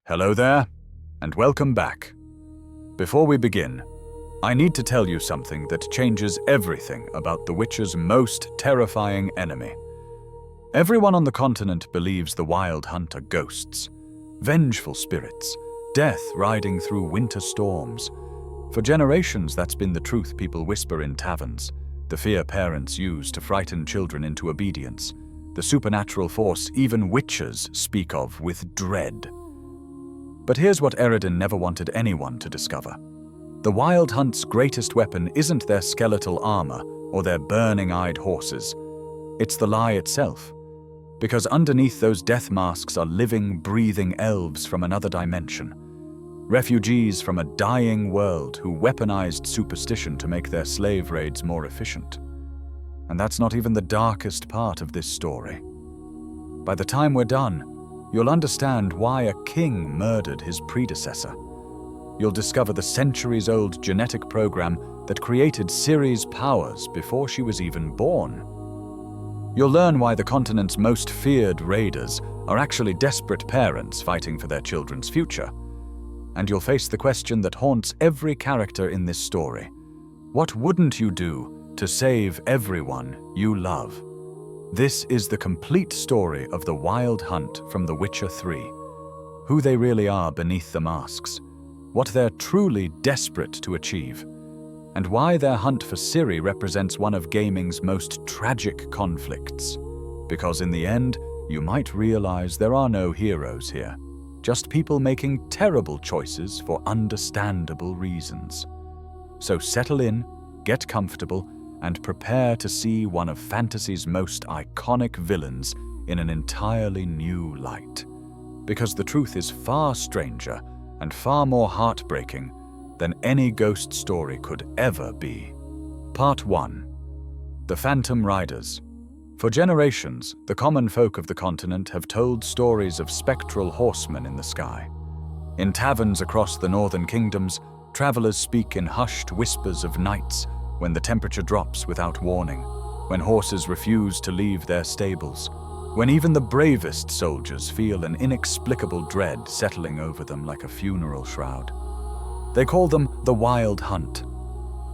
Hello there, and welcome back. Before we begin, I need to tell you something that changes everything about the Witcher's most terrifying enemy. Everyone on the continent believes the Wild Hunt are ghosts, vengeful spirits, death riding through winter storms. For generations, that's been the truth people whisper in taverns, the fear parents use to frighten children into obedience, the supernatural force even witches speak of with dread. But here's what Eredin never wanted anyone to discover. The Wild Hunt's greatest weapon isn't their skeletal armor or their burning-eyed horses. It's the lie itself. Because underneath those death masks are living, breathing elves from another dimension. Refugees from a dying world who weaponized superstition to make their slave raids more efficient. And that's not even the darkest part of this story. By the time we're done, you'll understand why a king murdered his predecessor. You'll discover the centuries-old genetic program that created Ciri's powers before she was even born. You'll learn why the continent's most feared raiders are actually desperate parents fighting for their children's future. And you'll face the question that haunts every character in this story. What wouldn't you do to save everyone you love? This is the complete story of the Wild Hunt from The Witcher 3. Who they really are beneath the masks, what they're truly desperate to achieve, and why their hunt for Ciri represents one of gaming's most tragic conflicts. Because in the end, you might realize there are no heroes here, just people making terrible choices for understandable reasons. So settle in, get comfortable, and prepare to see one of fantasy's most iconic villains in an entirely new light. Because the truth is far stranger and far more heartbreaking than any ghost story could ever be. Part 1. The Phantom Riders. For generations, the common folk of the continent have told stories of spectral horsemen in the sky. In taverns across the northern kingdoms, travelers speak in hushed whispers of nights when the temperature drops without warning, when horses refuse to leave their stables, when even the bravest soldiers feel an inexplicable dread settling over them like a funeral shroud. They call them the Wild Hunt.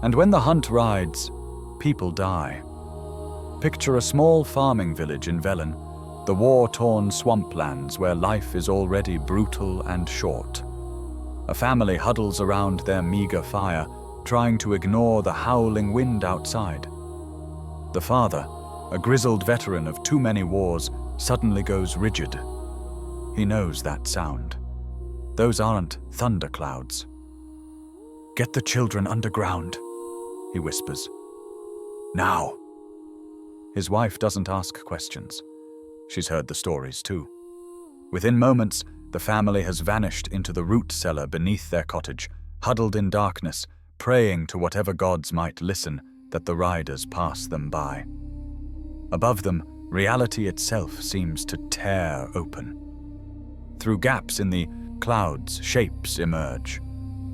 And when the hunt rides, people die. Picture a small farming village in Velen, the war-torn swamplands where life is already brutal and short. A family huddles around their meager fire, trying to ignore the howling wind outside. The father, a grizzled veteran of too many wars, suddenly goes rigid. He knows that sound. Those aren't thunderclouds. "Get the children underground," he whispers. "Now." His wife doesn't ask questions. She's heard the stories too. Within moments, the family has vanished into the root cellar beneath their cottage, huddled in darkness, praying to whatever gods might listen that the riders pass them by. Above them, reality itself seems to tear open. Through gaps in the clouds, shapes emerge.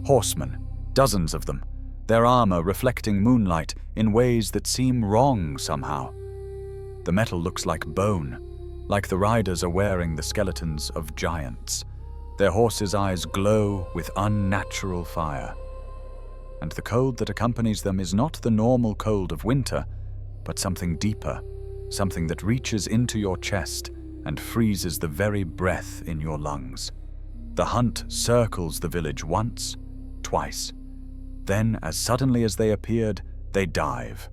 Horsemen, dozens of them, their armor reflecting moonlight in ways that seem wrong somehow. The metal looks like bone, like the riders are wearing the skeletons of giants. Their horses' eyes glow with unnatural fire. And the cold that accompanies them is not the normal cold of winter, but something deeper, something that reaches into your chest and freezes the very breath in your lungs. The hunt circles the village once, twice. Then, as suddenly as they appeared, they dive.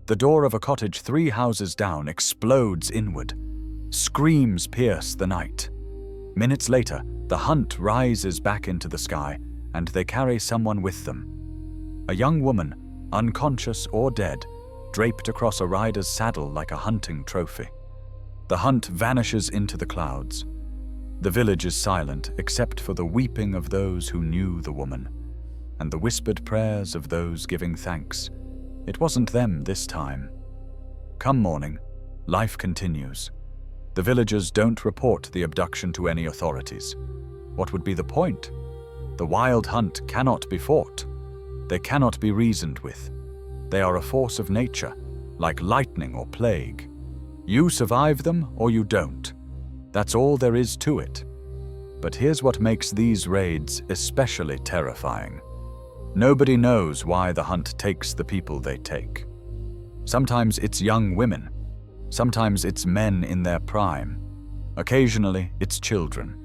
The door of a cottage 3 houses down explodes inward. Screams pierce the night. Minutes later, the hunt rises back into the sky, and they carry someone with them. A young woman, unconscious or dead, draped across a rider's saddle like a hunting trophy. The hunt vanishes into the clouds. The village is silent except for the weeping of those who knew the woman, and the whispered prayers of those giving thanks. It wasn't them this time. Come morning, life continues. The villagers don't report the abduction to any authorities. What would be the point? The Wild Hunt cannot be fought. They cannot be reasoned with. They are a force of nature, like lightning or plague. You survive them or you don't. That's all there is to it. But here's what makes these raids especially terrifying. Nobody knows why the hunt takes the people they take. Sometimes it's young women. Sometimes it's men in their prime. Occasionally, it's children.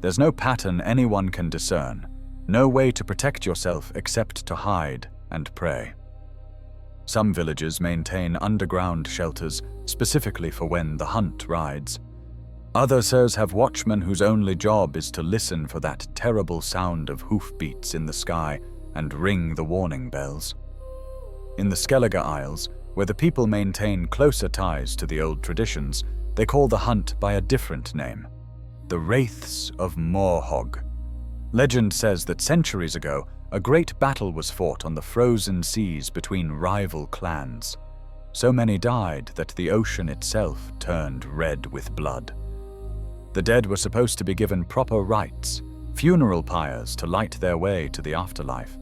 There's no pattern anyone can discern, no way to protect yourself except to hide and pray. Some villages maintain underground shelters specifically for when the hunt rides. Others have watchmen whose only job is to listen for that terrible sound of hoofbeats in the sky and ring the warning bells. In the Skellige Isles, where the people maintain closer ties to the old traditions, they call the hunt by a different name: the Wraiths of Morhog. Legend says that centuries ago, a great battle was fought on the frozen seas between rival clans. So many died that the ocean itself turned red with blood. The dead were supposed to be given proper rites, funeral pyres to light their way to the afterlife.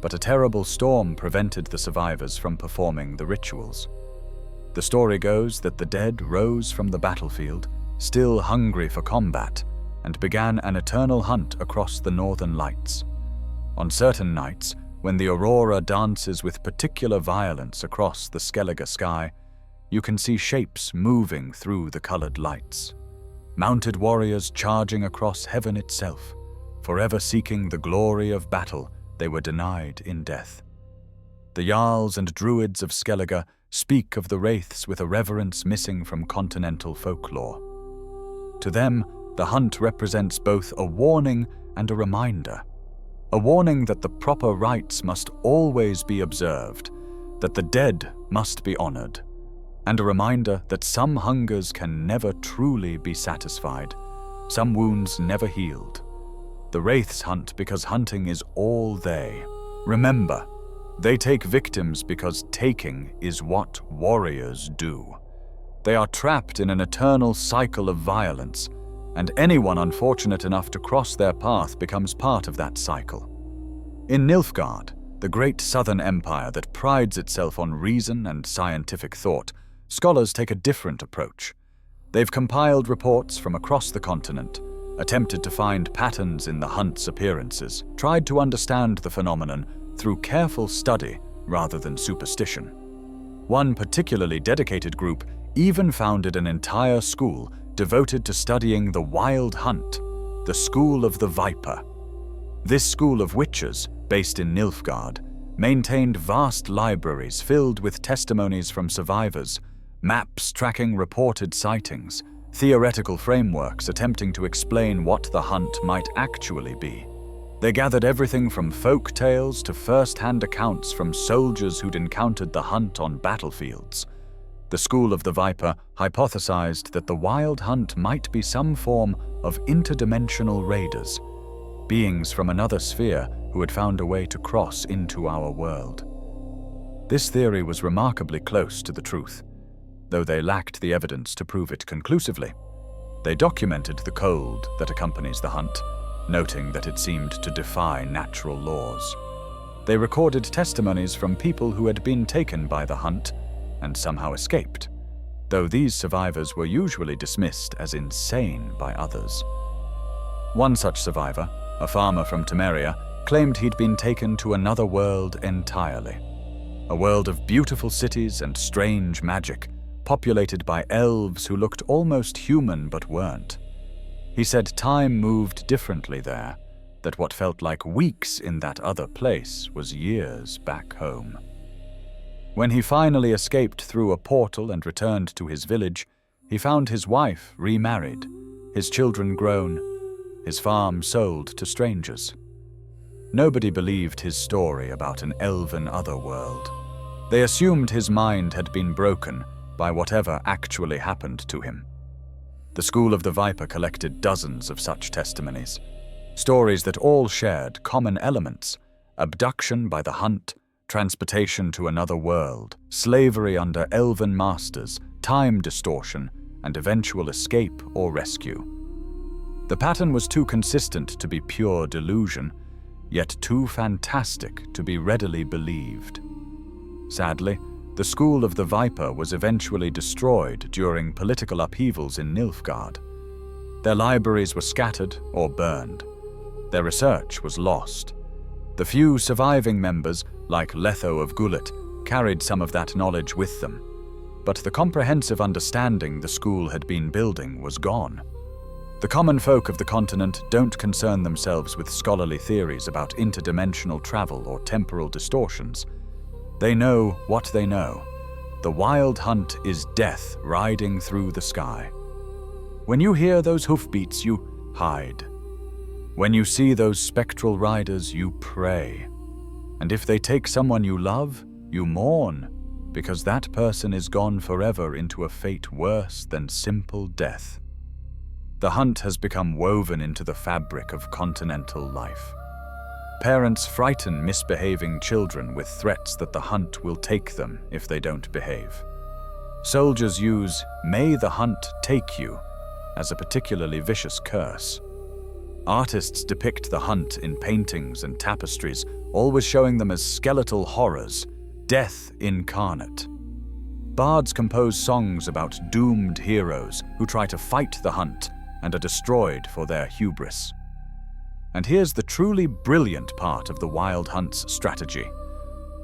But a terrible storm prevented the survivors from performing the rituals. The story goes that the dead rose from the battlefield, still hungry for combat, and began an eternal hunt across the northern lights. On certain nights, when the aurora dances with particular violence across the Skellige sky, you can see shapes moving through the colored lights. Mounted warriors charging across heaven itself, forever seeking the glory of battle they were denied in death. The Jarls and Druids of Skellige speak of the wraiths with a reverence missing from continental folklore. To them, the hunt represents both a warning and a reminder. A warning that the proper rites must always be observed, that the dead must be honored, and a reminder that some hungers can never truly be satisfied, some wounds never healed. The wraiths hunt because hunting is all they. Remember, they take victims because taking is what warriors do. They are trapped in an eternal cycle of violence, and anyone unfortunate enough to cross their path becomes part of that cycle. In Nilfgaard, the great southern empire that prides itself on reason and scientific thought, scholars take a different approach. They've compiled reports from across the continent, attempted to find patterns in the hunt's appearances, tried to understand the phenomenon through careful study rather than superstition. One particularly dedicated group even founded an entire school devoted to studying the wild hunt, the School of the Viper. This school of witches, based in Nilfgaard, maintained vast libraries filled with testimonies from survivors, maps tracking reported sightings, theoretical frameworks attempting to explain what the hunt might actually be. They gathered everything from folk tales to first-hand accounts from soldiers who'd encountered the hunt on battlefields. The School of the Viper hypothesized that the wild hunt might be some form of interdimensional raiders, beings from another sphere who had found a way to cross into our world. This theory was remarkably close to the truth, though they lacked the evidence to prove it conclusively. They documented the cold that accompanies the hunt, noting that it seemed to defy natural laws. They recorded testimonies from people who had been taken by the hunt and somehow escaped, though these survivors were usually dismissed as insane by others. One such survivor, a farmer from Temeria, claimed he'd been taken to another world entirely. A world of beautiful cities and strange magic, populated by elves who looked almost human but weren't. He said time moved differently there, that what felt like weeks in that other place was years back home. When he finally escaped through a portal and returned to his village, he found his wife remarried, his children grown, his farm sold to strangers. Nobody believed his story about an elven otherworld. They assumed his mind had been broken by whatever actually happened to him. The School of the Viper collected dozens of such testimonies, stories that all shared common elements: abduction by the hunt, transportation to another world, slavery under elven masters, time distortion, and eventual escape or rescue. The pattern was too consistent to be pure delusion, yet too fantastic to be readily believed. Sadly, the School of the Viper was eventually destroyed during political upheavals in Nilfgaard. Their libraries were scattered or burned. Their research was lost. The few surviving members, like Letho of Gulet, carried some of that knowledge with them. But the comprehensive understanding the school had been building was gone. The common folk of the continent don't concern themselves with scholarly theories about interdimensional travel or temporal distortions. They know what they know. The wild hunt is death riding through the sky. When you hear those hoofbeats, you hide. When you see those spectral riders, you pray. And if they take someone you love, you mourn, because that person is gone forever into a fate worse than simple death. The hunt has become woven into the fabric of continental life. Parents frighten misbehaving children with threats that the hunt will take them if they don't behave. Soldiers use "May the hunt take you" as a particularly vicious curse. Artists depict the hunt in paintings and tapestries, always showing them as skeletal horrors, death incarnate. Bards compose songs about doomed heroes who try to fight the hunt and are destroyed for their hubris. And here's the truly brilliant part of the wild hunt's strategy.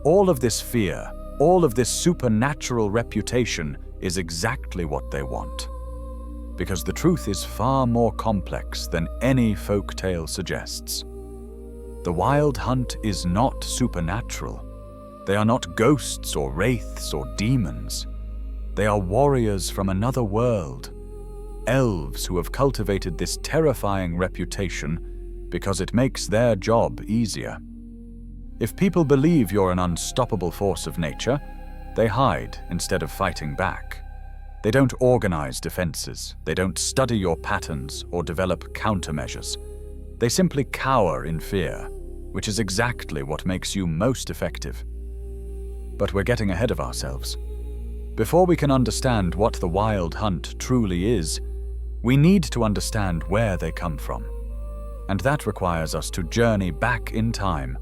All of this fear, all of this supernatural reputation is exactly what they want. Because the truth is far more complex than any folk tale suggests. The wild hunt is not supernatural. They are not ghosts or wraiths or demons. They are warriors from another world, elves who have cultivated this terrifying reputation because it makes their job easier. If people believe you're an unstoppable force of nature, they hide instead of fighting back. They don't organize defenses, they don't study your patterns or develop countermeasures. They simply cower in fear, which is exactly what makes you most effective. But we're getting ahead of ourselves. Before we can understand what the wild hunt truly is, we need to understand where they come from. And that requires us to journey back in time,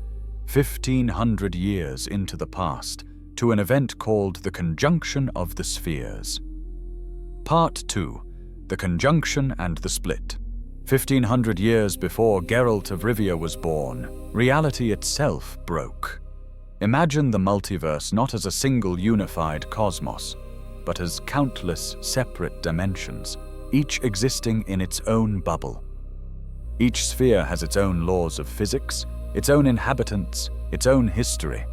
1,500 years into the past, to an event called the Conjunction of the Spheres. Part 2. The Conjunction and the Split. 1,500 years before Geralt of Rivia was born, reality itself broke. Imagine the multiverse not as a single unified cosmos, but as countless separate dimensions, each existing in its own bubble. Each sphere has its own laws of physics, its own inhabitants, its own history.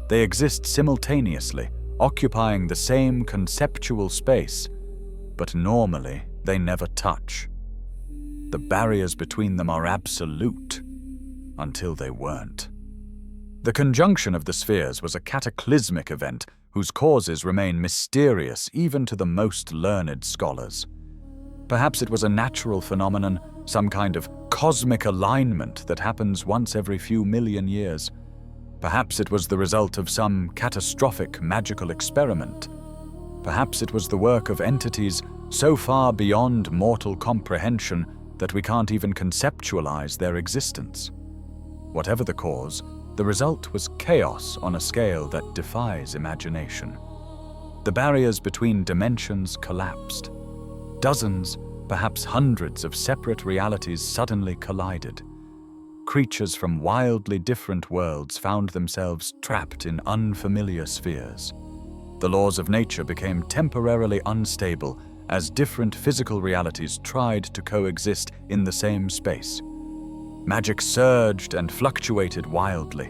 They exist simultaneously, occupying the same conceptual space, but normally they never touch. The barriers between them are absolute, until they weren't. The conjunction of the spheres was a cataclysmic event whose causes remain mysterious even to the most learned scholars. Perhaps it was a natural phenomenon, some kind of cosmic alignment that happens once every few million years. Perhaps it was the result of some catastrophic magical experiment. Perhaps it was the work of entities so far beyond mortal comprehension that we can't even conceptualize their existence. Whatever the cause, the result was chaos on a scale that defies imagination. The barriers between dimensions collapsed. Dozens, perhaps hundreds of separate realities suddenly collided. Creatures from wildly different worlds found themselves trapped in unfamiliar spheres. The laws of nature became temporarily unstable as different physical realities tried to coexist in the same space. Magic surged and fluctuated wildly.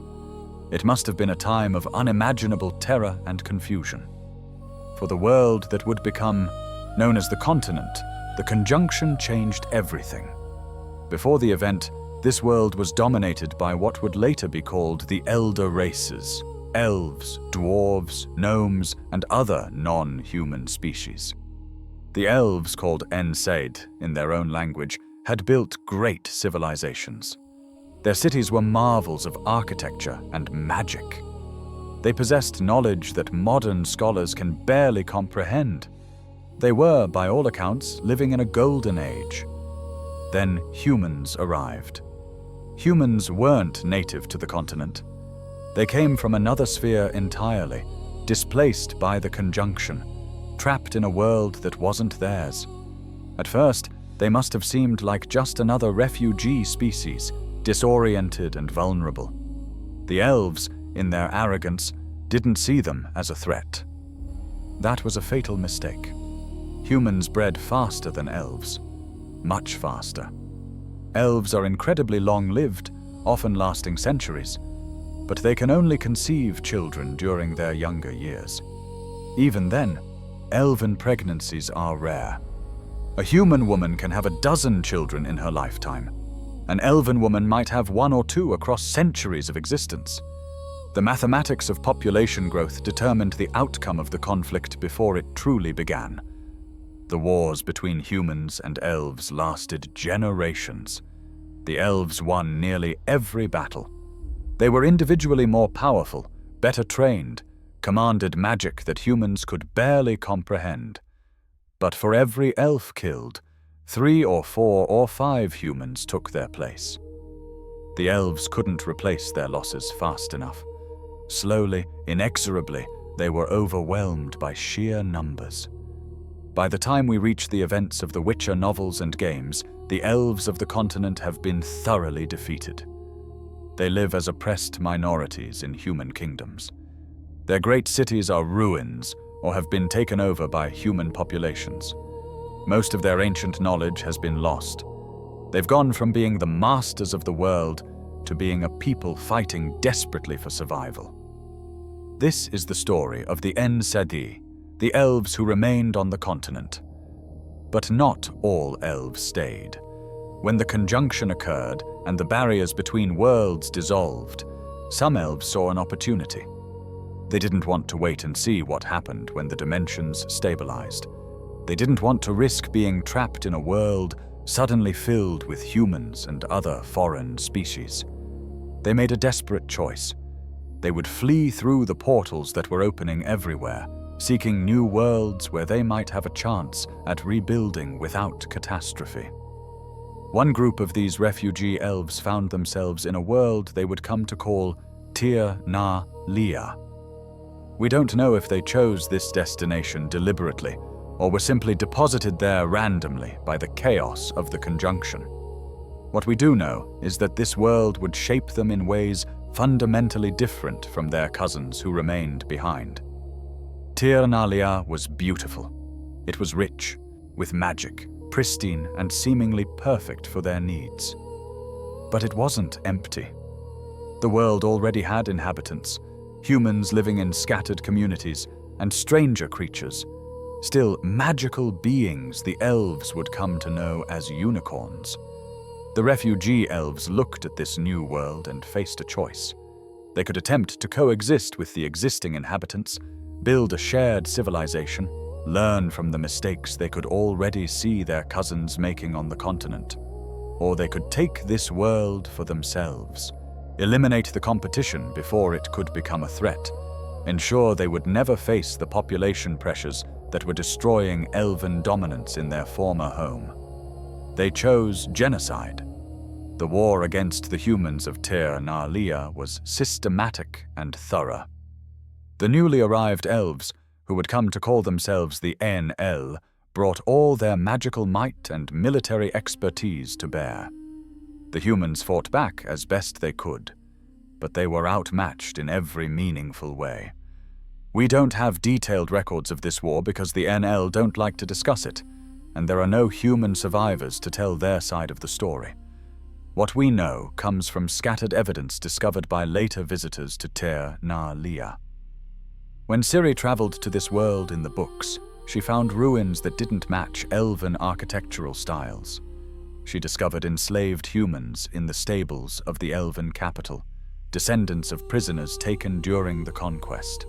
It must have been a time of unimaginable terror and confusion. For the world that would become known as the continent, the conjunction changed everything. Before the event, this world was dominated by what would later be called the Elder Races: elves, dwarves, gnomes, and other non-human species. The elves, called Enseid in their own language, had built great civilizations. Their cities were marvels of architecture and magic. They possessed knowledge that modern scholars can barely comprehend. They were, by all accounts, living in a golden age. Then humans arrived. Humans weren't native to the continent. They came from another sphere entirely, displaced by the conjunction, trapped in a world that wasn't theirs. At first, They must have seemed like just another refugee species, disoriented and vulnerable. The elves, in their arrogance, didn't see them as a threat. That was a fatal mistake. Humans bred faster than elves. Much faster. Elves are incredibly long-lived, often lasting centuries, but they can only conceive children during their younger years. Even then, elven pregnancies are rare. A human woman can have 12 children in her lifetime. An elven woman might have 1 or 2 across centuries of existence. The mathematics of population growth determined the outcome of the conflict before it truly began. The wars between humans and elves lasted generations. The elves won nearly every battle. They were individually more powerful, better trained, commanded magic that humans could barely comprehend. But for every elf killed, 3 or 4 or 5 humans took their place. The elves couldn't replace their losses fast enough. Slowly, inexorably, they were overwhelmed by sheer numbers. By the time we reach the events of the Witcher novels and games, the elves of the continent have been thoroughly defeated. They live as oppressed minorities in human kingdoms. Their great cities are ruins or have been taken over by human populations. Most of their ancient knowledge has been lost. They've gone from being the masters of the world to being a people fighting desperately for survival. This is the story of the Aen Sedai, the elves who remained on the continent. But not all elves stayed. When the conjunction occurred and the barriers between worlds dissolved, some elves saw an opportunity. They didn't want to wait and see what happened when the dimensions stabilized. They didn't want to risk being trapped in a world suddenly filled with humans and other foreign species. They made a desperate choice. They would flee through the portals that were opening everywhere, seeking new worlds where they might have a chance at rebuilding without catastrophe. One group of these refugee elves found themselves in a world they would come to call Tir na Lia. We don't know if they chose this destination deliberately, or were simply deposited there randomly by the chaos of the conjunction. What we do know is that this world would shape them in ways fundamentally different from their cousins who remained behind. Tir na Lia was beautiful. It was rich, with magic, pristine and seemingly perfect for their needs. But it wasn't empty. The world already had inhabitants, humans living in scattered communities, and stranger creatures, still magical beings the elves would come to know as unicorns. The refugee elves looked at this new world and faced a choice. They could attempt to coexist with the existing inhabitants, build a shared civilization, learn from the mistakes they could already see their cousins making on the continent. Or they could take this world for themselves, eliminate the competition before it could become a threat, ensure they would never face the population pressures that were destroying elven dominance in their former home. They chose genocide. The war against the humans of Tir na Lia was systematic and thorough. The newly arrived elves, who would come to call themselves the Aen El, brought all their magical might and military expertise to bear. The humans fought back as best they could, but they were outmatched in every meaningful way. We don't have detailed records of this war because the Aen El don't like to discuss it, and there are no human survivors to tell their side of the story. What we know comes from scattered evidence discovered by later visitors to Tir na Lia. When Ciri traveled to this world in the books, she found ruins that didn't match elven architectural styles. She discovered enslaved humans in the stables of the elven capital, descendants of prisoners taken during the conquest.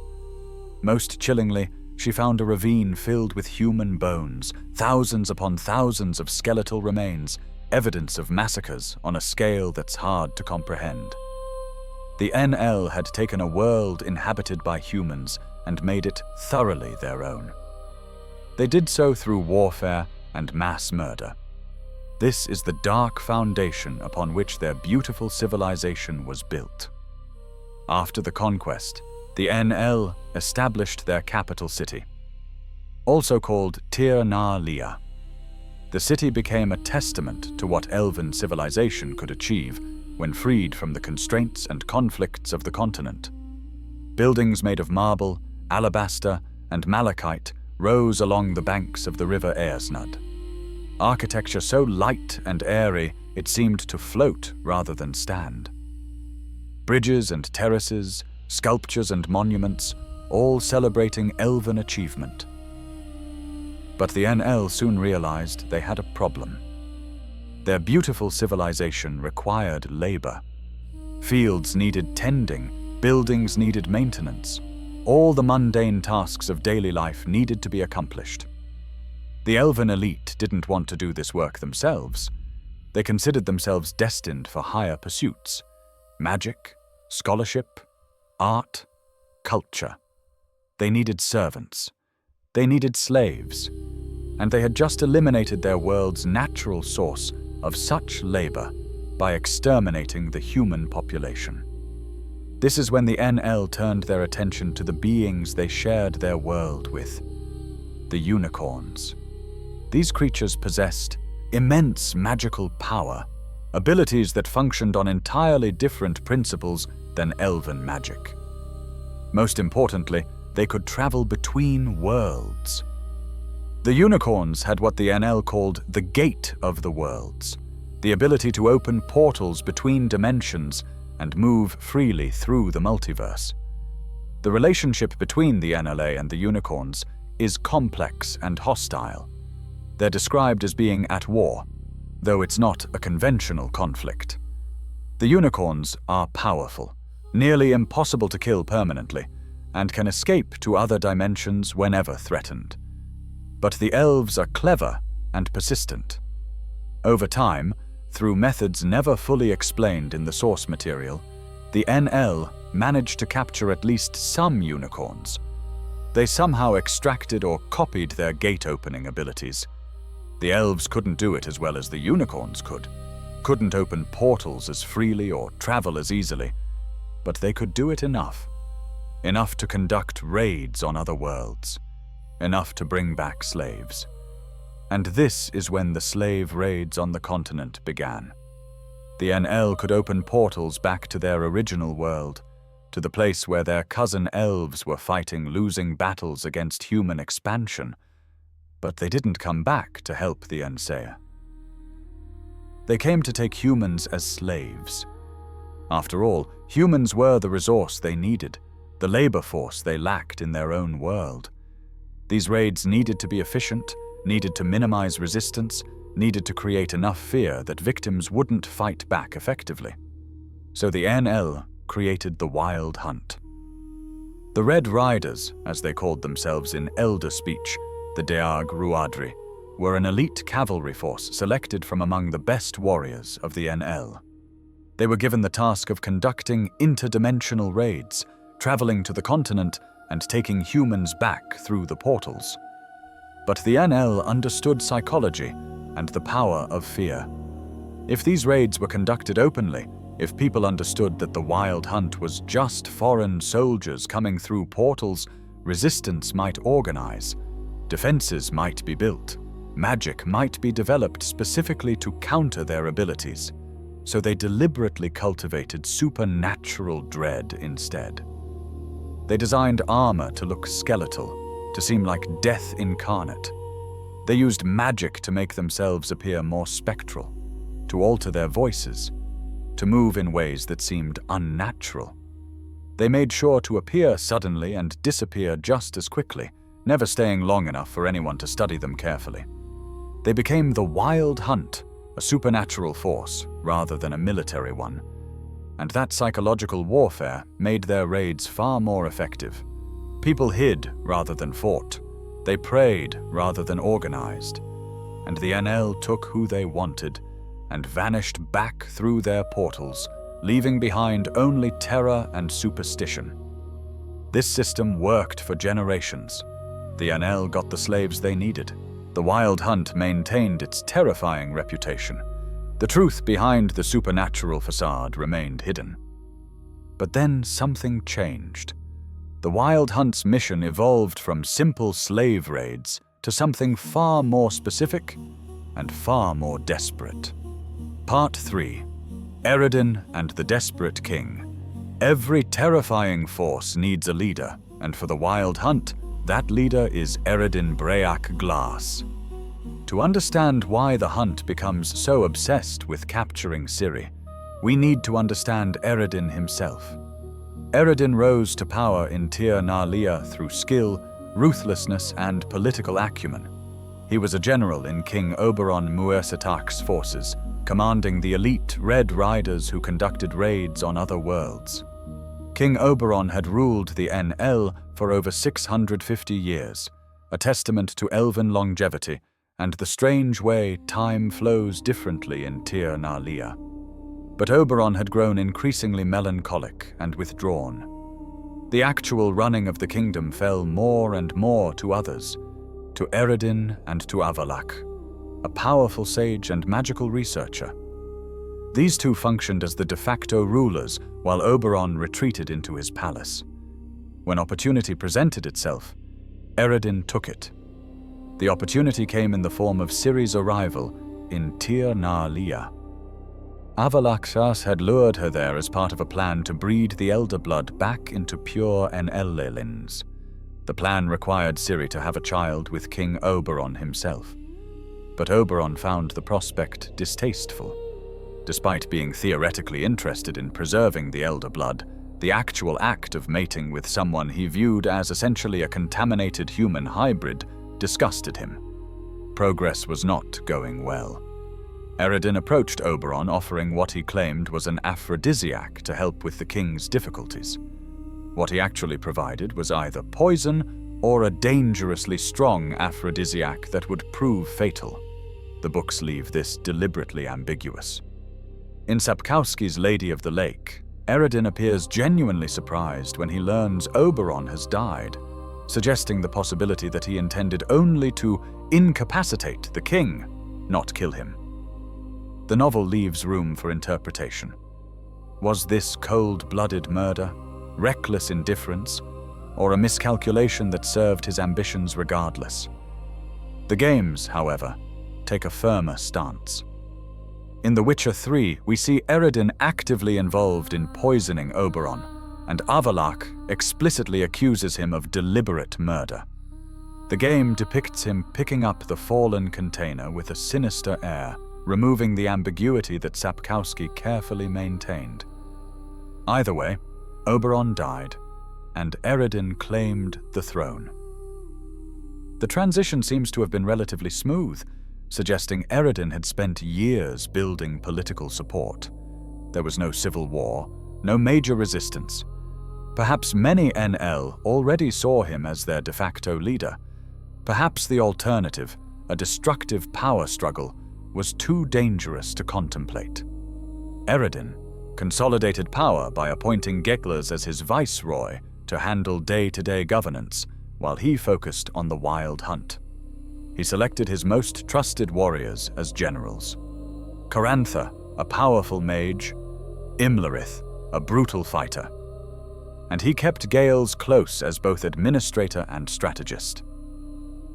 Most chillingly, she found a ravine filled with human bones, thousands upon thousands of skeletal remains, evidence of massacres on a scale that's hard to comprehend. The Aen El had taken a world inhabited by humans and made it thoroughly their own. They did so through warfare and mass murder. This is the dark foundation upon which their beautiful civilization was built. After the conquest, the Aen El established their capital city, also called Tir na Lia. The city became a testament to what elven civilization could achieve when freed from the constraints and conflicts of the continent. Buildings made of marble, alabaster, and malachite rose along the banks of the river Eresnud. Architecture so light and airy it seemed to float rather than stand. Bridges and terraces, sculptures and monuments, all celebrating elven achievement. But the NL soon realized they had a problem. Their beautiful civilization required labor. Fields needed tending, buildings needed maintenance. All the mundane tasks of daily life needed to be accomplished. The elven elite didn't want to do this work themselves. They considered themselves destined for higher pursuits: magic, scholarship, art, culture. They needed servants. They needed slaves. And they had just eliminated their world's natural source of such labor by exterminating the human population. This is when the NL turned their attention to the beings they shared their world with, the unicorns. These creatures possessed immense magical power, abilities that functioned on entirely different principles than elven magic. Most importantly, they could travel between worlds. The unicorns had what the NL called the Gate of the Worlds, the ability to open portals between dimensions and move freely through the multiverse. The relationship between the NLA and the unicorns is complex and hostile. They're described as being at war, though it's not a conventional conflict. The unicorns are powerful, nearly impossible to kill permanently, and can escape to other dimensions whenever threatened. But the elves are clever and persistent. Over time, through methods never fully explained in the source material, the NL managed to capture at least some unicorns. They somehow extracted or copied their gate-opening abilities. The elves couldn't do it as well as the unicorns couldn't open portals as freely or travel as easily, but they could do it enough to conduct raids on other worlds, enough to bring back slaves. And this is when the slave raids on the continent began. The NL could open portals back to their original world, to the place where their cousin elves were fighting losing battles against human expansion, but they didn't come back to help the Ensea. They came to take humans as slaves. After all, humans were the resource they needed, the labor force they lacked in their own world. These raids needed to be efficient, needed to minimize resistance, needed to create enough fear that victims wouldn't fight back effectively. So the NL created the Wild Hunt. The Red Riders, as they called themselves in Elder speech, the Deag Ruadri, were an elite cavalry force selected from among the best warriors of the NL. They were given the task of conducting interdimensional raids, traveling to the continent and taking humans back through the portals. But the NL understood psychology and the power of fear. If these raids were conducted openly, if people understood that the Wild Hunt was just foreign soldiers coming through portals, resistance might organize, defenses might be built, magic might be developed specifically to counter their abilities. So they deliberately cultivated supernatural dread instead. They designed armor to look skeletal, to seem like death incarnate. They used magic to make themselves appear more spectral, to alter their voices, to move in ways that seemed unnatural. They made sure to appear suddenly and disappear just as quickly, never staying long enough for anyone to study them carefully. They became the Wild Hunt, a supernatural force rather than a military one. And that psychological warfare made their raids far more effective. People hid rather than fought. They prayed rather than organized. And the NL took who they wanted and vanished back through their portals, leaving behind only terror and superstition. This system worked for generations. The NL got the slaves they needed. The Wild Hunt maintained its terrifying reputation. The truth behind the supernatural facade remained hidden. But then something changed. The Wild Hunt's mission evolved from simple slave raids to something far more specific and far more desperate. Part 3. Eredin and the Desperate King. Every terrifying force needs a leader, and for the Wild Hunt, that leader is Eredin Break Glass. To understand why the hunt becomes so obsessed with capturing Ciri, we need to understand Eredin himself. Eredin rose to power in Tir Nalia through skill, ruthlessness, and political acumen. He was a general in King Oberon Muirsetak's forces, commanding the elite Red Riders who conducted raids on other worlds. King Oberon had ruled the NL for over 650 years, a testament to elven longevity and the strange way time flows differently in Tir Nalia. But Oberon had grown increasingly melancholic and withdrawn. The actual running of the kingdom fell more and more to others, to Eredin and to Avalak, a powerful sage and magical researcher. These two functioned as the de facto rulers while Oberon retreated into his palace. When opportunity presented itself, Eredin took it. The opportunity came in the form of Ciri's arrival in Tir Nalia. Avalaxas had lured her there as part of a plan to breed the elder blood back into pure Enellilins. The plan required Ciri to have a child with King Oberon himself. But Oberon found the prospect distasteful. Despite being theoretically interested in preserving the elder blood, the actual act of mating with someone he viewed as essentially a contaminated human hybrid disgusted him. Progress was not going well. Eredin approached Oberon offering what he claimed was an aphrodisiac to help with the king's difficulties. What he actually provided was either poison or a dangerously strong aphrodisiac that would prove fatal. The books leave this deliberately ambiguous. In Sapkowski's Lady of the Lake, Eredin appears genuinely surprised when he learns Oberon has died, suggesting the possibility that he intended only to incapacitate the king, not kill him. The novel leaves room for interpretation. Was this cold-blooded murder, reckless indifference, or a miscalculation that served his ambitions regardless? The games, however, take a firmer stance. In The Witcher 3, we see Eredin actively involved in poisoning Oberon, and Avalak explicitly accuses him of deliberate murder. The game depicts him picking up the fallen container with a sinister air, removing the ambiguity that Sapkowski carefully maintained. Either way, Oberon died, and Eredin claimed the throne. The transition seems to have been relatively smooth, suggesting Eredin had spent years building political support. There was no civil war, no major resistance. Perhaps many NL already saw him as their de facto leader. Perhaps the alternative, a destructive power struggle, was too dangerous to contemplate. Eredin consolidated power by appointing Geglers as his viceroy to handle day-to-day governance, while he focused on the Wild Hunt. He selected his most trusted warriors as generals. Carantha, a powerful mage, Imlerith, a brutal fighter. And he kept Gales close as both administrator and strategist.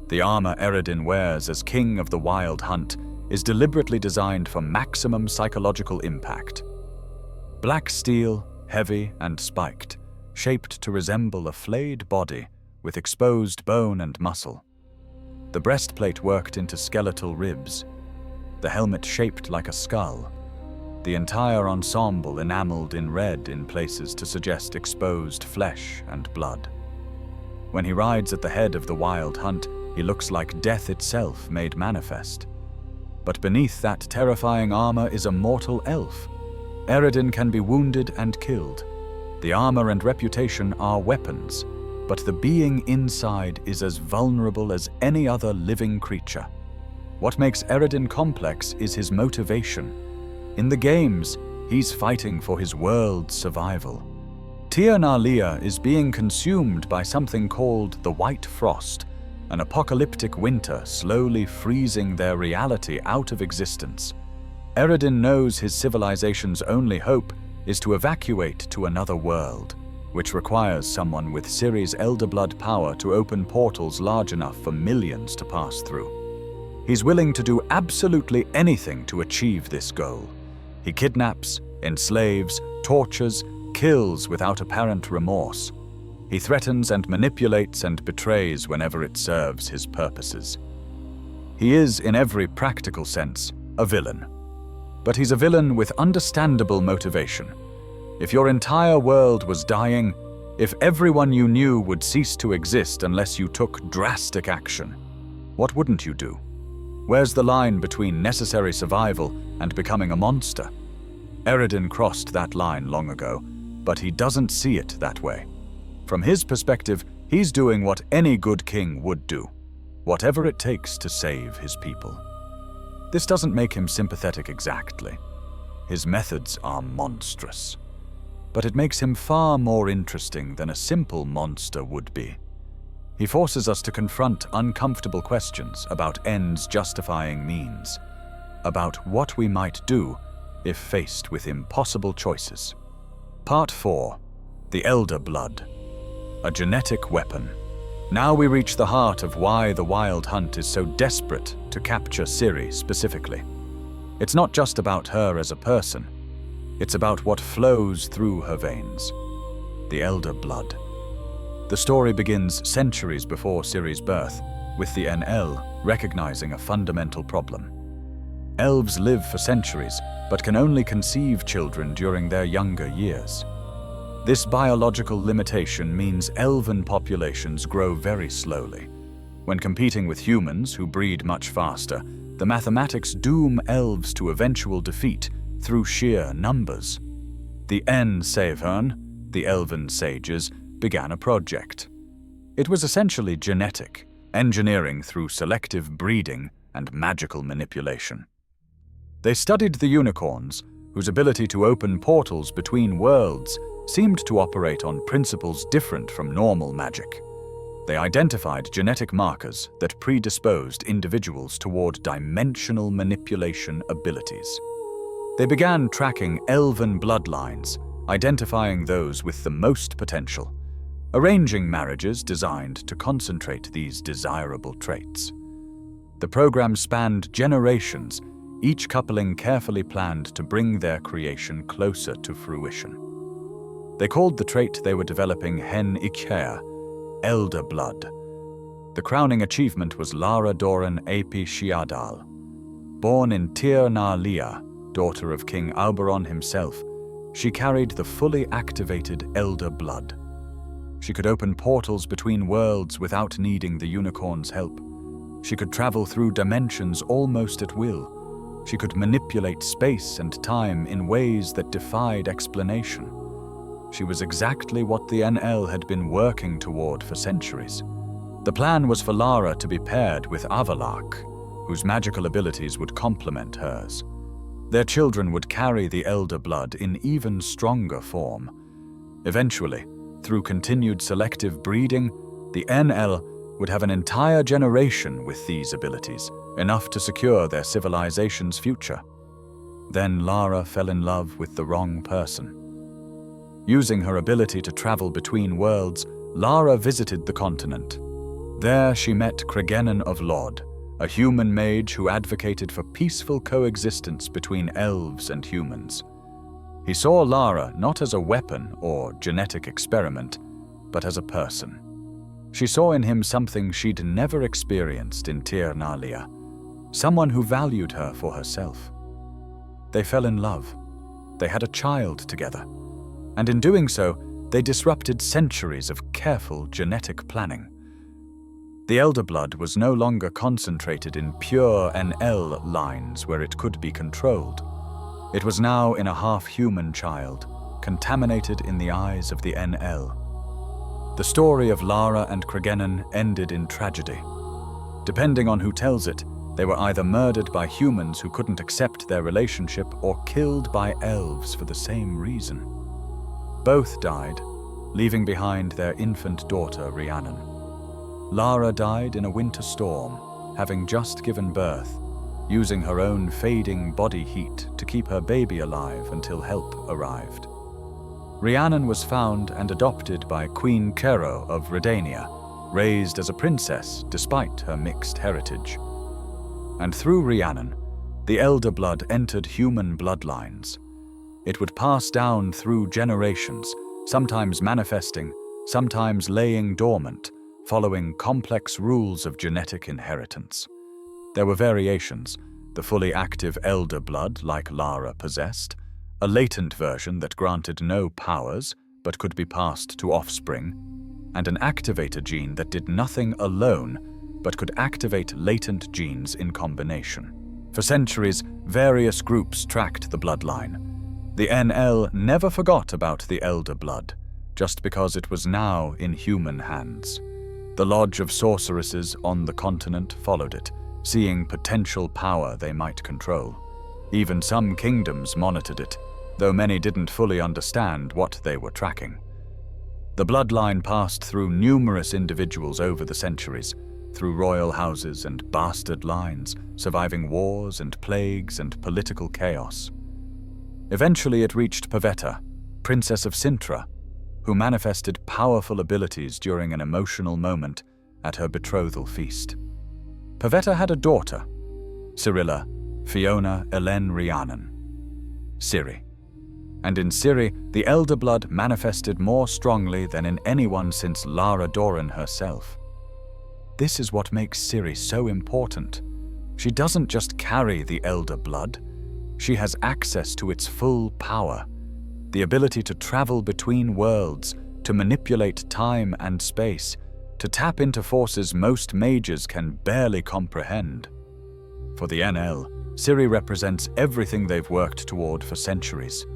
The armor Eredin wears as king of the Wild Hunt is deliberately designed for maximum psychological impact. Black steel, heavy and spiked, shaped to resemble a flayed body with exposed bone and muscle. The breastplate worked into skeletal ribs, the helmet shaped like a skull, the entire ensemble enameled in red in places to suggest exposed flesh and blood. When he rides at the head of the Wild Hunt, he looks like death itself made manifest. But beneath that terrifying armor is a mortal elf. Eredin can be wounded and killed. The armor and reputation are weapons, but the being inside is as vulnerable as any other living creature. What makes Eredin complex is his motivation. In the games, he's fighting for his world's survival. Tir Nalia is being consumed by something called the White Frost, an apocalyptic winter slowly freezing their reality out of existence. Eredin knows his civilization's only hope is to evacuate to another world, which requires someone with Ciri's elder blood power to open portals large enough for millions to pass through. He's willing to do absolutely anything to achieve this goal. He kidnaps, enslaves, tortures, kills without apparent remorse. He threatens and manipulates and betrays whenever it serves his purposes. He is, in every practical sense, a villain. But he's a villain with understandable motivation. If your entire world was dying, if everyone you knew would cease to exist unless you took drastic action, what wouldn't you do? Where's the line between necessary survival and becoming a monster? Eredin crossed that line long ago, but he doesn't see it that way. From his perspective, he's doing what any good king would do, whatever it takes to save his people. This doesn't make him sympathetic exactly. His methods are monstrous. But it makes him far more interesting than a simple monster would be. He forces us to confront uncomfortable questions about ends justifying means, about what we might do if faced with impossible choices. Part 4. The Elder Blood. A genetic weapon. Now we reach the heart of why the Wild Hunt is so desperate to capture Ciri specifically. It's not just about her as a person. It's about what flows through her veins. The Elder Blood. The story begins centuries before Ciri's birth, with the NL recognizing a fundamental problem. Elves live for centuries, but can only conceive children during their younger years. This biological limitation means elven populations grow very slowly. When competing with humans who breed much faster, the mathematics doom elves to eventual defeat through sheer numbers. The Severn, the elven sages, began a project. It was essentially genetic, engineering through selective breeding and magical manipulation. They studied the unicorns, whose ability to open portals between worlds seemed to operate on principles different from normal magic. They identified genetic markers that predisposed individuals toward dimensional manipulation abilities. They began tracking elven bloodlines, identifying those with the most potential, arranging marriages designed to concentrate these desirable traits. The program spanned generations, each coupling carefully planned to bring their creation closer to fruition. They called the trait they were developing Hen Ikea, Elder Blood. The crowning achievement was Lara Doran ap Shiadal. Born in Tir na Lia, daughter of King Auberon himself, she carried the fully activated Elder Blood. She could open portals between worlds without needing the unicorn's help. She could travel through dimensions almost at will. She could manipulate space and time in ways that defied explanation. She was exactly what the NL had been working toward for centuries. The plan was for Lara to be paired with Avalak, whose magical abilities would complement hers. Their children would carry the Elder Blood in even stronger form. Eventually, through continued selective breeding, the NL would have an entire generation with these abilities, enough to secure their civilization's future. Then Lara fell in love with the wrong person. Using her ability to travel between worlds, Lara visited the continent. There she met Cregennan of Lod, a human mage who advocated for peaceful coexistence between elves and humans. He saw Lara not as a weapon or genetic experiment, but as a person. She saw in him something she'd never experienced in Tir na Lia, someone who valued her for herself. They fell in love. They had a child together. And in doing so, they disrupted centuries of careful genetic planning. The Elder Blood was no longer concentrated in pure NL lines where it could be controlled. It was now in a half-human child, contaminated in the eyes of the NL. The story of Lara and Cregennan ended in tragedy. Depending on who tells it, they were either murdered by humans who couldn't accept their relationship or killed by elves for the same reason. Both died, leaving behind their infant daughter Rhiannon. Lara died in a winter storm, having just given birth, using her own fading body heat to keep her baby alive until help arrived. Rhiannon was found and adopted by Queen Cero of Redania, raised as a princess despite her mixed heritage. and through Rhiannon, the elder blood entered human bloodlines. It would pass down through generations, sometimes manifesting, sometimes laying dormant, following complex rules of genetic inheritance. There were variations: the fully active elder blood like Lara possessed, a latent version that granted no powers but could be passed to offspring, and an activator gene that did nothing alone but could activate latent genes in combination. For centuries, various groups tracked the bloodline. The NL never forgot about the elder blood, just because it was now in human hands. The Lodge of Sorceresses on the continent followed it, seeing potential power they might control. Even some kingdoms monitored it, though many didn't fully understand what they were tracking. The bloodline passed through numerous individuals over the centuries, through royal houses and bastard lines, surviving wars and plagues and political chaos. Eventually it reached Pavetta, Princess of Sintra, who manifested powerful abilities during an emotional moment at her betrothal feast. Pavetta had a daughter, Cirilla Fiona Elen Rhiannon, Ciri. And in Ciri, the elder blood manifested more strongly than in anyone since Lara Doran herself. This is what makes Ciri so important. She doesn't just carry the elder blood, she has access to its full power, the ability to travel between worlds, to manipulate time and space, to tap into forces most mages can barely comprehend. For the NL, Ciri represents everything they've worked toward for centuries.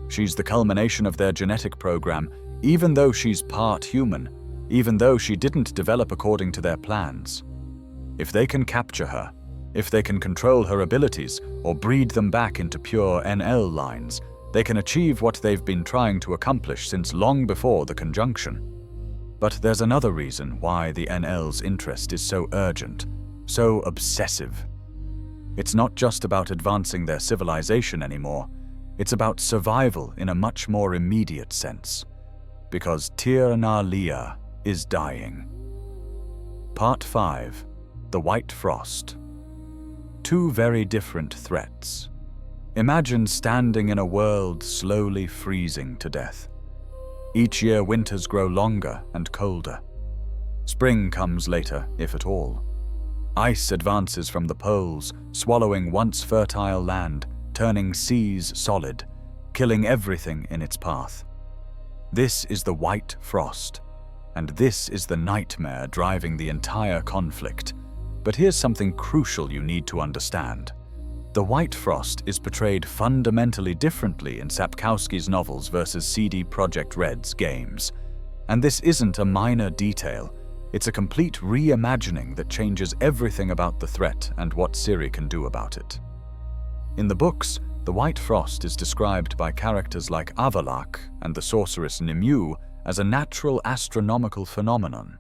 She's the culmination of their genetic program, even though she's part human, even though she didn't develop according to their plans. If they can capture her, if they can control her abilities or breed them back into pure NL lines, they can achieve what they've been trying to accomplish since long before the conjunction. But there's another reason why the NL's interest is so urgent, so obsessive. It's not just about advancing their civilization anymore, it's about survival in a much more immediate sense. Because Tir na Lia is dying. Part 5. The White Frost. Two very different threats. Imagine standing in a world slowly freezing to death. Each year winters grow longer and colder. Spring comes later, if at all. Ice advances from the poles, swallowing once fertile land, turning seas solid, killing everything in its path. This is the White Frost, and this is the nightmare driving the entire conflict. But here's something crucial you need to understand. The White Frost is portrayed fundamentally differently in Sapkowski's novels versus CD Projekt Red's games. And this isn't a minor detail, it's a complete reimagining that changes everything about the threat and what Ciri can do about it. In the books, the White Frost is described by characters like Avalak and the sorceress Nimue as a natural astronomical phenomenon.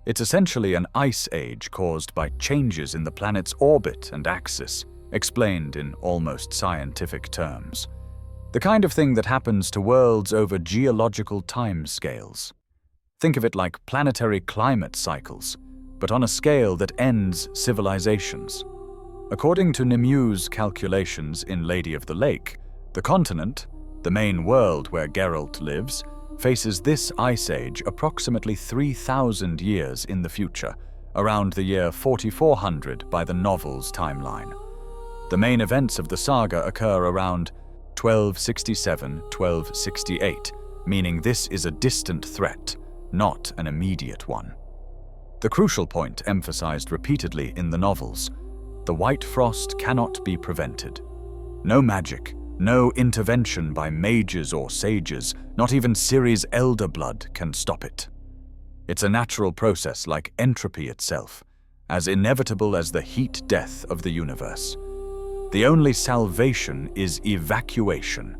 It's essentially an ice age caused by changes in the planet's orbit and axis, explained in almost scientific terms. The kind of thing that happens to worlds over geological timescales. Think of it like planetary climate cycles, but on a scale that ends civilizations. According to Nimue's calculations in Lady of the Lake, the continent, the main world where Geralt lives, faces this ice age approximately 3,000 years in the future, around the year 4400 by the novel's timeline. The main events of the saga occur around 1267-1268, meaning this is a distant threat, not an immediate one. The crucial point emphasized repeatedly in the novels: the White Frost cannot be prevented. No magic, no intervention by mages or sages, not even Ciri's elder blood can stop it. It's a natural process like entropy itself, as inevitable as the heat death of the universe. The only salvation is evacuation,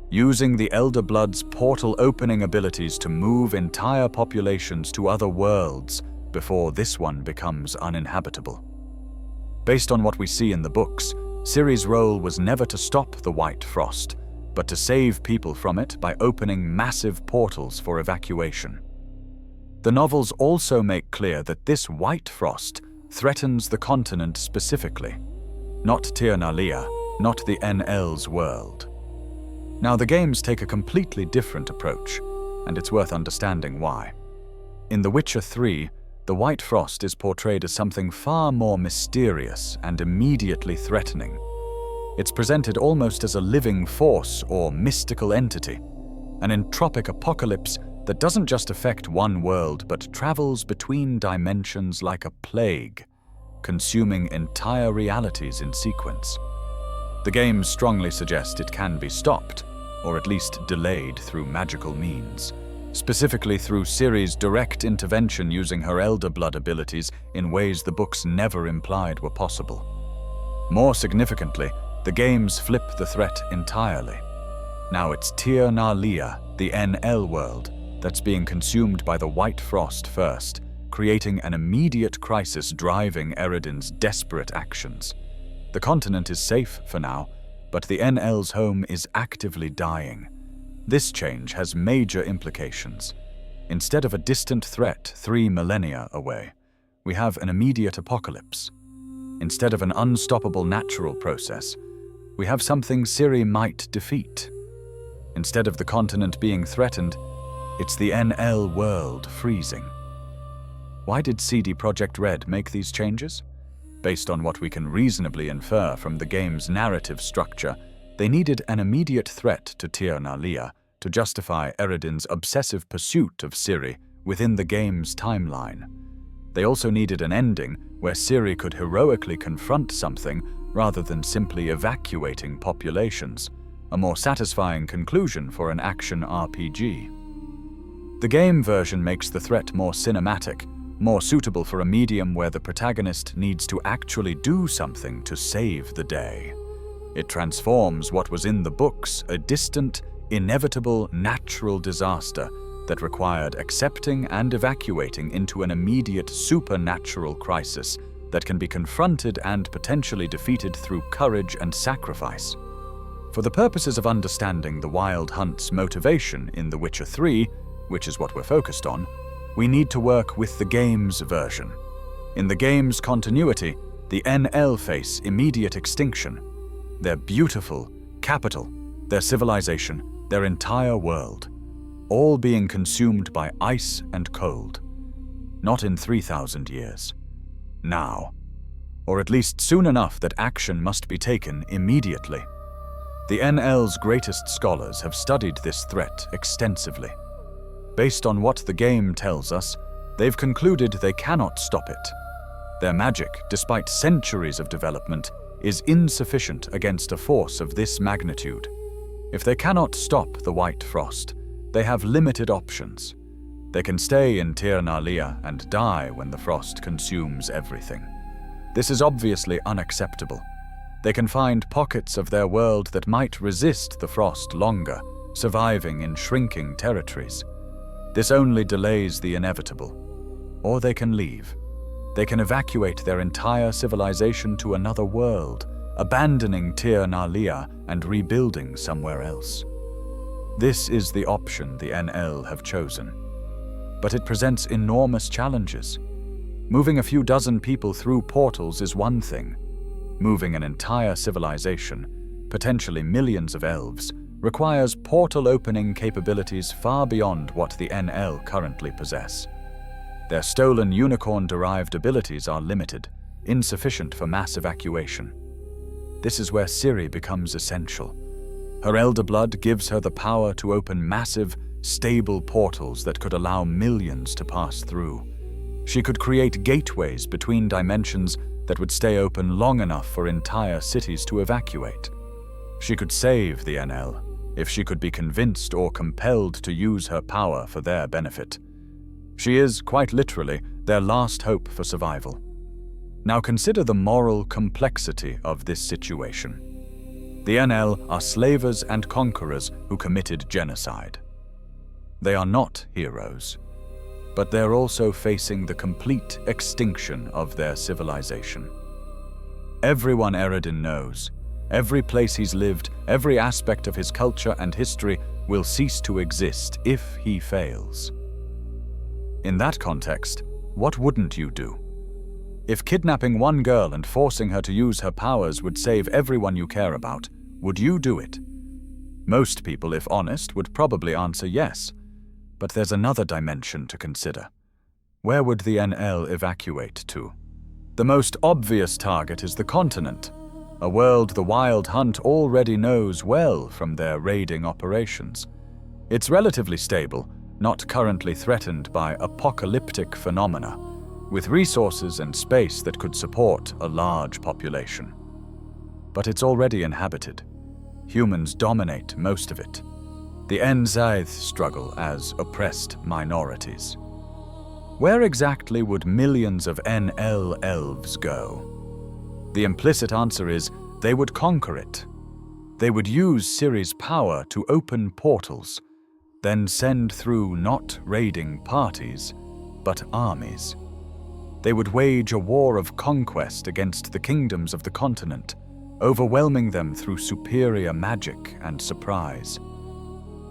using the elder blood's portal opening abilities to move entire populations to other worlds before this one becomes uninhabitable. Based on what we see in the books, Ciri's role was never to stop the White Frost, but to save people from it by opening massive portals for evacuation. The novels also make clear that this White Frost threatens the continent specifically, not Tirnalia, not the NL's world. Now, the games take a completely different approach, and it's worth understanding why. In The Witcher 3, the White Frost is portrayed as something far more mysterious and immediately threatening. It's presented almost as a living force or mystical entity, an entropic apocalypse that doesn't just affect one world but travels between dimensions like a plague, consuming entire realities in sequence. The games strongly suggest it can be stopped, or at least delayed through magical means, specifically through Ciri's direct intervention using her Elder Blood abilities in ways the books never implied were possible. More significantly, the games flip the threat entirely. Now it's Tirnalia, the NL world, that's being consumed by the White Frost first, creating an immediate crisis driving Eredin's desperate actions. The continent is safe for now, but the NL's home is actively dying. This change has major implications. Instead of a distant threat 3 millennia away, we have an immediate apocalypse. Instead of an unstoppable natural process, we have something Ciri might defeat. Instead of the continent being threatened, it's the NL world freezing. Why did CD Projekt Red make these changes? Based on what we can reasonably infer from the game's narrative structure, they needed an immediate threat to Tirnalia to justify Eredin's obsessive pursuit of Ciri within the game's timeline. They also needed an ending where Ciri could heroically confront something rather than simply evacuating populations, a more satisfying conclusion for an action RPG. The game version makes the threat more cinematic, more suitable for a medium where the protagonist needs to actually do something to save the day. It transforms what was in the books, a distant, inevitable natural disaster that required accepting and evacuating, into an immediate supernatural crisis that can be confronted and potentially defeated through courage and sacrifice. For the purposes of understanding the Wild Hunt's motivation in The Witcher 3, which is what we're focused on, we need to work with the game's version. In the game's continuity, the NL face immediate extinction. Their beautiful capital, their civilization, their entire world, all being consumed by ice and cold. Not in 3,000 years. Now. Or at least soon enough that action must be taken immediately. The NL's greatest scholars have studied this threat extensively. Based on what the game tells us, they've concluded they cannot stop it. Their magic, despite centuries of development, is insufficient against a force of this magnitude. If they cannot stop the White Frost, they have limited options. They can stay in Tirnalia and die when the frost consumes everything. This is obviously unacceptable. They can find pockets of their world that might resist the frost longer, surviving in shrinking territories. This only delays the inevitable. Or they can leave. They can evacuate their entire civilization to another world, abandoning Tirnalia and rebuilding somewhere else. This is the option the NL have chosen. But it presents enormous challenges. Moving a few dozen people through portals is one thing. Moving an entire civilization, potentially millions of elves, requires portal-opening capabilities far beyond what the NL currently possess. Their stolen unicorn-derived abilities are limited, insufficient for mass evacuation. This is where Ciri becomes essential. Her Elder Blood gives her the power to open massive, stable portals that could allow millions to pass through. She could create gateways between dimensions that would stay open long enough for entire cities to evacuate. She could save the NL if she could be convinced or compelled to use her power for their benefit. She is, quite literally, their last hope for survival. Now consider the moral complexity of this situation. The NL are slavers and conquerors who committed genocide. They are not heroes, but they're also facing the complete extinction of their civilization. Everyone Eredin knows, every place he's lived, every aspect of his culture and history will cease to exist if he fails. In that context, what wouldn't you do? If kidnapping one girl and forcing her to use her powers would save everyone you care about, would you do it? Most people, if honest, would probably answer yes. But there's another dimension to consider. Where would the NL evacuate to? The most obvious target is the continent, a world the Wild Hunt already knows well from their raiding operations. It's relatively stable, not currently threatened by apocalyptic phenomena, with resources and space that could support a large population. But it's already inhabited. Humans dominate most of it. The Enzaith struggle as oppressed minorities. Where exactly would millions of NL elves go? The implicit answer is they would conquer it. They would use Ciri's power to open portals, then send through not raiding parties, but armies. They would wage a war of conquest against the kingdoms of the continent, overwhelming them through superior magic and surprise.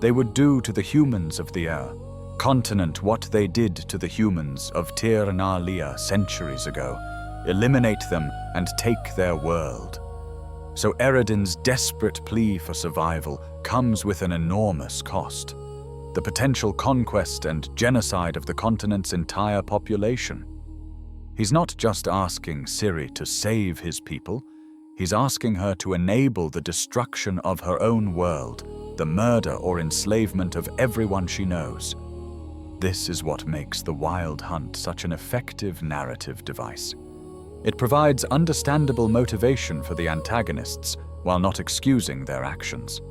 They would do to the humans of the continent what they did to the humans of Tir Nalia centuries ago, eliminate them and take their world. So Eredin's desperate plea for survival comes with an enormous cost: the potential conquest and genocide of the continent's entire population. He's not just asking Ciri to save his people, he's asking her to enable the destruction of her own world, the murder or enslavement of everyone she knows. This is what makes the Wild Hunt such an effective narrative device. It provides understandable motivation for the antagonists while not excusing their actions.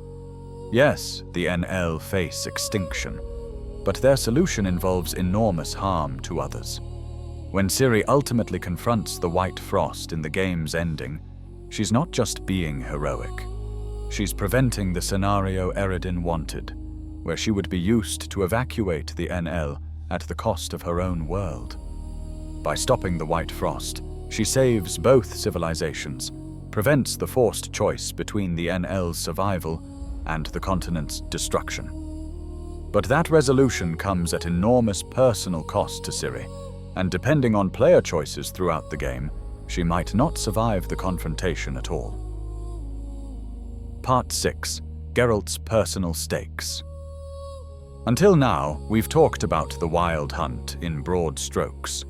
Yes, the NL face extinction, but their solution involves enormous harm to others. When Ciri ultimately confronts the White Frost in the game's ending, she's not just being heroic. She's preventing the scenario Eredin wanted, where she would be used to evacuate the NL at the cost of her own world. By stopping the White Frost, she saves both civilizations, prevents the forced choice between the NL's survival and the continent's destruction. But that resolution comes at enormous personal cost to Ciri, and depending on player choices throughout the game, she might not survive the confrontation at all. Part 6. Geralt's personal stakes. Until now, we've talked about the Wild Hunt in broad strokes.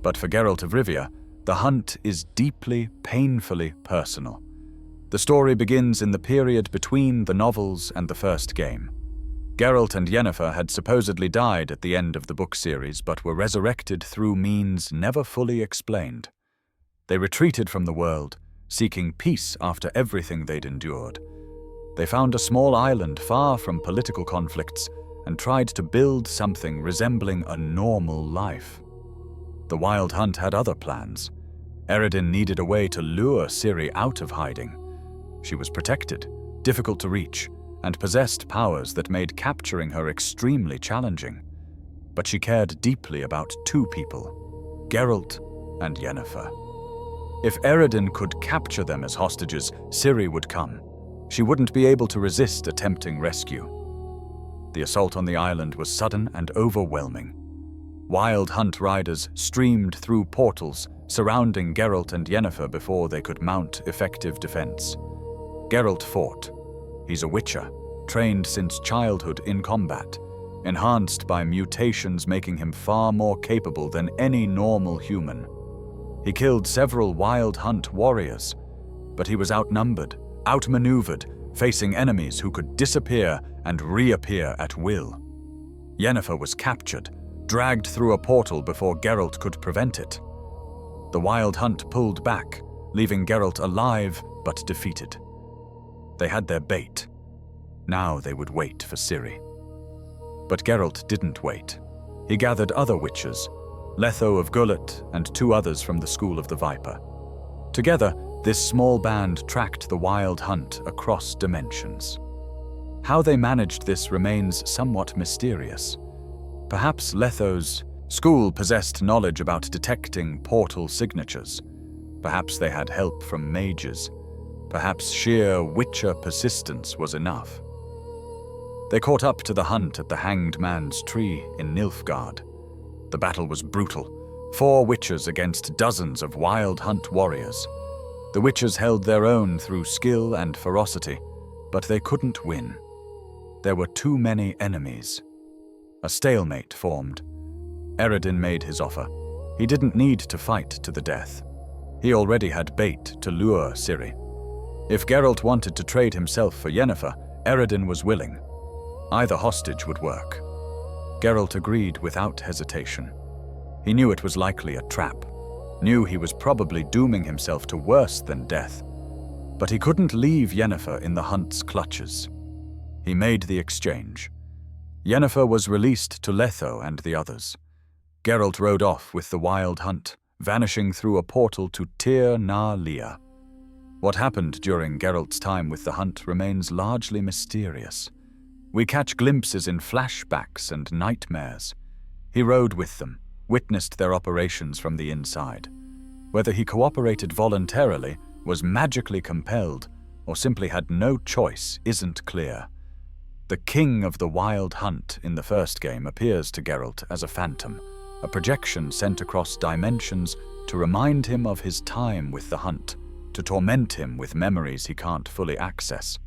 But for Geralt of Rivia, the hunt is deeply, painfully personal. The story begins in the period between the novels and the first game. Geralt and Yennefer had supposedly died at the end of the book series, but were resurrected through means never fully explained. They retreated from the world, seeking peace after everything they'd endured. They found a small island far from political conflicts and tried to build something resembling a normal life. The Wild Hunt had other plans. Eredin needed a way to lure Ciri out of hiding. She was protected, difficult to reach, and possessed powers that made capturing her extremely challenging. But she cared deeply about two people, Geralt and Yennefer. If Eredin could capture them as hostages, Ciri would come. She wouldn't be able to resist a tempting rescue. The assault on the island was sudden and overwhelming. Wild Hunt riders streamed through portals, surrounding Geralt and Yennefer before they could mount effective defense. Geralt fought. He's a witcher, trained since childhood in combat, enhanced by mutations making him far more capable than any normal human. He killed several Wild Hunt warriors, but he was outnumbered, outmaneuvered, facing enemies who could disappear and reappear at will. Yennefer was captured, dragged through a portal before Geralt could prevent it. The Wild Hunt pulled back, leaving Geralt alive but defeated. They had their bait. Now they would wait for Ciri. But Geralt didn't wait. He gathered other witches, Letho of Gullet and two others from the School of the Viper. Together, this small band tracked the Wild Hunt across dimensions. How they managed this remains somewhat mysterious. Perhaps Letho's school possessed knowledge about detecting portal signatures. Perhaps they had help from mages. Perhaps sheer witcher persistence was enough. They caught up to the hunt at the Hanged Man's Tree in Nilfgaard. The battle was brutal. 4 witches against dozens of wild hunt warriors. The witches held their own through skill and ferocity, but they couldn't win. There were too many enemies. A stalemate formed. Eredin made his offer. He didn't need to fight to the death. He already had bait to lure Ciri. If Geralt wanted to trade himself for Yennefer, Eredin was willing. Either hostage would work. Geralt agreed without hesitation. He knew it was likely a trap, knew he was probably dooming himself to worse than death. But he couldn't leave Yennefer in the hunt's clutches. He made the exchange. Yennefer was released to Letho and the others. Geralt rode off with the wild hunt, vanishing through a portal to Tir na Lia. What happened during Geralt's time with the hunt remains largely mysterious. We catch glimpses in flashbacks and nightmares. He rode with them, witnessed their operations from the inside. Whether he cooperated voluntarily, was magically compelled, or simply had no choice isn't clear. The king of the wild hunt in the first game appears to Geralt as a phantom, a projection sent across dimensions to remind him of his time with the hunt, to torment him with memories he can't fully access.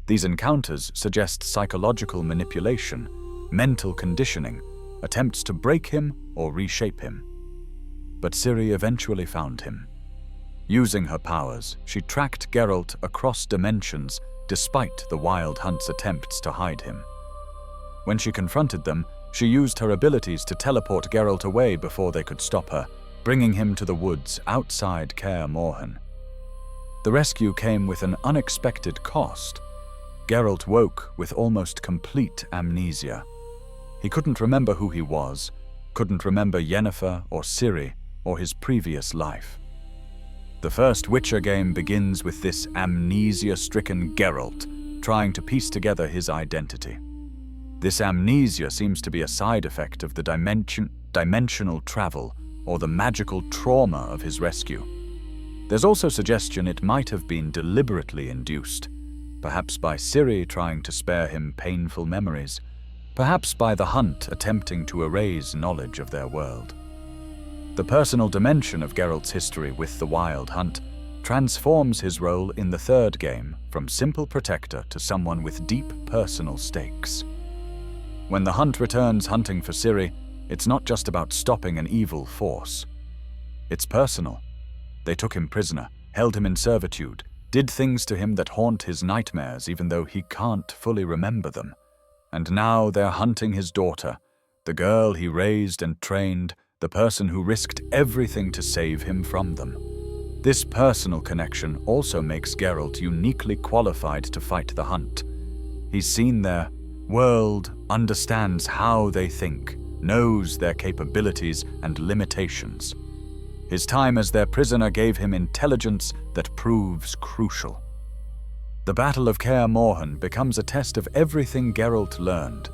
These encounters suggest psychological manipulation, mental conditioning, attempts to break him or reshape him. But Ciri eventually found him. Using her powers, she tracked Geralt across dimensions despite the wild hunt's attempts to hide him. When she confronted them, she used her abilities to teleport Geralt away before they could stop her, bringing him to the woods outside Kaer Morhen. The rescue came with an unexpected cost. Geralt woke with almost complete amnesia. He couldn't remember who he was, couldn't remember Yennefer or Ciri or his previous life. The first Witcher game begins with this amnesia-stricken Geralt trying to piece together his identity. This amnesia seems to be a side effect of the dimensional travel or the magical trauma of his rescue. There's also suggestion it might have been deliberately induced, perhaps by Ciri trying to spare him painful memories, perhaps by the hunt attempting to erase knowledge of their world. The personal dimension of Geralt's history with the Wild Hunt transforms his role in the third game from simple protector to someone with deep personal stakes. When the hunt returns hunting for Ciri, it's not just about stopping an evil force. It's personal. They took him prisoner, held him in servitude, did things to him that haunt his nightmares even though he can't fully remember them. And now they're hunting his daughter, the girl he raised and trained, the person who risked everything to save him from them. This personal connection also makes Geralt uniquely qualified to fight the hunt. He's seen their world, understands how they think, knows their capabilities and limitations. His time as their prisoner gave him intelligence that proves crucial. The Battle of Kaer Morhen becomes a test of everything Geralt learned.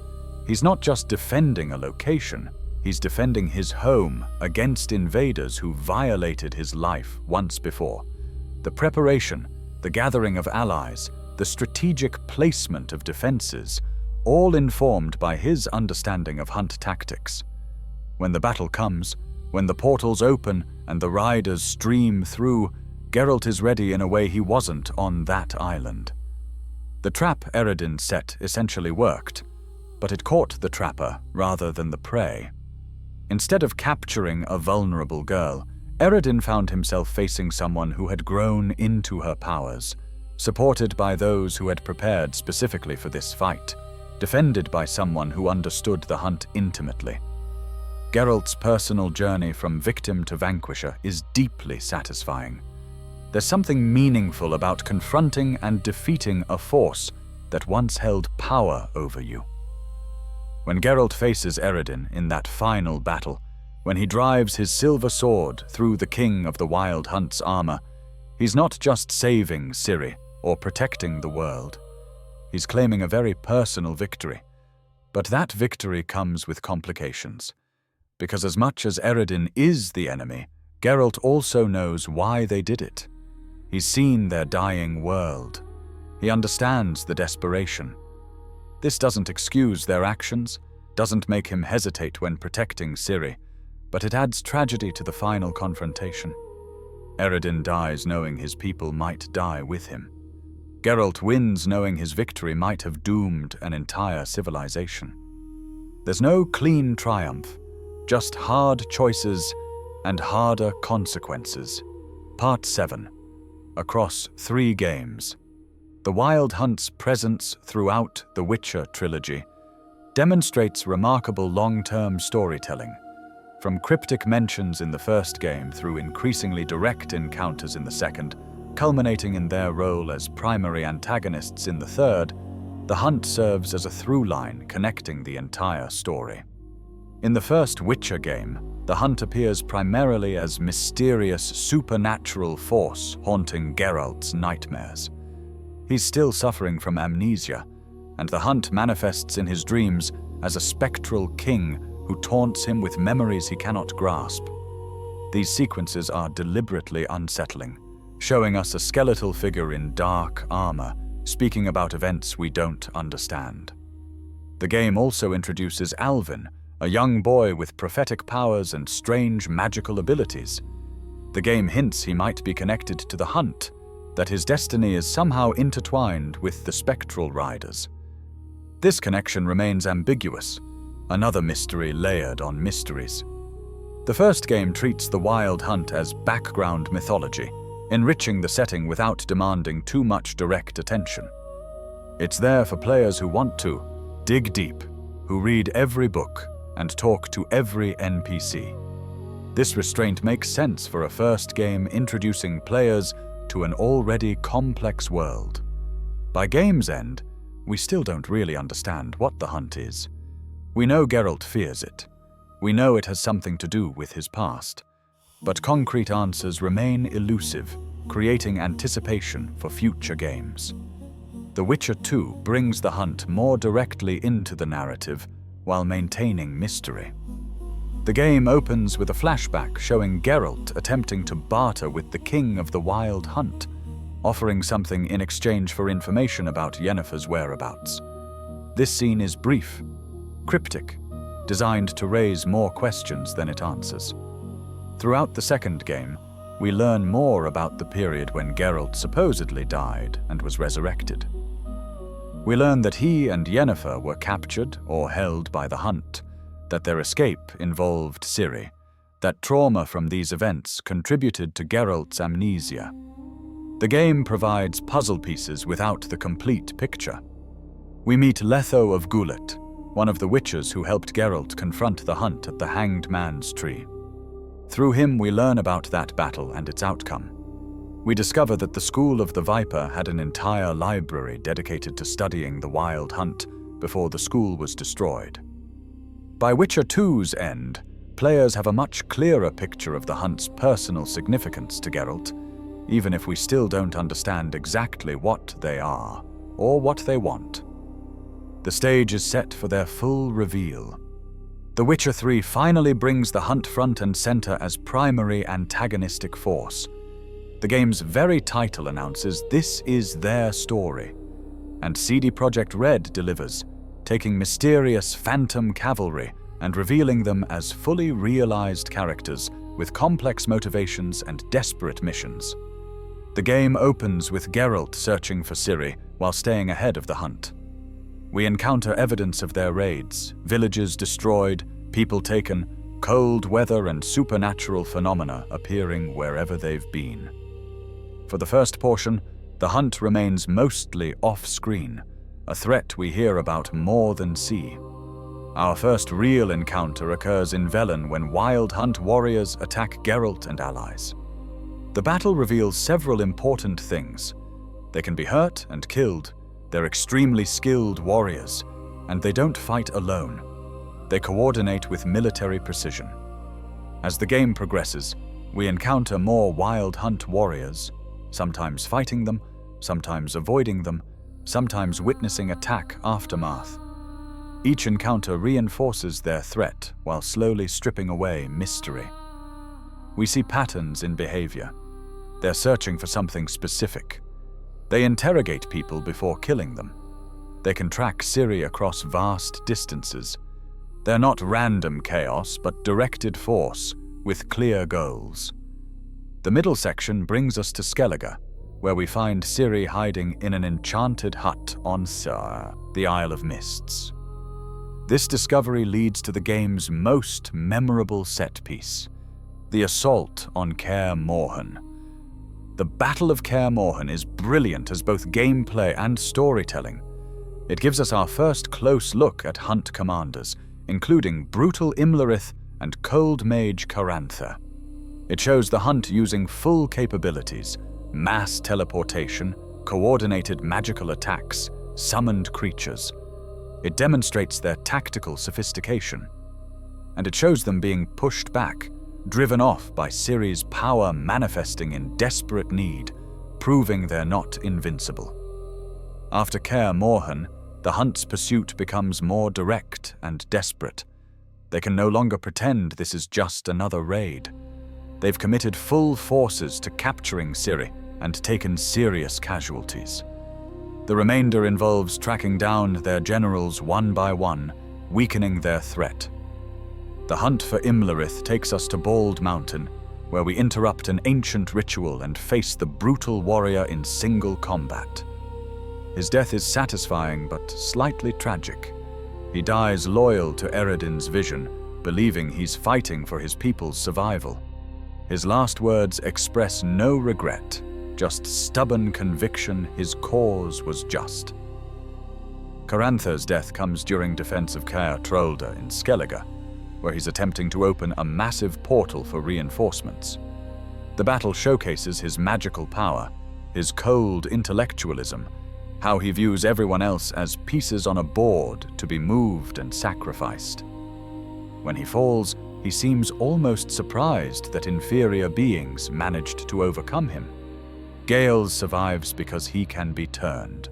He's not just defending a location, he's defending his home against invaders who violated his life once before. The preparation, the gathering of allies, the strategic placement of defenses, all informed by his understanding of hunt tactics. When the battle comes, when the portals open and the riders stream through, Geralt is ready in a way he wasn't on that island. The trap Eredin set essentially worked, but it caught the trapper rather than the prey. Instead of capturing a vulnerable girl, Eredin found himself facing someone who had grown into her powers, supported by those who had prepared specifically for this fight, defended by someone who understood the hunt intimately. Geralt's personal journey from victim to vanquisher is deeply satisfying. There's something meaningful about confronting and defeating a force that once held power over you. When Geralt faces Eredin in that final battle, when he drives his silver sword through the king of the Wild Hunt's armor, he's not just saving Ciri or protecting the world. He's claiming a very personal victory. But that victory comes with complications. Because as much as Eredin is the enemy, Geralt also knows why they did it. He's seen their dying world. He understands the desperation. This doesn't excuse their actions, doesn't make him hesitate when protecting Ciri, but it adds tragedy to the final confrontation. Eredin dies knowing his people might die with him. Geralt wins knowing his victory might have doomed an entire civilization. There's no clean triumph, just hard choices and harder consequences. Part 7. Across 3 games. The Wild Hunt's presence throughout the Witcher trilogy demonstrates remarkable long-term storytelling, from cryptic mentions in the first game through increasingly direct encounters in the second, culminating in their role as primary antagonists in the third. The hunt serves as a through line connecting the entire story. In the first Witcher game, the hunt appears primarily as mysterious supernatural force haunting Geralt's nightmares. He's still suffering from amnesia, and the hunt manifests in his dreams as a spectral king who taunts him with memories he cannot grasp. These sequences are deliberately unsettling, showing us a skeletal figure in dark armor, speaking about events we don't understand. The game also introduces Alvin, a young boy with prophetic powers and strange magical abilities. The game hints he might be connected to the hunt, that his destiny is somehow intertwined with the spectral riders. This connection remains ambiguous, another mystery layered on mysteries. The first game treats the Wild Hunt as background mythology, enriching the setting without demanding too much direct attention. It's there for players who want to dig deep, who read every book and talk to every NPC. This restraint makes sense for a first game introducing players to an already complex world. By game's end, we still don't really understand what the hunt is. We know Geralt fears it. We know it has something to do with his past. But concrete answers remain elusive, creating anticipation for future games. The Witcher 2 brings the hunt more directly into the narrative while maintaining mystery. The game opens with a flashback showing Geralt attempting to barter with the king of the Wild Hunt, offering something in exchange for information about Yennefer's whereabouts. This scene is brief, cryptic, designed to raise more questions than it answers. Throughout the second game, we learn more about the period when Geralt supposedly died and was resurrected. We learn that he and Yennefer were captured or held by the hunt, that their escape involved Ciri, that trauma from these events contributed to Geralt's amnesia. The game provides puzzle pieces without the complete picture. We meet Letho of Gulet, one of the witches who helped Geralt confront the hunt at the Hanged Man's Tree. Through him we learn about that battle and its outcome. We discover that the School of the Viper had an entire library dedicated to studying the Wild Hunt before the school was destroyed. By Witcher 2's end, players have a much clearer picture of the hunt's personal significance to Geralt, even if we still don't understand exactly what they are or what they want. The stage is set for their full reveal. The Witcher 3 finally brings the hunt front and center as primary antagonistic force. The game's very title announces this is their story, and CD Projekt Red delivers, taking mysterious phantom cavalry and revealing them as fully realized characters with complex motivations and desperate missions. The game opens with Geralt searching for Ciri while staying ahead of the hunt. We encounter evidence of their raids, villages destroyed, people taken, cold weather and supernatural phenomena appearing wherever they've been. For the first portion, the hunt remains mostly off-screen, a threat we hear about more than see. Our first real encounter occurs in Velen when Wild Hunt warriors attack Geralt and allies. The battle reveals several important things. They can be hurt and killed, they're extremely skilled warriors, and they don't fight alone. They coordinate with military precision. As the game progresses, we encounter more Wild Hunt warriors, sometimes fighting them, sometimes avoiding them, sometimes witnessing attack aftermath. Each encounter reinforces their threat while slowly stripping away mystery. We see patterns in behavior. They're searching for something specific. They interrogate people before killing them. They can track Ciri across vast distances. They're not random chaos, but directed force, with clear goals. The middle section brings us to Skellige, where we find Ciri hiding in an enchanted hut on the Isle of Mists. This discovery leads to the game's most memorable set piece, the assault on Kaer Morhen. The Battle of Kaer Morhen is brilliant as both gameplay and storytelling. It gives us our first close look at Hunt commanders, including brutal Imlerith and cold mage Carantha. It shows the Hunt using full capabilities, mass teleportation, coordinated magical attacks, summoned creatures. It demonstrates their tactical sophistication. And it shows them being pushed back, driven off by Ciri's power manifesting in desperate need, proving they're not invincible. After Kaer Morhen, the Hunt's pursuit becomes more direct and desperate. They can no longer pretend this is just another raid. They've committed full forces to capturing Ciri and taken serious casualties. The remainder involves tracking down their generals one by one, weakening their threat. The hunt for Imlerith takes us to Bald Mountain, where we interrupt an ancient ritual and face the brutal warrior in single combat. His death is satisfying but slightly tragic. He dies loyal to Eredin's vision, believing he's fighting for his people's survival. His last words express no regret, just stubborn conviction his cause was just. Carantha's death comes during defense of Caer Trolde in Skellige, where he's attempting to open a massive portal for reinforcements. The battle showcases his magical power, his cold intellectualism, how he views everyone else as pieces on a board to be moved and sacrificed. When he falls, he seems almost surprised that inferior beings managed to overcome him. Gale survives because he can be turned.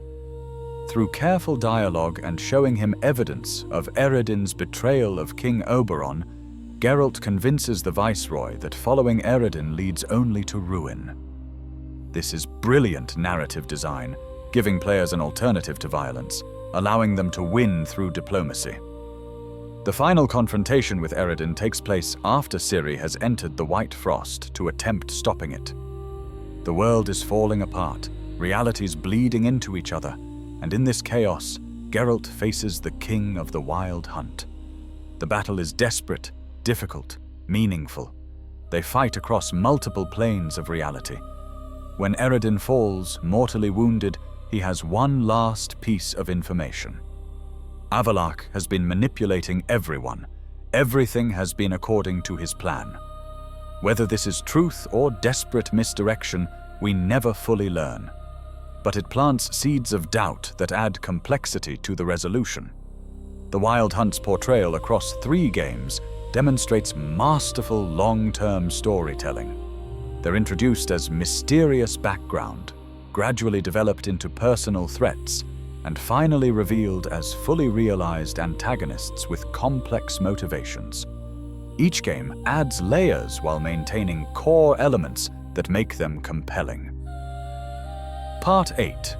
Through careful dialogue and showing him evidence of Eredin's betrayal of King Oberon, Geralt convinces the Viceroy that following Eredin leads only to ruin. This is brilliant narrative design, giving players an alternative to violence, allowing them to win through diplomacy. The final confrontation with Eredin takes place after Ciri has entered the White Frost to attempt stopping it. The world is falling apart, realities bleeding into each other, and in this chaos, Geralt faces the King of the Wild Hunt. The battle is desperate, difficult, meaningful. They fight across multiple planes of reality. When Eredin falls, mortally wounded, he has one last piece of information. Avallac'h has been manipulating everyone. Everything has been according to his plan. Whether this is truth or desperate misdirection, we never fully learn. But it plants seeds of doubt that add complexity to the resolution. The Wild Hunt's portrayal across 3 games demonstrates masterful long-term storytelling. They're introduced as mysterious background, gradually developed into personal threats, and finally revealed as fully realized antagonists with complex motivations. Each game adds layers while maintaining core elements that make them compelling. Part 8.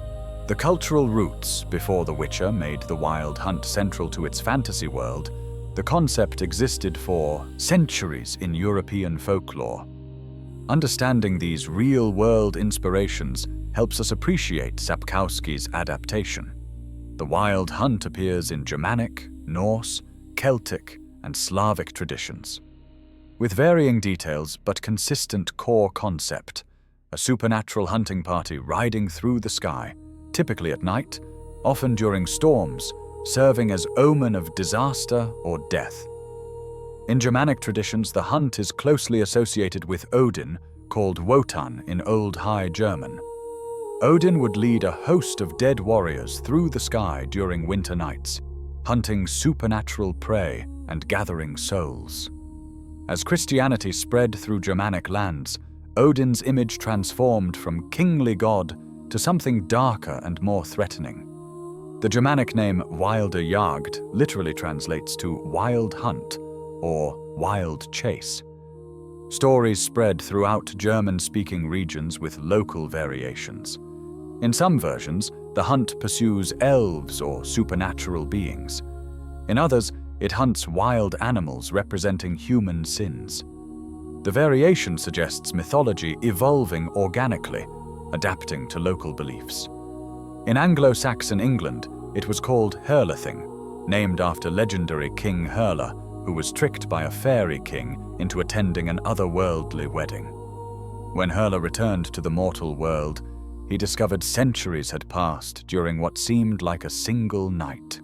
The cultural roots. Before The Witcher made the Wild Hunt central to its fantasy world, the concept existed for centuries in European folklore. Understanding these real-world inspirations helps us appreciate Sapkowski's adaptation. The Wild Hunt appears in Germanic, Norse, Celtic, and Slavic traditions. With varying details but consistent core concept, a supernatural hunting party riding through the sky, typically at night, often during storms, serving as omen of disaster or death. In Germanic traditions, the hunt is closely associated with Odin, called Wotan in Old High German. Odin would lead a host of dead warriors through the sky during winter nights, hunting supernatural prey and gathering souls. As Christianity spread through Germanic lands, Odin's image transformed from kingly god to something darker and more threatening. The Germanic name Wilder Jagd literally translates to wild hunt or wild chase. Stories spread throughout German-speaking regions with local variations. In some versions, the hunt pursues elves or supernatural beings. In others, It hunts wild animals representing human sins. The variation suggests mythology evolving organically, adapting to local beliefs. In Anglo-Saxon England, it was called Herlething, named after legendary King Herla, who was tricked by a fairy king into attending an otherworldly wedding. When Herla returned to the mortal world, he discovered centuries had passed during what seemed like a single night.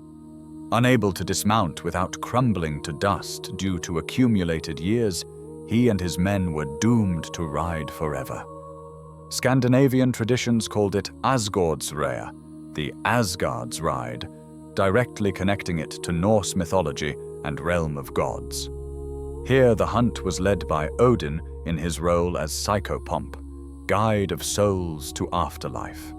Unable to dismount without crumbling to dust due to accumulated years, he and his men were doomed to ride forever. Scandinavian traditions called it Asgårdsreia, the Asgard's Ride, directly connecting it to Norse mythology and realm of gods. Here the hunt was led by Odin in his role as Psychopomp, guide of souls to afterlife.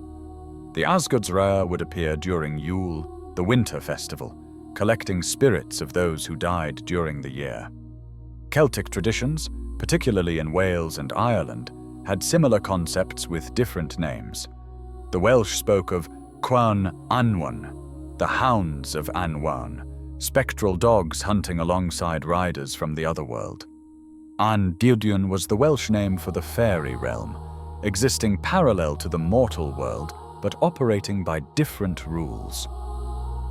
The Asgårdsreia would appear during Yule, the winter festival, collecting spirits of those who died during the year. Celtic traditions, particularly in Wales and Ireland, had similar concepts with different names. The Welsh spoke of Cwan Anwan, the hounds of Anwan, spectral dogs hunting alongside riders from the otherworld. An Duidion was the Welsh name for the fairy realm, existing parallel to the mortal world but operating by different rules.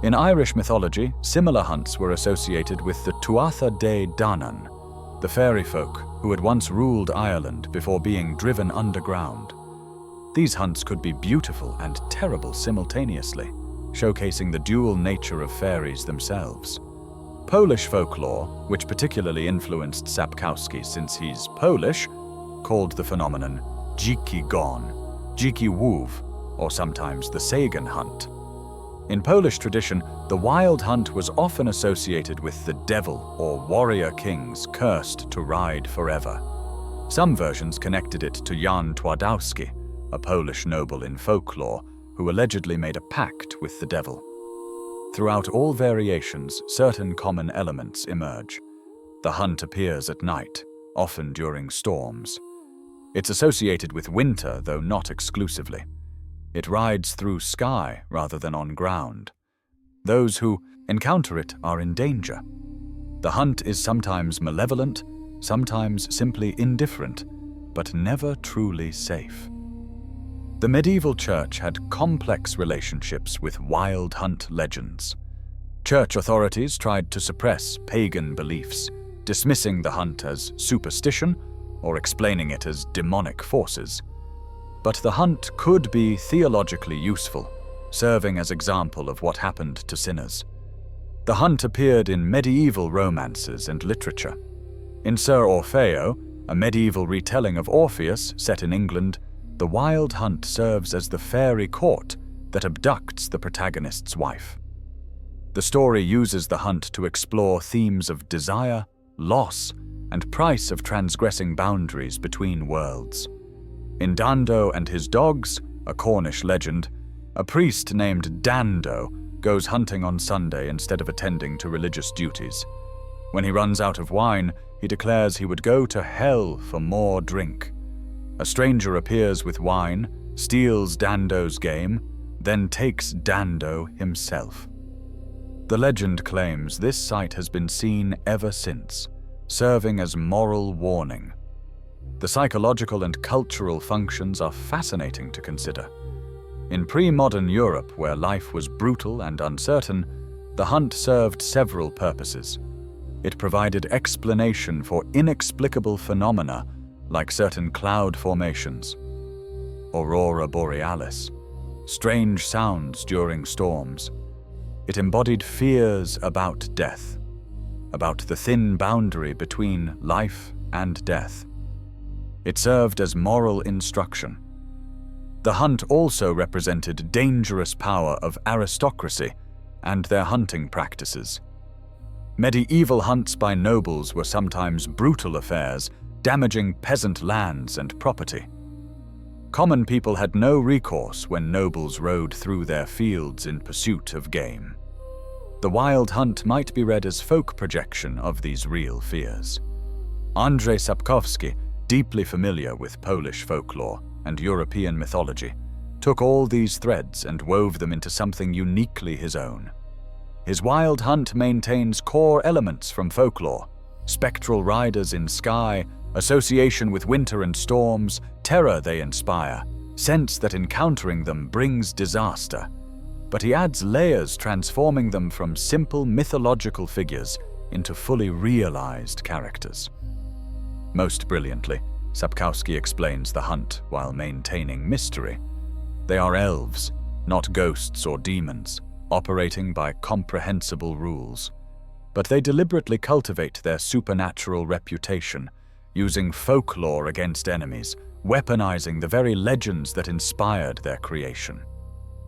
In Irish mythology, similar hunts were associated with the Tuatha Dé Danann, the fairy folk who had once ruled Ireland before being driven underground. These hunts could be beautiful and terrible simultaneously, showcasing the dual nature of fairies themselves. Polish folklore, which particularly influenced Sapkowski since he's Polish, called the phenomenon dziki gon, dziki łów, or sometimes the Sagan hunt. In Polish tradition, the wild hunt was often associated with the devil or warrior kings cursed to ride forever. Some versions connected it to Jan Twardowski, a Polish noble in folklore who allegedly made a pact with the devil. Throughout all variations, certain common elements emerge. The hunt appears at night, often during storms. It's associated with winter, though not exclusively. It rides through sky rather than on ground. Those who encounter it are in danger. The hunt is sometimes malevolent, sometimes simply indifferent, but never truly safe. The medieval church had complex relationships with wild hunt legends. Church authorities tried to suppress pagan beliefs, dismissing the hunt as superstition or explaining it as demonic forces. But the hunt could be theologically useful, serving as example of what happened to sinners. The hunt appeared in medieval romances and literature. In Sir Orfeo, a medieval retelling of Orpheus set in England, the wild hunt serves as the fairy court that abducts the protagonist's wife. The story uses the hunt to explore themes of desire, loss, and price of transgressing boundaries between worlds. In Dando and His Dogs, a Cornish legend, a priest named Dando goes hunting on Sunday instead of attending to religious duties. When he runs out of wine, he declares he would go to hell for more drink. A stranger appears with wine, steals Dando's game, then takes Dando himself. The legend claims this sight has been seen ever since, serving as moral warning. The psychological and cultural functions are fascinating to consider. In pre-modern Europe, where life was brutal and uncertain, the hunt served several purposes. It provided explanation for inexplicable phenomena like certain cloud formations, aurora borealis, strange sounds during storms. It embodied fears about death, about the thin boundary between life and death. It served as moral instruction. The hunt also represented dangerous power of aristocracy and their hunting practices. Medieval hunts by nobles were sometimes brutal affairs, damaging peasant lands and property. Common people had no recourse when nobles rode through their fields in pursuit of game. The wild hunt might be read as folk projection of these real fears. Andrzej Sapkowski, deeply familiar with Polish folklore and European mythology, took all these threads and wove them into something uniquely his own. His wild hunt maintains core elements from folklore: spectral riders in sky, association with winter and storms, terror they inspire, sense that encountering them brings disaster. But he adds layers, transforming them from simple mythological figures into fully realized characters. Most brilliantly, Sapkowski explains the hunt while maintaining mystery. They are elves, not ghosts or demons, operating by comprehensible rules. But they deliberately cultivate their supernatural reputation, using folklore against enemies, weaponizing the very legends that inspired their creation.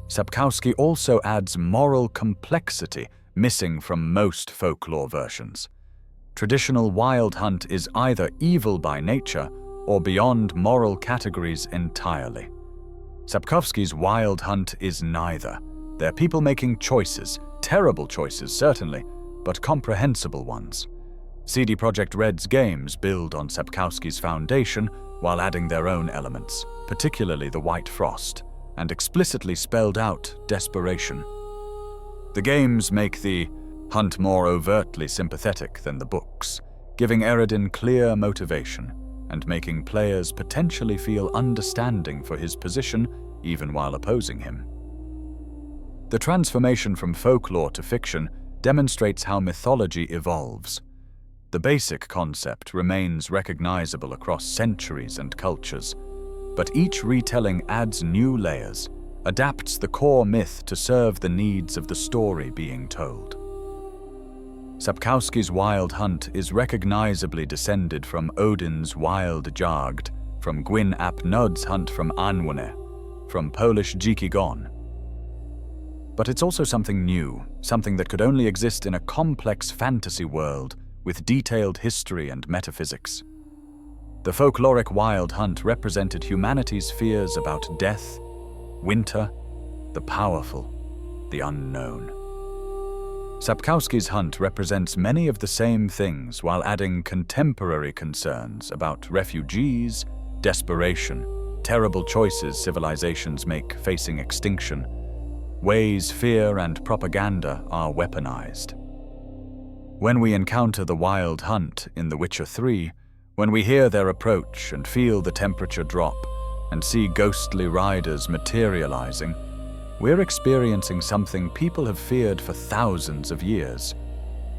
Sapkowski also adds moral complexity missing from most folklore versions. Traditional wild hunt is either evil by nature or beyond moral categories entirely. Sapkowski's wild hunt is neither. They're people making choices, terrible choices certainly, but comprehensible ones. CD Projekt Red's games build on Sapkowski's foundation while adding their own elements, particularly the White Frost, and explicitly spelled out desperation. The games make the hunt more overtly sympathetic than the books, giving Eredin clear motivation and making players potentially feel understanding for his position even while opposing him. The transformation from folklore to fiction demonstrates how mythology evolves. The basic concept remains recognizable across centuries and cultures, but each retelling adds new layers, adapts the core myth to serve the needs of the story being told. Sapkowski's Wild Hunt is recognizably descended from Odin's Wild Jagd, from Gwyn ap Nudd's Hunt from Anwune, from Polish Dziki Gon. But it's also something new, something that could only exist in a complex fantasy world with detailed history and metaphysics. The folkloric Wild Hunt represented humanity's fears about death, winter, the powerful, the unknown. Sapkowski's hunt represents many of the same things while adding contemporary concerns about refugees, desperation, terrible choices civilizations make facing extinction, ways fear and propaganda are weaponized. When we encounter the Wild Hunt in The Witcher 3, when we hear their approach and feel the temperature drop and see ghostly riders materializing, we're experiencing something people have feared for thousands of years.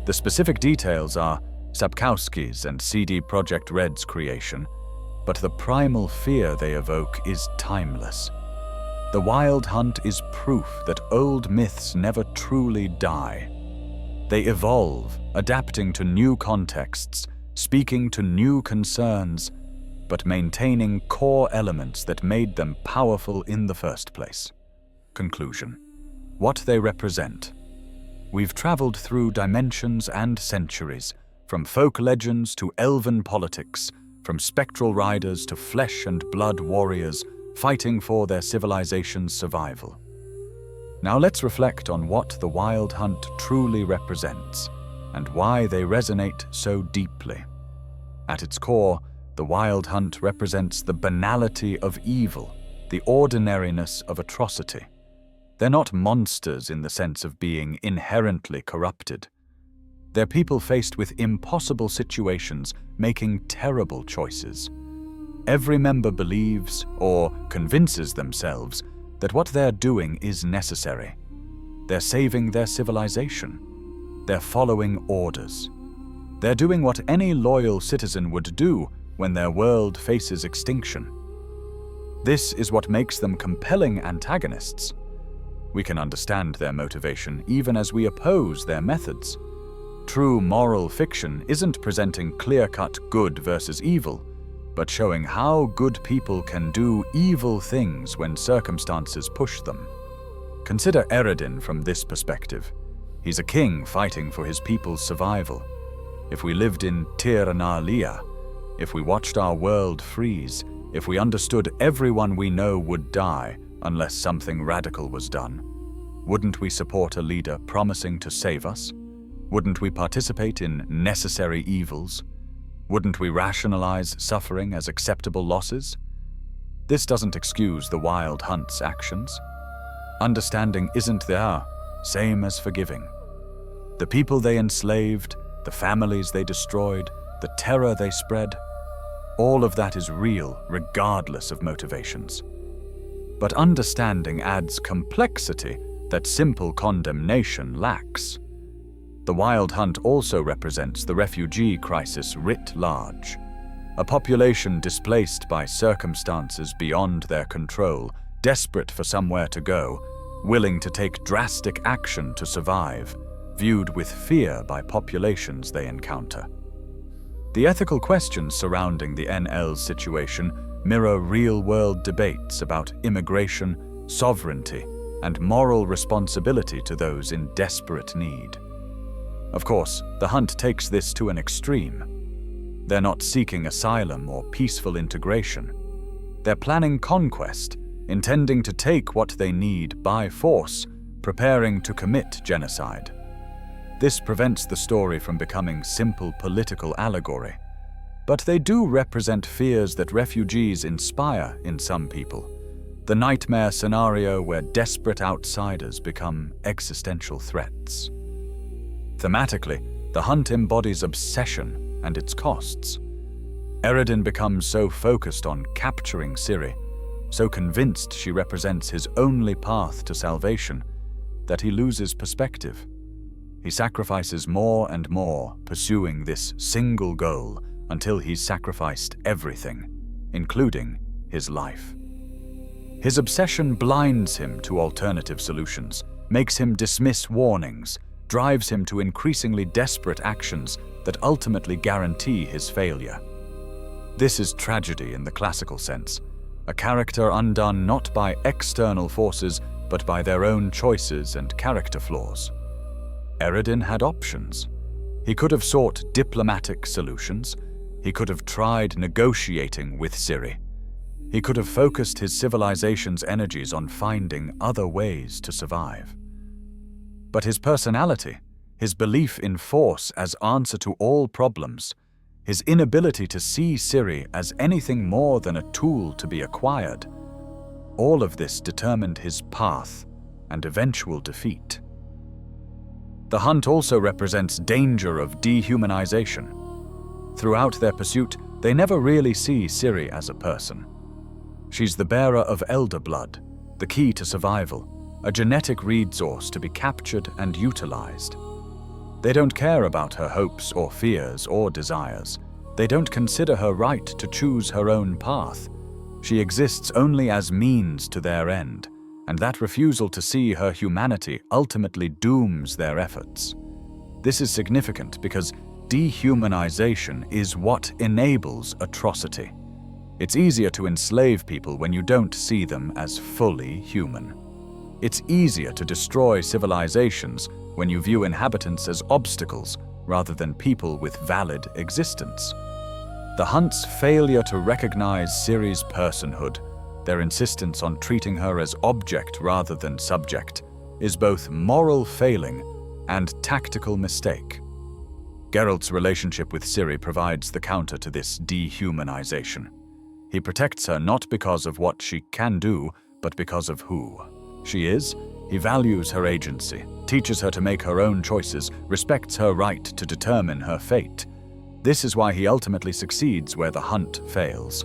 The specific details are Sapkowski's and CD Projekt Red's creation, but the primal fear they evoke is timeless. The Wild Hunt is proof that old myths never truly die. They evolve, adapting to new contexts, speaking to new concerns, but maintaining core elements that made them powerful in the first place. Conclusion. What they represent. We've traveled through dimensions and centuries, from folk legends to elven politics, from spectral riders to flesh and blood warriors, fighting for their civilization's survival. Now let's reflect on what the Wild Hunt truly represents, and why they resonate so deeply. At its core, the Wild Hunt represents the banality of evil, the ordinariness of atrocity. They're not monsters in the sense of being inherently corrupted. They're people faced with impossible situations, making terrible choices. Every member believes, or convinces themselves, that what they're doing is necessary. They're saving their civilization. They're following orders. They're doing what any loyal citizen would do when their world faces extinction. This is what makes them compelling antagonists. We can understand their motivation even as we oppose their methods. True moral fiction isn't presenting clear-cut good versus evil, but showing how good people can do evil things when circumstances push them. Consider Eredin from this perspective. He's a king fighting for his people's survival. If we lived in Tir na Lia, if we watched our world freeze, if we understood everyone we know would die unless something radical was done, wouldn't we support a leader promising to save us? Wouldn't we participate in necessary evils? Wouldn't we rationalize suffering as acceptable losses? This doesn't excuse the Wild Hunt's actions. Understanding isn't there, same as forgiving. The people they enslaved, the families they destroyed, the terror they spread, all of that is real regardless of motivations. But understanding adds complexity that simple condemnation lacks. The Wild Hunt also represents the refugee crisis writ large, a population displaced by circumstances beyond their control, desperate for somewhere to go, willing to take drastic action to survive, viewed with fear by populations they encounter. The ethical questions surrounding the NL's situation mirror real-world debates about immigration, sovereignty, and moral responsibility to those in desperate need. Of course, the Hunt takes this to an extreme. They're not seeking asylum or peaceful integration. They're planning conquest, intending to take what they need by force, preparing to commit genocide. This prevents the story from becoming simple political allegory. But they do represent fears that refugees inspire in some people. The nightmare scenario where desperate outsiders become existential threats. Thematically, the Hunt embodies obsession and its costs. Eredin becomes so focused on capturing Ciri, so convinced she represents his only path to salvation, that he loses perspective. He sacrifices more and more, pursuing this single goal until he's sacrificed everything, including his life. His obsession blinds him to alternative solutions, makes him dismiss warnings, drives him to increasingly desperate actions that ultimately guarantee his failure. This is tragedy in the classical sense, a character undone not by external forces but by their own choices and character flaws. Eredin had options. He could have sought diplomatic solutions. He could have tried negotiating with Ciri. He could have focused his civilization's energies on finding other ways to survive. But his personality, his belief in force as answer to all problems, his inability to see Ciri as anything more than a tool to be acquired, all of this determined his path and eventual defeat. The Hunt also represents danger of dehumanization. Throughout their pursuit, they never really see Ciri as a person. She's the bearer of elder blood, the key to survival, a genetic resource to be captured and utilized. They don't care about her hopes or fears or desires. They don't consider her right to choose her own path. She exists only as means to their end, and that refusal to see her humanity ultimately dooms their efforts. This is significant because dehumanization is what enables atrocity. It's easier to enslave people when you don't see them as fully human. It's easier to destroy civilizations when you view inhabitants as obstacles rather than people with valid existence. The Hunt's failure to recognize Ciri's personhood, their insistence on treating her as object rather than subject, is both moral failing and tactical mistake. Geralt's relationship with Ciri provides the counter to this dehumanization. He protects her not because of what she can do, but because of who she is. He values her agency, teaches her to make her own choices, respects her right to determine her fate. This is why he ultimately succeeds where the Hunt fails.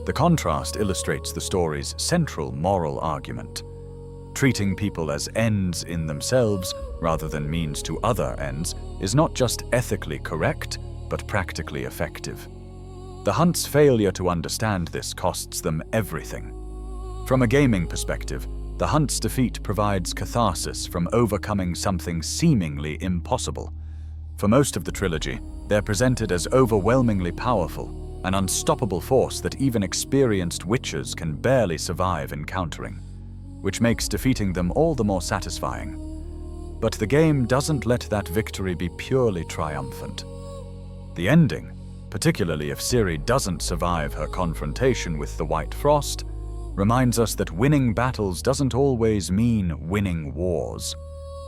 The contrast illustrates the story's central moral argument. Treating people as ends in themselves rather than means to other ends is not just ethically correct, but practically effective. The Hunt's failure to understand this costs them everything. From a gaming perspective, the Hunt's defeat provides catharsis from overcoming something seemingly impossible. For most of the trilogy, they're presented as overwhelmingly powerful, an unstoppable force that even experienced witches can barely survive encountering, which makes defeating them all the more satisfying. But the game doesn't let that victory be purely triumphant. The ending, particularly if Ciri doesn't survive her confrontation with the White Frost, reminds us that winning battles doesn't always mean winning wars,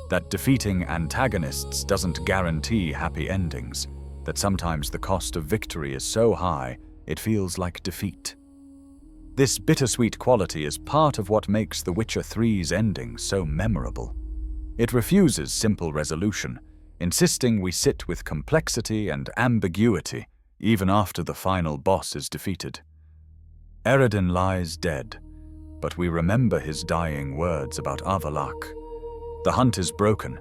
that defeating antagonists doesn't guarantee happy endings, that sometimes the cost of victory is so high it feels like defeat. This bittersweet quality is part of what makes The Witcher 3's ending so memorable. It refuses simple resolution. insisting we sit with complexity and ambiguity even after the final boss is defeated. Eredin lies dead, but we remember his dying words about Avalak. The hunt is broken,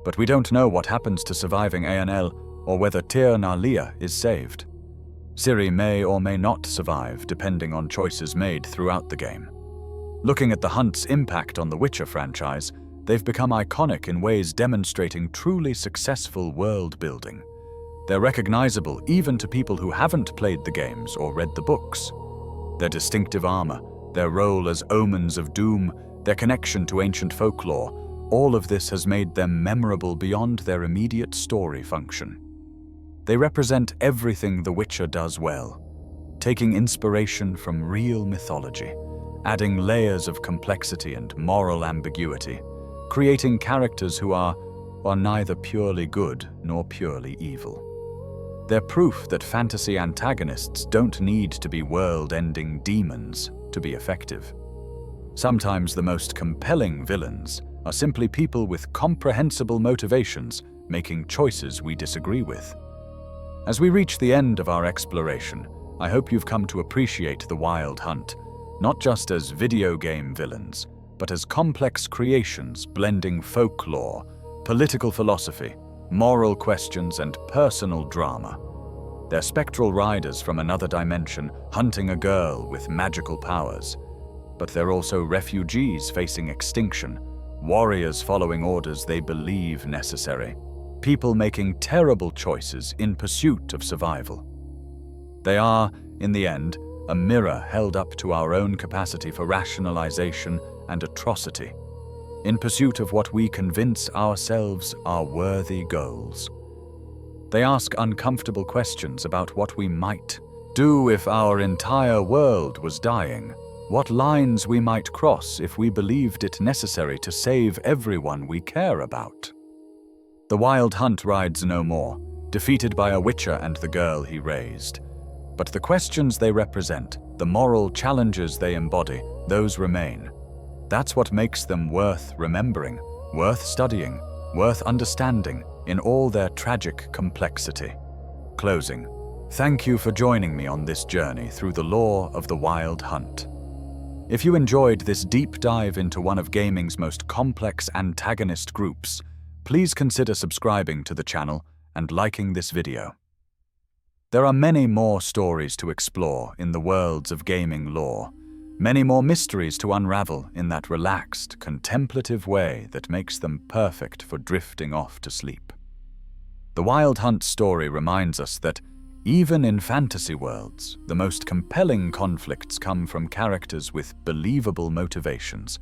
but we don't know what happens to surviving ANL or whether Tir Nalia is saved. Ciri may or may not survive, depending on choices made throughout the game. Looking at the hunt's impact on the Witcher franchise, they've become iconic in ways demonstrating truly successful world building. They're recognizable even to people who haven't played the games or read the books. Their distinctive armor, their role as omens of doom, their connection to ancient folklore, all of this has made them memorable beyond their immediate story function. They represent everything The Witcher does well, taking inspiration from real mythology, adding layers of complexity and moral ambiguity, creating characters who are neither purely good nor purely evil. They're proof that fantasy antagonists don't need to be world-ending demons to be effective. Sometimes the most compelling villains are simply people with comprehensible motivations making choices we disagree with. As we reach the end of our exploration, I hope you've come to appreciate the Wild Hunt, not just as video game villains, but as complex creations blending folklore, political philosophy, moral questions, and personal drama. They're spectral riders from another dimension hunting a girl with magical powers. But they're also refugees facing extinction, warriors following orders they believe necessary, people making terrible choices in pursuit of survival. They are, in the end, a mirror held up to our own capacity for rationalization and atrocity, in pursuit of what we convince ourselves are worthy goals. They ask uncomfortable questions about what we might do if our entire world was dying, what lines we might cross if we believed it necessary to save everyone we care about. The Wild Hunt rides no more, defeated by a Witcher and the girl he raised. But the questions they represent, the moral challenges they embody, those remain. That's what makes them worth remembering, worth studying, worth understanding in all their tragic complexity. Closing. Thank you for joining me on this journey through the lore of the Wild Hunt. If you enjoyed this deep dive into one of gaming's most complex antagonist groups, please consider subscribing to the channel and liking this video. There are many more stories to explore in the worlds of gaming lore, many more mysteries to unravel in that relaxed, contemplative way that makes them perfect for drifting off to sleep. The Wild Hunt story reminds us that, even in fantasy worlds, the most compelling conflicts come from characters with believable motivations,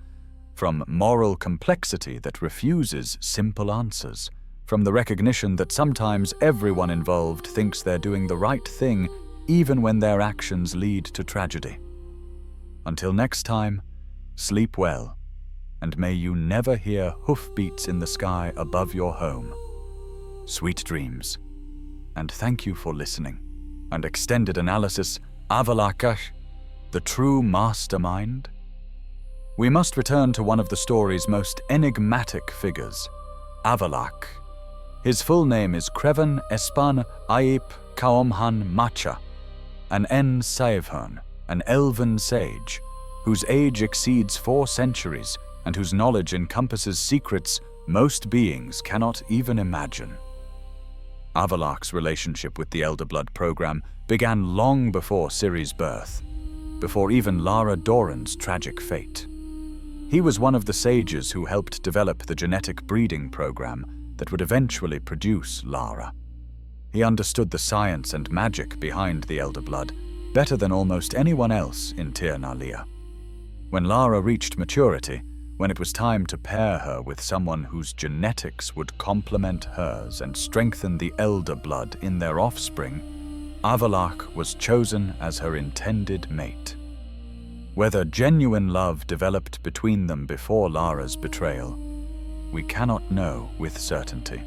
from moral complexity that refuses simple answers, from the recognition that sometimes everyone involved thinks they're doing the right thing even when their actions lead to tragedy. Until next time, sleep well, and may you never hear hoofbeats in the sky above your home. Sweet dreams, and thank you for listening. And extended analysis, Avalakash, the true mastermind? We must return to one of the story's most enigmatic figures, Avalak. His full name is Kreven Espan Aip Kaomhan Macha, an En Saevhern, an elven sage, whose age exceeds 4 centuries and whose knowledge encompasses secrets most beings cannot even imagine. Avalak's relationship with the Elder Blood program began long before Ciri's birth, before even Lara Doran's tragic fate. He was one of the sages who helped develop the genetic breeding program that would eventually produce Lara. He understood the science and magic behind the Elder Blood better than almost anyone else in Tir Nalia. When Lara reached maturity, when it was time to pair her with someone whose genetics would complement hers and strengthen the Elder Blood in their offspring, Avalak was chosen as her intended mate. Whether genuine love developed between them before Lara's betrayal, we cannot know with certainty.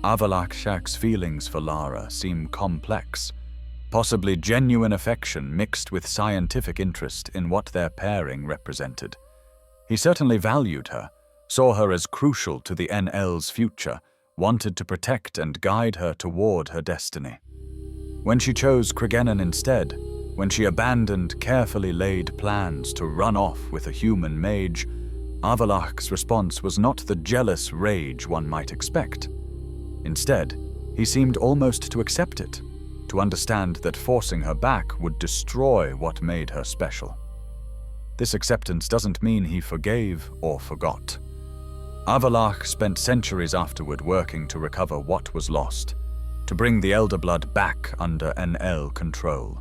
Avalak's feelings for Lara seem complex, possibly genuine affection mixed with scientific interest in what their pairing represented. He certainly valued her, saw her as crucial to the NL's future, wanted to protect and guide her toward her destiny. When she chose Cregennan instead, when she abandoned carefully laid plans to run off with a human mage, Avallac'h's response was not the jealous rage one might expect. Instead, he seemed almost to accept it, to understand that forcing her back would destroy what made her special. This acceptance doesn't mean he forgave or forgot. Avallac'h spent centuries afterward working to recover what was lost, to bring the Elder Blood back under NL control.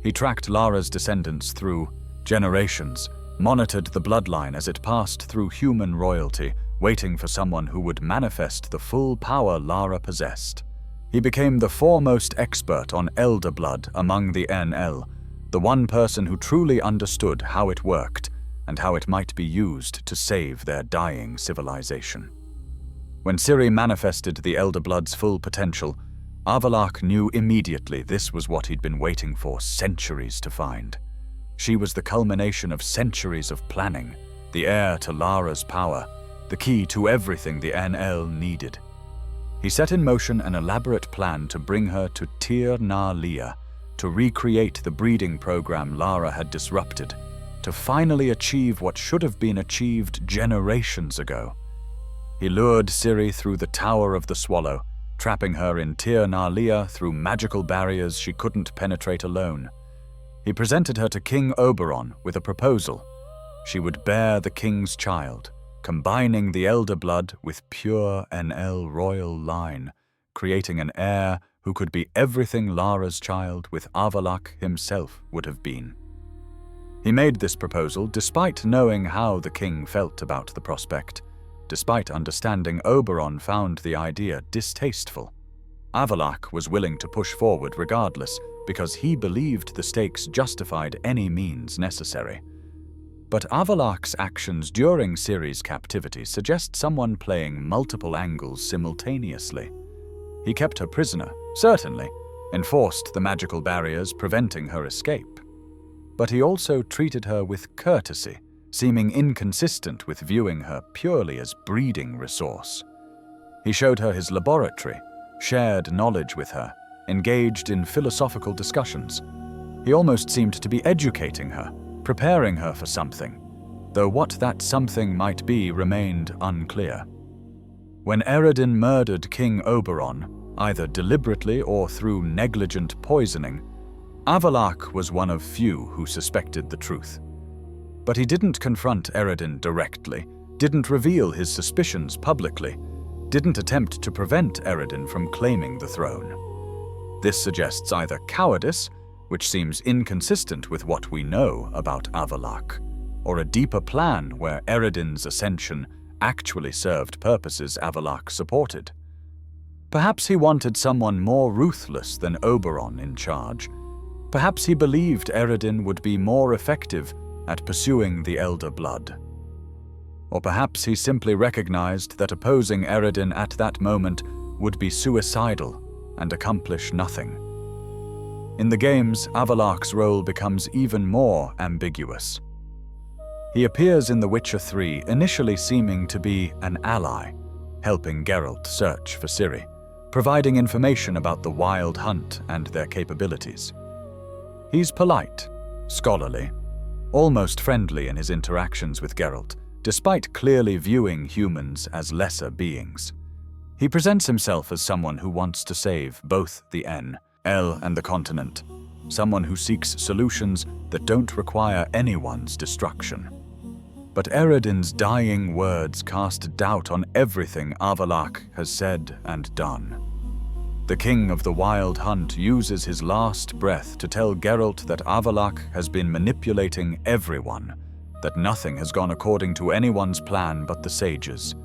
He tracked Lara's descendants through generations, monitored the bloodline as it passed through human royalty, waiting for someone who would manifest the full power Lara possessed. He became the foremost expert on Elder Blood among the NL, the one person who truly understood how it worked and how it might be used to save their dying civilization. When Ciri manifested the Elder Blood's full potential, Avallac'h knew immediately this was what he'd been waiting for centuries to find. She was the culmination of centuries of planning, the heir to Lara's power, the key to everything the NL needed. He set in motion an elaborate plan to bring her to Tir Na Lia, to recreate the breeding program Lara had disrupted, to finally achieve what should have been achieved generations ago. He lured Ciri through the Tower of the Swallow, trapping her in Tir Na Lia through magical barriers she couldn't penetrate alone. He presented her to King Oberon with a proposal. She would bear the king's child, combining the Elder Blood with pure NL royal line, creating an heir who could be everything Lara's child with Avallac'h himself would have been. He made this proposal despite knowing how the king felt about the prospect, despite understanding Oberon found the idea distasteful. Avallac'h was willing to push forward regardless, because he believed the stakes justified any means necessary. But Avallac'h's actions during Ciri's captivity suggest someone playing multiple angles simultaneously. He kept her prisoner, certainly, enforced the magical barriers preventing her escape. But he also treated her with courtesy, seeming inconsistent with viewing her purely as breeding resource. He showed her his laboratory, shared knowledge with her, engaged in philosophical discussions. He almost seemed to be educating her, preparing her for something, though what that something might be remained unclear. When Eredin murdered King Oberon, either deliberately or through negligent poisoning, Avallac'h was one of few who suspected the truth. But he didn't confront Eredin directly, didn't reveal his suspicions publicly, didn't attempt to prevent Eredin from claiming the throne. This suggests either cowardice, which seems inconsistent with what we know about Avallac'h, or a deeper plan where Eredin's ascension actually served purposes Avallac'h supported. Perhaps he wanted someone more ruthless than Oberon in charge. Perhaps he believed Eredin would be more effective at pursuing the Elder Blood. Or perhaps he simply recognized that opposing Eredin at that moment would be suicidal and accomplish nothing. In the games, Avallac'h's role becomes even more ambiguous. He appears in The Witcher 3 initially seeming to be an ally, helping Geralt search for Ciri, providing information about the Wild Hunt and their capabilities. He's polite, scholarly, almost friendly in his interactions with Geralt, despite clearly viewing humans as lesser beings. He presents himself as someone who wants to save both the NL and the continent, someone who seeks solutions that don't require anyone's destruction. But Eredin's dying words cast doubt on everything Avallac'h has said and done. The King of the Wild Hunt uses his last breath to tell Geralt that Avallac'h has been manipulating everyone, that nothing has gone according to anyone's plan but the sages.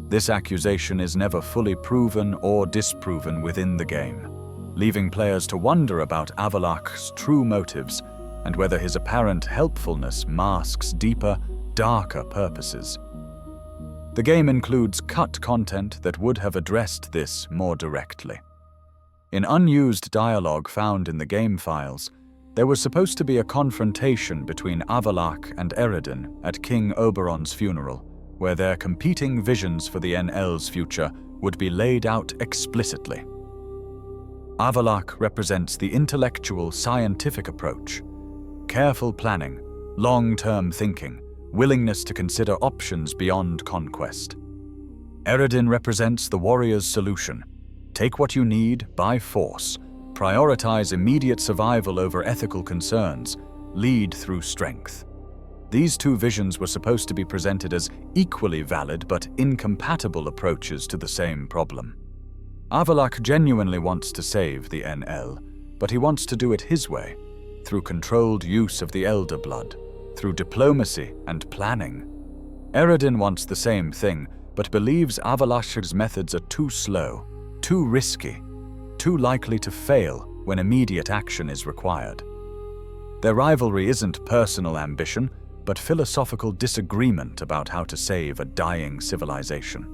This accusation is never fully proven or disproven within the game, leaving players to wonder about Avallac'h's true motives and whether his apparent helpfulness masks deeper, darker purposes. The game includes cut content that would have addressed this more directly. In unused dialogue found in the game files, there was supposed to be a confrontation between Avallac'h and Eredin at King Oberon's funeral, where their competing visions for the NL's future would be laid out explicitly. Avallac'h represents the intellectual, scientific approach, careful planning, long-term thinking, willingness to consider options beyond conquest. Eredin represents the warrior's solution. Take what you need by force, prioritize immediate survival over ethical concerns, lead through strength. These two visions were supposed to be presented as equally valid but incompatible approaches to the same problem. Avallac'h genuinely wants to save the NL, but he wants to do it his way, through controlled use of the Elder Blood, through diplomacy and planning. Eredin wants the same thing, but believes Avallac'h's methods are too slow, too risky, too likely to fail when immediate action is required. Their rivalry isn't personal ambition, but philosophical disagreement about how to save a dying civilization.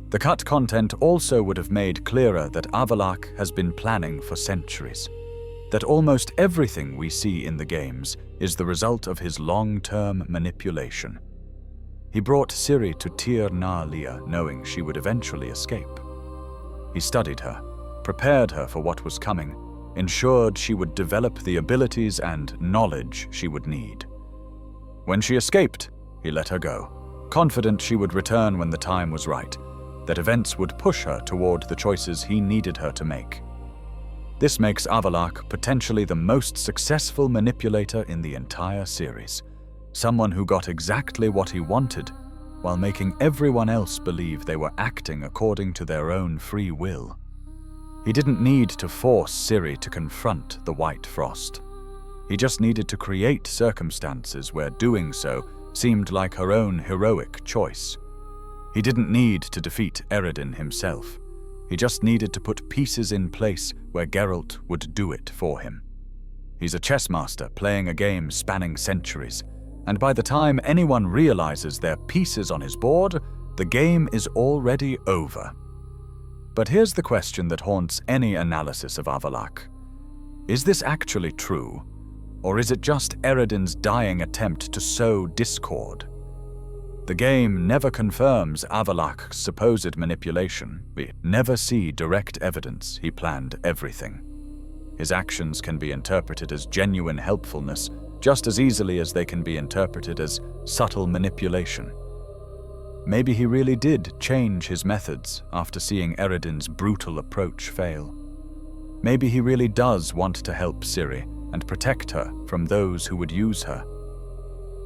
The cut content also would have made clearer that Avallac'h has been planning for centuries, that almost everything we see in the games is the result of his long-term manipulation. He brought Ciri to Tir na Lia knowing she would eventually escape. He studied her, prepared her for what was coming, ensured she would develop the abilities and knowledge she would need. When she escaped, he let her go, confident she would return when the time was right, that events would push her toward the choices he needed her to make. This makes Avallac'h potentially the most successful manipulator in the entire series, someone who got exactly what he wanted, while making everyone else believe they were acting according to their own free will. He didn't need to force Ciri to confront the White Frost. He just needed to create circumstances where doing so seemed like her own heroic choice. He didn't need to defeat Eredin himself. He just needed to put pieces in place where Geralt would do it for him. He's a chess master playing a game spanning centuries, and by the time anyone realizes there are pieces on his board, the game is already over. But here's the question that haunts any analysis of Avallac'h. Is this actually true? Or is it just Eredin's dying attempt to sow discord? The game never confirms Avallac'h's supposed manipulation. We never see direct evidence he planned everything. His actions can be interpreted as genuine helpfulness just as easily as they can be interpreted as subtle manipulation. Maybe he really did change his methods after seeing Eredin's brutal approach fail. Maybe he really does want to help Ciri and protect her from those who would use her.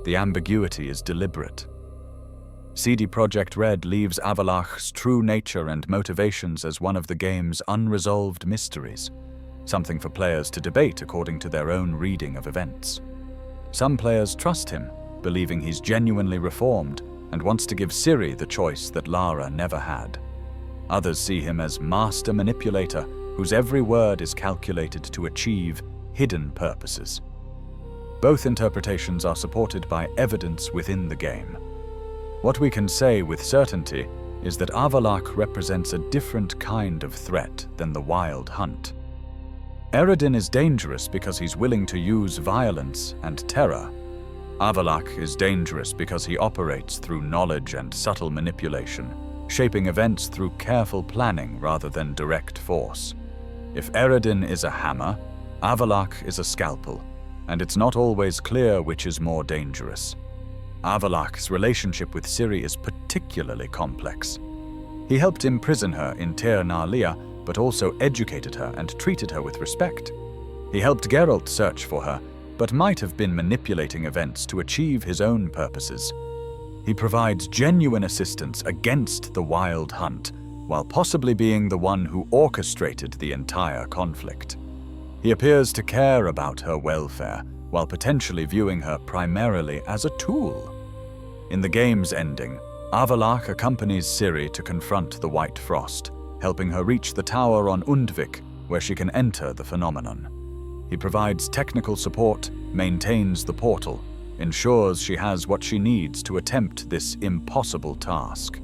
The ambiguity is deliberate. CD Projekt Red leaves Avallac'h's true nature and motivations as one of the game's unresolved mysteries, something for players to debate according to their own reading of events. Some players trust him, believing he's genuinely reformed and wants to give Ciri the choice that Lara never had. Others see him as master manipulator whose every word is calculated to achieve hidden purposes. Both interpretations are supported by evidence within the game. What we can say with certainty is that Avallac'h represents a different kind of threat than the Wild Hunt. Eredin is dangerous because he's willing to use violence and terror. Avallac'h is dangerous because he operates through knowledge and subtle manipulation, shaping events through careful planning rather than direct force. If Eredin is a hammer, Avallac'h is a scalpel, and it's not always clear which is more dangerous. Avallac'h's relationship with Ciri is particularly complex. He helped imprison her in Tir na Lia, but also educated her and treated her with respect. He helped Geralt search for her, but might have been manipulating events to achieve his own purposes. He provides genuine assistance against the Wild Hunt, while possibly being the one who orchestrated the entire conflict. He appears to care about her welfare, while potentially viewing her primarily as a tool. In the game's ending, Avallac'h accompanies Ciri to confront the White Frost, helping her reach the tower on Undvik, where she can enter the phenomenon. He provides technical support, maintains the portal, ensures she has what she needs to attempt this impossible task.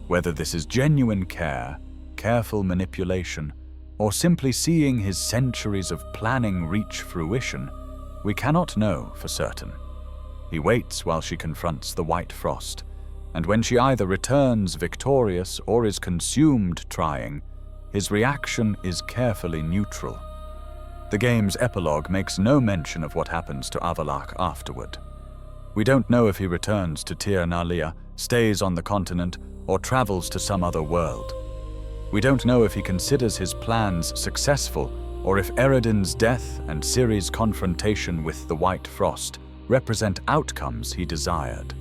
Whether this is genuine care, careful manipulation, or simply seeing his centuries of planning reach fruition, we cannot know for certain. He waits while she confronts the White Frost, and when she either returns victorious or is consumed trying, his reaction is carefully neutral. The game's epilogue makes no mention of what happens to Avallac'h afterward. We don't know if he returns to Tir Nalia, stays on the continent, or travels to some other world. We don't know if he considers his plans successful, or if Eredin's death and Ciri's confrontation with the White Frost represent outcomes he desired.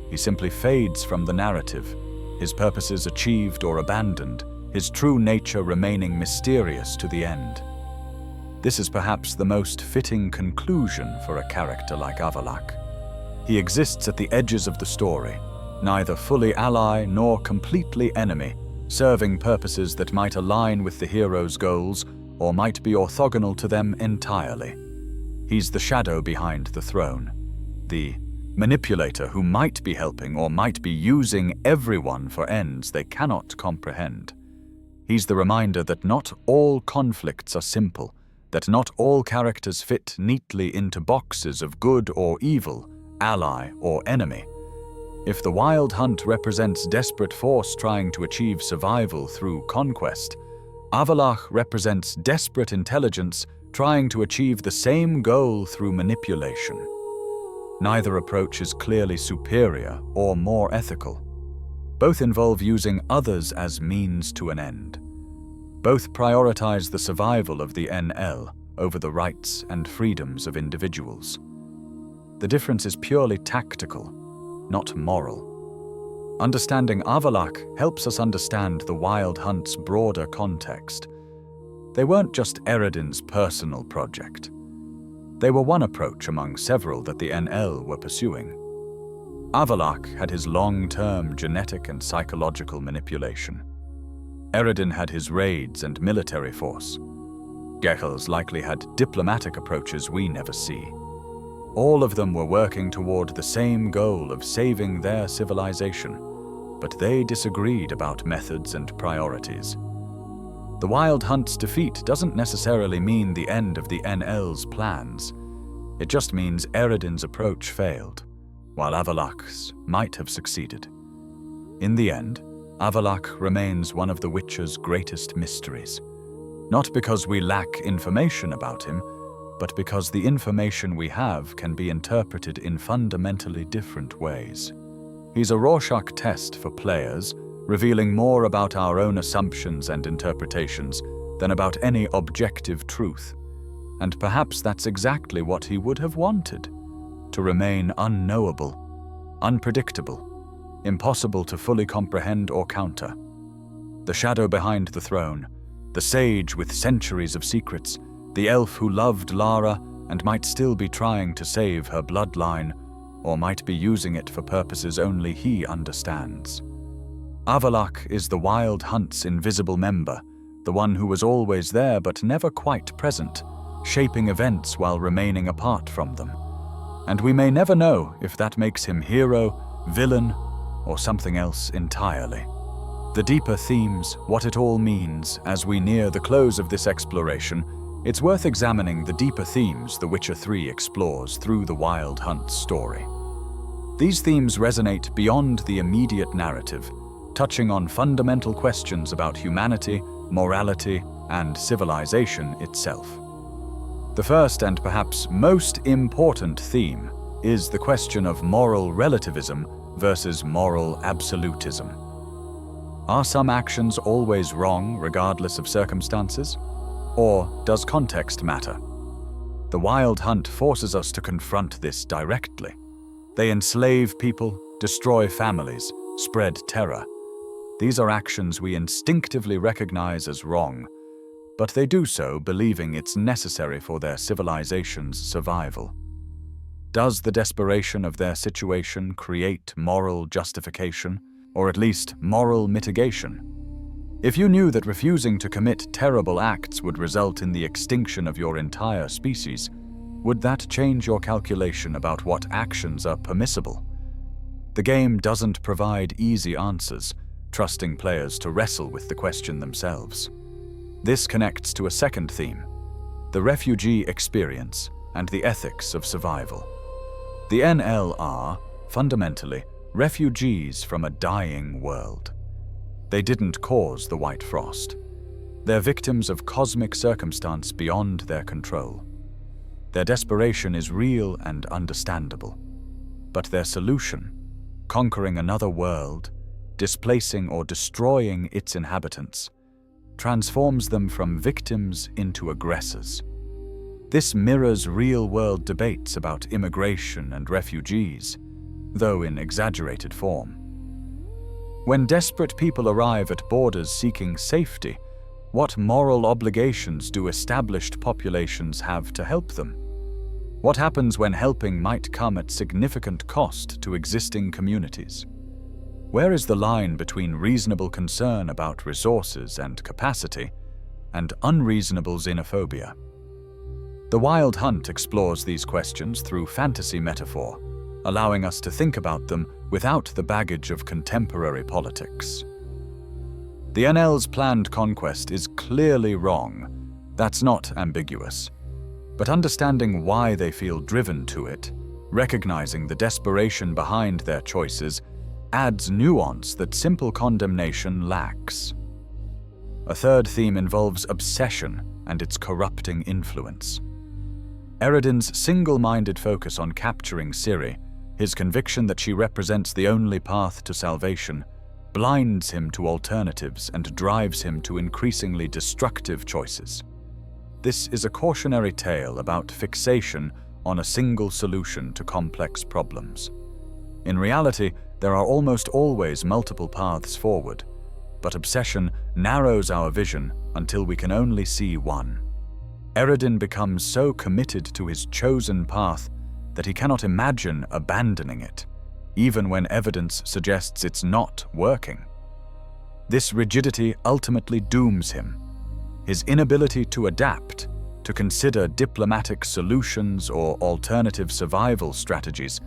He simply fades from the narrative, his purposes achieved or abandoned, his true nature remaining mysterious to the end. This is perhaps the most fitting conclusion for a character like Avallac'h. He exists at the edges of the story, neither fully ally nor completely enemy, serving purposes that might align with the hero's goals or might be orthogonal to them entirely. He's the shadow behind the throne, the manipulator who might be helping or might be using everyone for ends they cannot comprehend. He's the reminder that not all conflicts are simple, that not all characters fit neatly into boxes of good or evil, ally or enemy. If the Wild Hunt represents desperate force trying to achieve survival through conquest, Avallac'h represents desperate intelligence trying to achieve the same goal through manipulation. Neither approach is clearly superior or more ethical. Both involve using others as means to an end. Both prioritize the survival of the NL over the rights and freedoms of individuals. The difference is purely tactical, not moral. Understanding Avallac'h helps us understand the Wild Hunt's broader context. They weren't just Eredin's personal project. They were one approach among several that the NL were pursuing. Avallac'h had his long-term genetic and psychological manipulation. Eredin had his raids and military force. Geralt likely had diplomatic approaches we never see. All of them were working toward the same goal of saving their civilization, but they disagreed about methods and priorities. The Wild Hunt's defeat doesn't necessarily mean the end of the NL's plans. It just means Eredin's approach failed, while Avallac'h's might have succeeded. In the end, Avallac'h remains one of the Witcher's greatest mysteries. Not because we lack information about him, but because the information we have can be interpreted in fundamentally different ways. He's a Rorschach test for players, revealing more about our own assumptions and interpretations than about any objective truth. And perhaps that's exactly what he would have wanted, to remain unknowable, unpredictable, impossible to fully comprehend or counter. The shadow behind the throne, the sage with centuries of secrets, the elf who loved Lara and might still be trying to save her bloodline, or might be using it for purposes only he understands. Avallac'h is the Wild Hunt's invisible member, the one who was always there but never quite present, shaping events while remaining apart from them. And we may never know if that makes him hero, villain, or something else entirely. The deeper themes, what it all means, as we near the close of this exploration, it's worth examining the deeper themes The Witcher 3 explores through the Wild Hunt story. These themes resonate beyond the immediate narrative, touching on fundamental questions about humanity, morality, and civilization itself. The first and perhaps most important theme is the question of moral relativism versus moral absolutism. Are some actions always wrong regardless of circumstances? Or does context matter? The Wild Hunt forces us to confront this directly. They enslave people, destroy families, spread terror. These are actions we instinctively recognize as wrong, but they do so believing it's necessary for their civilization's survival. Does the desperation of their situation create moral justification, or at least moral mitigation? If you knew that refusing to commit terrible acts would result in the extinction of your entire species, would that change your calculation about what actions are permissible? The game doesn't provide easy answers, trusting players to wrestle with the question themselves. This connects to a second theme, the refugee experience and the ethics of survival. The NL are, fundamentally, refugees from a dying world. They didn't cause the White Frost. They're victims of cosmic circumstance beyond their control. Their desperation is real and understandable. But their solution, conquering another world, displacing or destroying its inhabitants, transforms them from victims into aggressors. This mirrors real-world debates about immigration and refugees, though in exaggerated form. When desperate people arrive at borders seeking safety, what moral obligations do established populations have to help them? What happens when helping might come at significant cost to existing communities? Where is the line between reasonable concern about resources and capacity and unreasonable xenophobia? The Wild Hunt explores these questions through fantasy metaphor, allowing us to think about them without the baggage of contemporary politics. The NL's planned conquest is clearly wrong. That's not ambiguous. But understanding why they feel driven to it, recognizing the desperation behind their choices, adds nuance that simple condemnation lacks. A third theme involves obsession and its corrupting influence. Eredin's single-minded focus on capturing Ciri, his conviction that she represents the only path to salvation, blinds him to alternatives and drives him to increasingly destructive choices. This is a cautionary tale about fixation on a single solution to complex problems. In reality, there are almost always multiple paths forward, but obsession narrows our vision until we can only see one. Eredin becomes so committed to his chosen path that he cannot imagine abandoning it, even when evidence suggests it's not working. This rigidity ultimately dooms him. His inability to adapt, to consider diplomatic solutions or alternative survival strategies,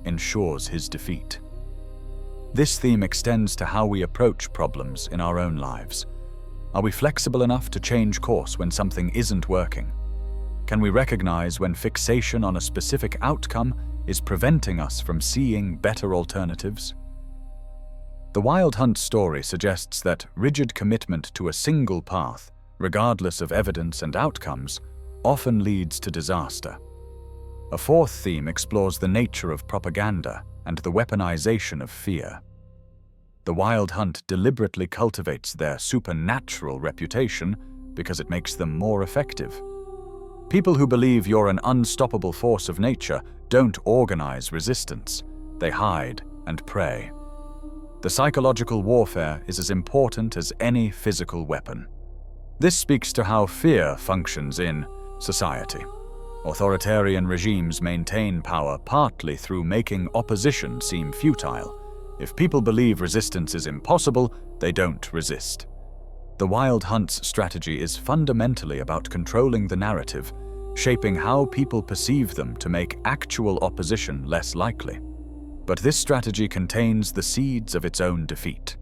ensures his defeat. This theme extends to how we approach problems in our own lives. Are we flexible enough to change course when something isn't working? Can we recognize when fixation on a specific outcome is preventing us from seeing better alternatives? The Wild Hunt story suggests that rigid commitment to a single path, regardless of evidence and outcomes, often leads to disaster. A fourth theme explores the nature of propaganda and the weaponization of fear. The Wild Hunt deliberately cultivates their supernatural reputation because it makes them more effective. People who believe you're an unstoppable force of nature don't organize resistance. They hide and prey. The psychological warfare is as important as any physical weapon. This speaks to how fear functions in society. Authoritarian regimes maintain power partly through making opposition seem futile. If people believe resistance is impossible, they don't resist. The Wild Hunt's strategy is fundamentally about controlling the narrative, shaping how people perceive them to make actual opposition less likely. But this strategy contains the seeds of its own defeat.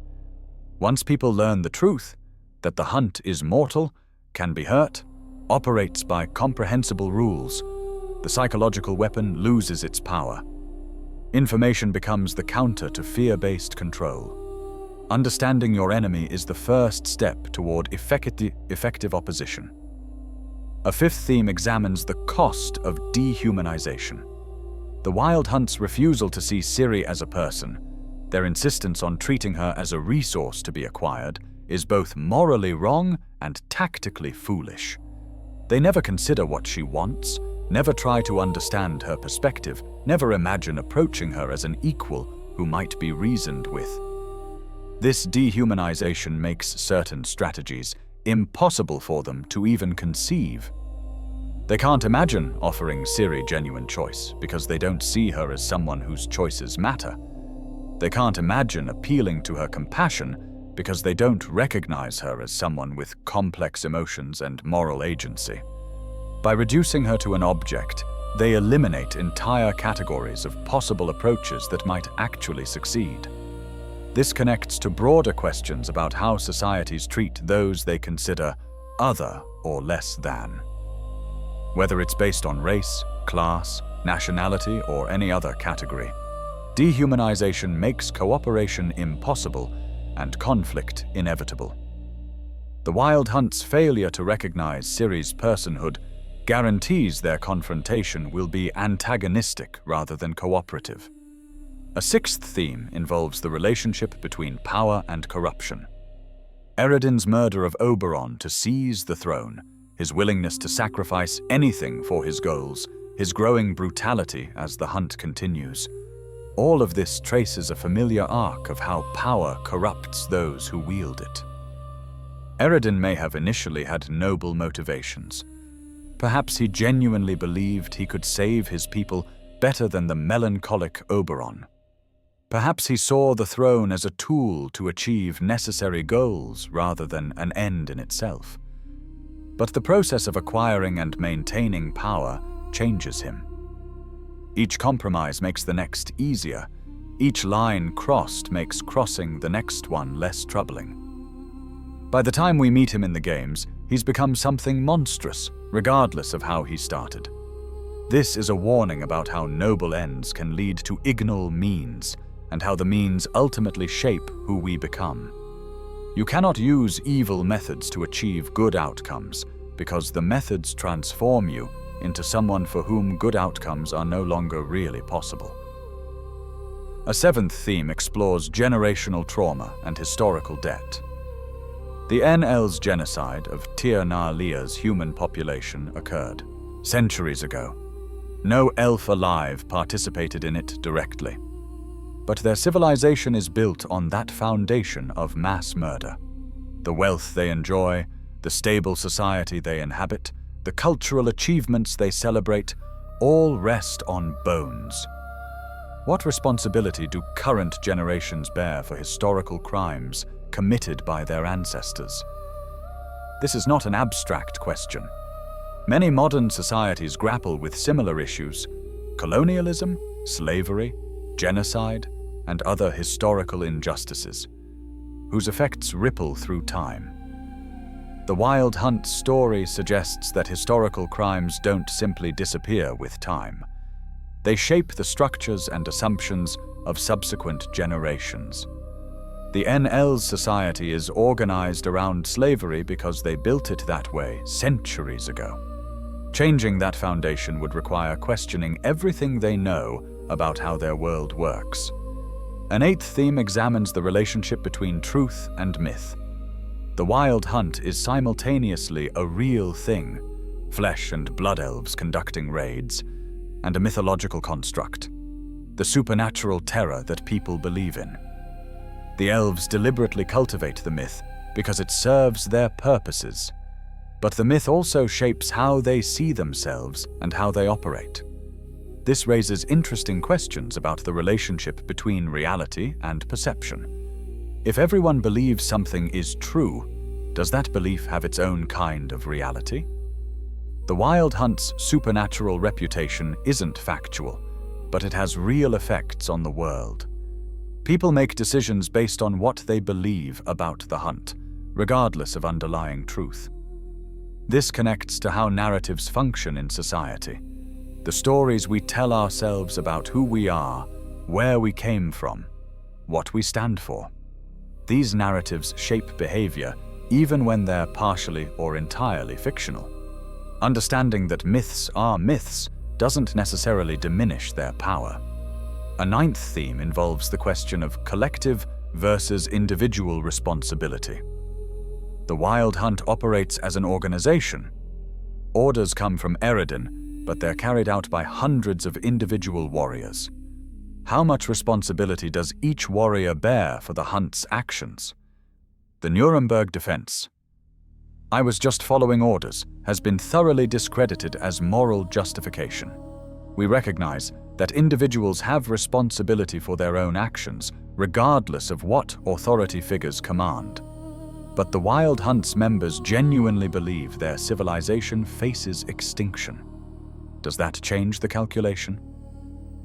Once people learn the truth, that the hunt is mortal, can be hurt, operates by comprehensible rules, the psychological weapon loses its power. Information becomes the counter to fear-based control. Understanding your enemy is the first step toward effective opposition. A fifth theme examines the cost of dehumanization. The Wild Hunt's refusal to see Ciri as a person, their insistence on treating her as a resource to be acquired, is both morally wrong and tactically foolish. They never consider what she wants, never try to understand her perspective, never imagine approaching her as an equal who might be reasoned with. This dehumanization makes certain strategies impossible for them to even conceive. They can't imagine offering Ciri genuine choice because they don't see her as someone whose choices matter. They can't imagine appealing to her compassion because they don't recognize her as someone with complex emotions and moral agency. By reducing her to an object, they eliminate entire categories of possible approaches that might actually succeed. This connects to broader questions about how societies treat those they consider other or less than. Whether it's based on race, class, nationality, or any other category, Dehumanization makes cooperation impossible and conflict inevitable. The Wild Hunt's failure to recognize Ciri's personhood guarantees their confrontation will be antagonistic rather than cooperative. A sixth theme involves the relationship between power and corruption. Eredin's murder of Oberon to seize the throne, his willingness to sacrifice anything for his goals, his growing brutality as the hunt continues. All of this traces a familiar arc of how power corrupts those who wield it. Eredin may have initially had noble motivations. Perhaps he genuinely believed he could save his people better than the melancholic Oberon. Perhaps he saw the throne as a tool to achieve necessary goals rather than an end in itself. But the process of acquiring and maintaining power changes him. Each compromise makes the next easier. Each line crossed makes crossing the next one less troubling. By the time we meet him in the games, he's become something monstrous, regardless of how he started. This is a warning about how noble ends can lead to ignore means, and how the means ultimately shape who we become. You cannot use evil methods to achieve good outcomes, because the methods transform you into someone for whom good outcomes are no longer really possible. A seventh theme explores generational trauma and historical debt. The NL's genocide of Tir na Lia's human population occurred centuries ago. No elf alive participated in it directly. But their civilization is built on that foundation of mass murder. The wealth they enjoy, the stable society they inhabit, the cultural achievements they celebrate, all rest on bones. What responsibility do current generations bear for historical crimes committed by their ancestors? This is not an abstract question. Many modern societies grapple with similar issues: colonialism, slavery, genocide, and other historical injustices, whose effects ripple through time. The Wild Hunt story suggests that historical crimes don't simply disappear with time. They shape the structures and assumptions of subsequent generations. The NL's society is organized around slavery because they built it that way centuries ago. Changing that foundation would require questioning everything they know about how their world works. An eighth theme examines the relationship between truth and myth. The Wild Hunt is simultaneously a real thing, flesh and blood elves conducting raids, and a mythological construct, the supernatural terror that people believe in. The elves deliberately cultivate the myth because it serves their purposes, but the myth also shapes how they see themselves and how they operate. This raises interesting questions about the relationship between reality and perception. If everyone believes something is true, does that belief have its own kind of reality? The Wild Hunt's supernatural reputation isn't factual, but it has real effects on the world. People make decisions based on what they believe about the hunt, regardless of underlying truth. This connects to how narratives function in society. The stories we tell ourselves about who we are, where we came from, what we stand for. These narratives shape behavior even when they're partially or entirely fictional. Understanding that myths are myths doesn't necessarily diminish their power. A ninth theme involves the question of collective versus individual responsibility. The Wild Hunt operates as an organization. Orders come from Eredin, but they're carried out by hundreds of individual warriors. How much responsibility does each warrior bear for the hunt's actions? The Nuremberg defense, "I was just following orders," has been thoroughly discredited as moral justification. We recognize that individuals have responsibility for their own actions, regardless of what authority figures command. But the Wild Hunt's members genuinely believe their civilization faces extinction. Does that change the calculation?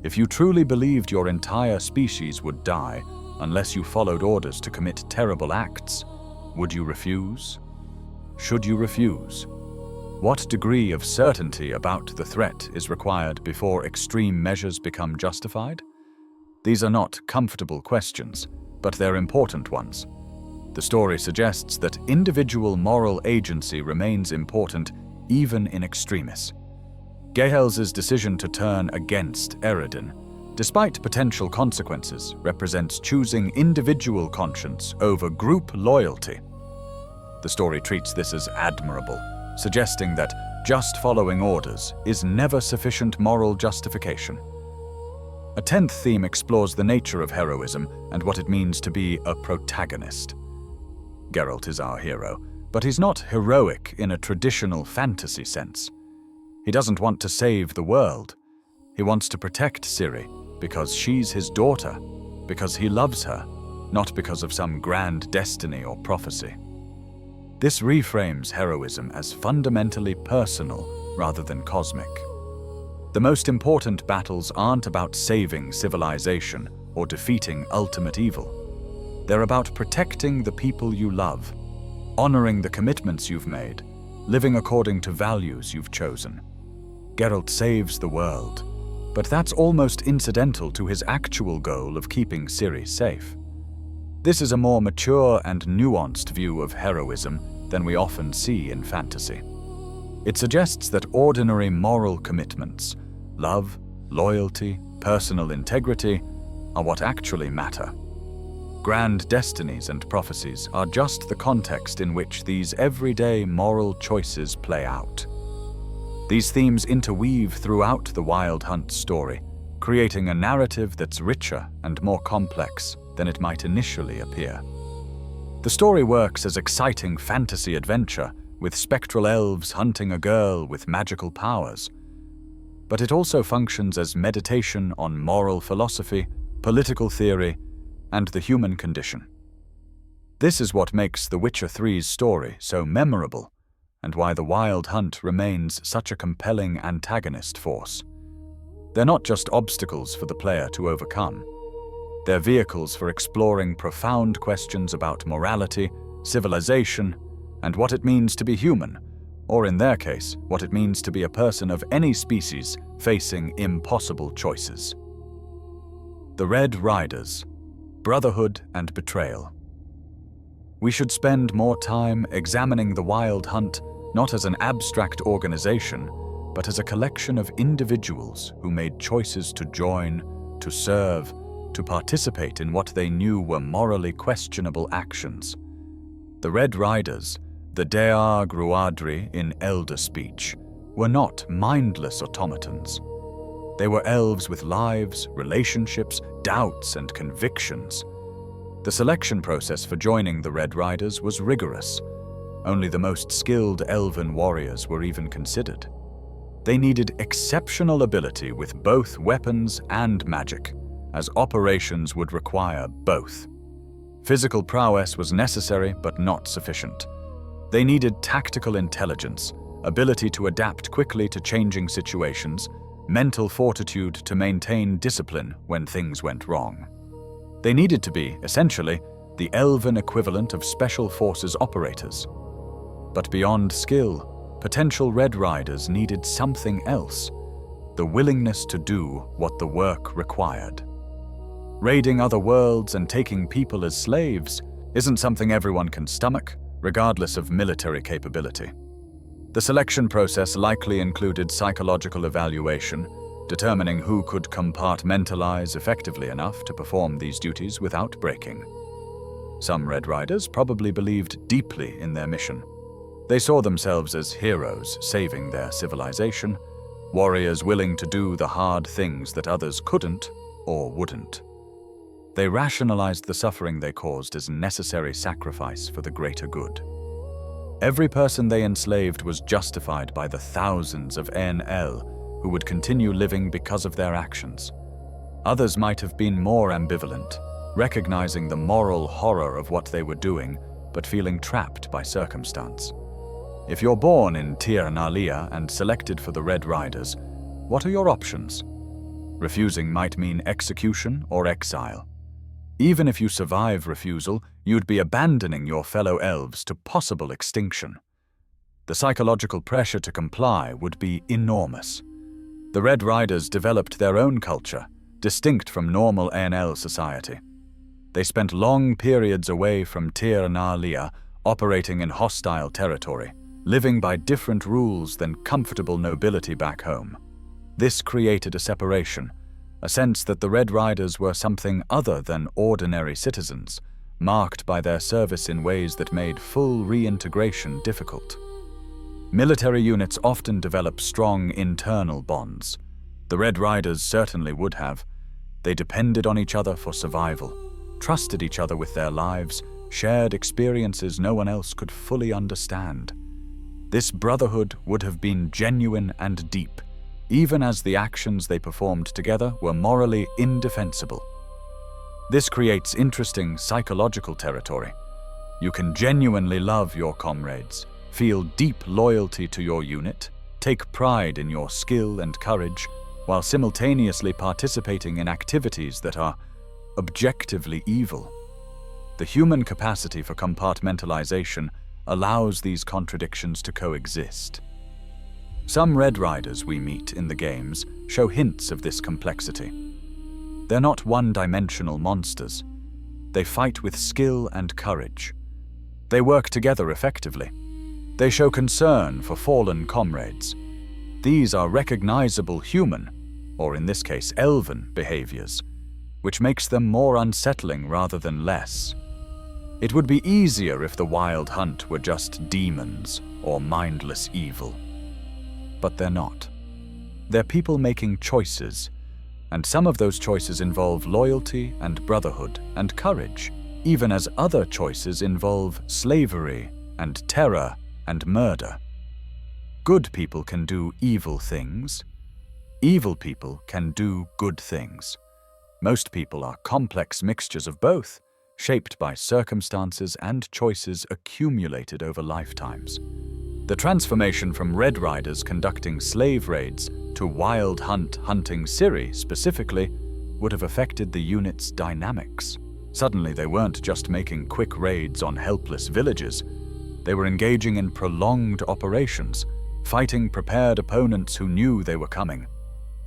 If you truly believed your entire species would die unless you followed orders to commit terrible acts, would you refuse? Should you refuse? What degree of certainty about the threat is required before extreme measures become justified? These are not comfortable questions, but they're important ones. The story suggests that individual moral agency remains important even in extremis. Geralt's decision to turn against Eredin, despite potential consequences, represents choosing individual conscience over group loyalty. The story treats this as admirable, suggesting that just following orders is never sufficient moral justification. A 10th theme explores the nature of heroism and what it means to be a protagonist. Geralt is our hero, but he's not heroic in a traditional fantasy sense. He doesn't want to save the world. He wants to protect Ciri because she's his daughter, because he loves her, not because of some grand destiny or prophecy. This reframes heroism as fundamentally personal rather than cosmic. The most important battles aren't about saving civilization or defeating ultimate evil. They're about protecting the people you love, honoring the commitments you've made, living according to values you've chosen. Geralt saves the world, but that's almost incidental to his actual goal of keeping Ciri safe. This is a more mature and nuanced view of heroism than we often see in fantasy. It suggests that ordinary moral commitments, love, loyalty, personal integrity, are what actually matter. Grand destinies and prophecies are just the context in which these everyday moral choices play out. These themes interweave throughout the Wild Hunt story, creating a narrative that's richer and more complex than it might initially appear. The story works as exciting fantasy adventure, with spectral elves hunting a girl with magical powers. But it also functions as meditation on moral philosophy, political theory, and the human condition. This is what makes The Witcher 3's story so memorable, and why the Wild Hunt remains such a compelling antagonist force. They're not just obstacles for the player to overcome. They're vehicles for exploring profound questions about morality, civilization, and what it means to be human, or in their case, what it means to be a person of any species facing impossible choices. The Red Riders, Brotherhood and Betrayal. We should spend more time examining the Wild Hunt not as an abstract organization, but as a collection of individuals who made choices to join, to serve, to participate in what they knew were morally questionable actions. The Red Riders, the Dear Gruadri in Elder speech, were not mindless automatons. They were elves with lives, relationships, doubts, and convictions. The selection process for joining the Red Riders was rigorous. Only the most skilled elven warriors were even considered. They needed exceptional ability with both weapons and magic, as operations would require both. Physical prowess was necessary but not sufficient. They needed tactical intelligence, ability to adapt quickly to changing situations, mental fortitude to maintain discipline when things went wrong. They needed to be, essentially, the elven equivalent of special forces operators. But beyond skill, potential Red Riders needed something else: the willingness to do what the work required. Raiding other worlds and taking people as slaves isn't something everyone can stomach, regardless of military capability. The selection process likely included psychological evaluation, determining who could compartmentalize effectively enough to perform these duties without breaking. Some Red Riders probably believed deeply in their mission. They saw themselves as heroes saving their civilization, warriors willing to do the hard things that others couldn't or wouldn't. They rationalized the suffering they caused as necessary sacrifice for the greater good. Every person they enslaved was justified by the thousands of NL who would continue living because of their actions. Others might have been more ambivalent, recognizing the moral horror of what they were doing, but feeling trapped by circumstance. If you're born in Tir Nalia and selected for the Red Riders, what are your options? Refusing might mean execution or exile. Even if you survive refusal, you'd be abandoning your fellow elves to possible extinction. The psychological pressure to comply would be enormous. The Red Riders developed their own culture, distinct from normal ANL society. They spent long periods away from Tir na Lia, operating in hostile territory, living by different rules than comfortable nobility back home. This created a separation, a sense that the Red Riders were something other than ordinary citizens, marked by their service in ways that made full reintegration difficult. Military units often develop strong internal bonds. The Red Riders certainly would have. They depended on each other for survival, trusted each other with their lives, shared experiences no one else could fully understand. This brotherhood would have been genuine and deep, even as the actions they performed together were morally indefensible. This creates interesting psychological territory. You can genuinely love your comrades, feel deep loyalty to your unit, take pride in your skill and courage, while simultaneously participating in activities that are objectively evil. The human capacity for compartmentalization allows these contradictions to coexist. Some Red Riders we meet in the games show hints of this complexity. They're not one-dimensional monsters. They fight with skill and courage. They work together effectively. They show concern for fallen comrades. These are recognizable human, or in this case elven, behaviors, which makes them more unsettling rather than less. It would be easier if the Wild Hunt were just demons or mindless evil. But they're not. They're people making choices, and some of those choices involve loyalty and brotherhood and courage, even as other choices involve slavery and terror and murder. Good people can do evil things. Evil people can do good things. Most people are complex mixtures of both, shaped by circumstances and choices accumulated over lifetimes. The transformation from Red Riders conducting slave raids to Wild Hunt hunting Ciri specifically would have affected the unit's dynamics. Suddenly they weren't just making quick raids on helpless villages. They were engaging in prolonged operations, fighting prepared opponents who knew they were coming.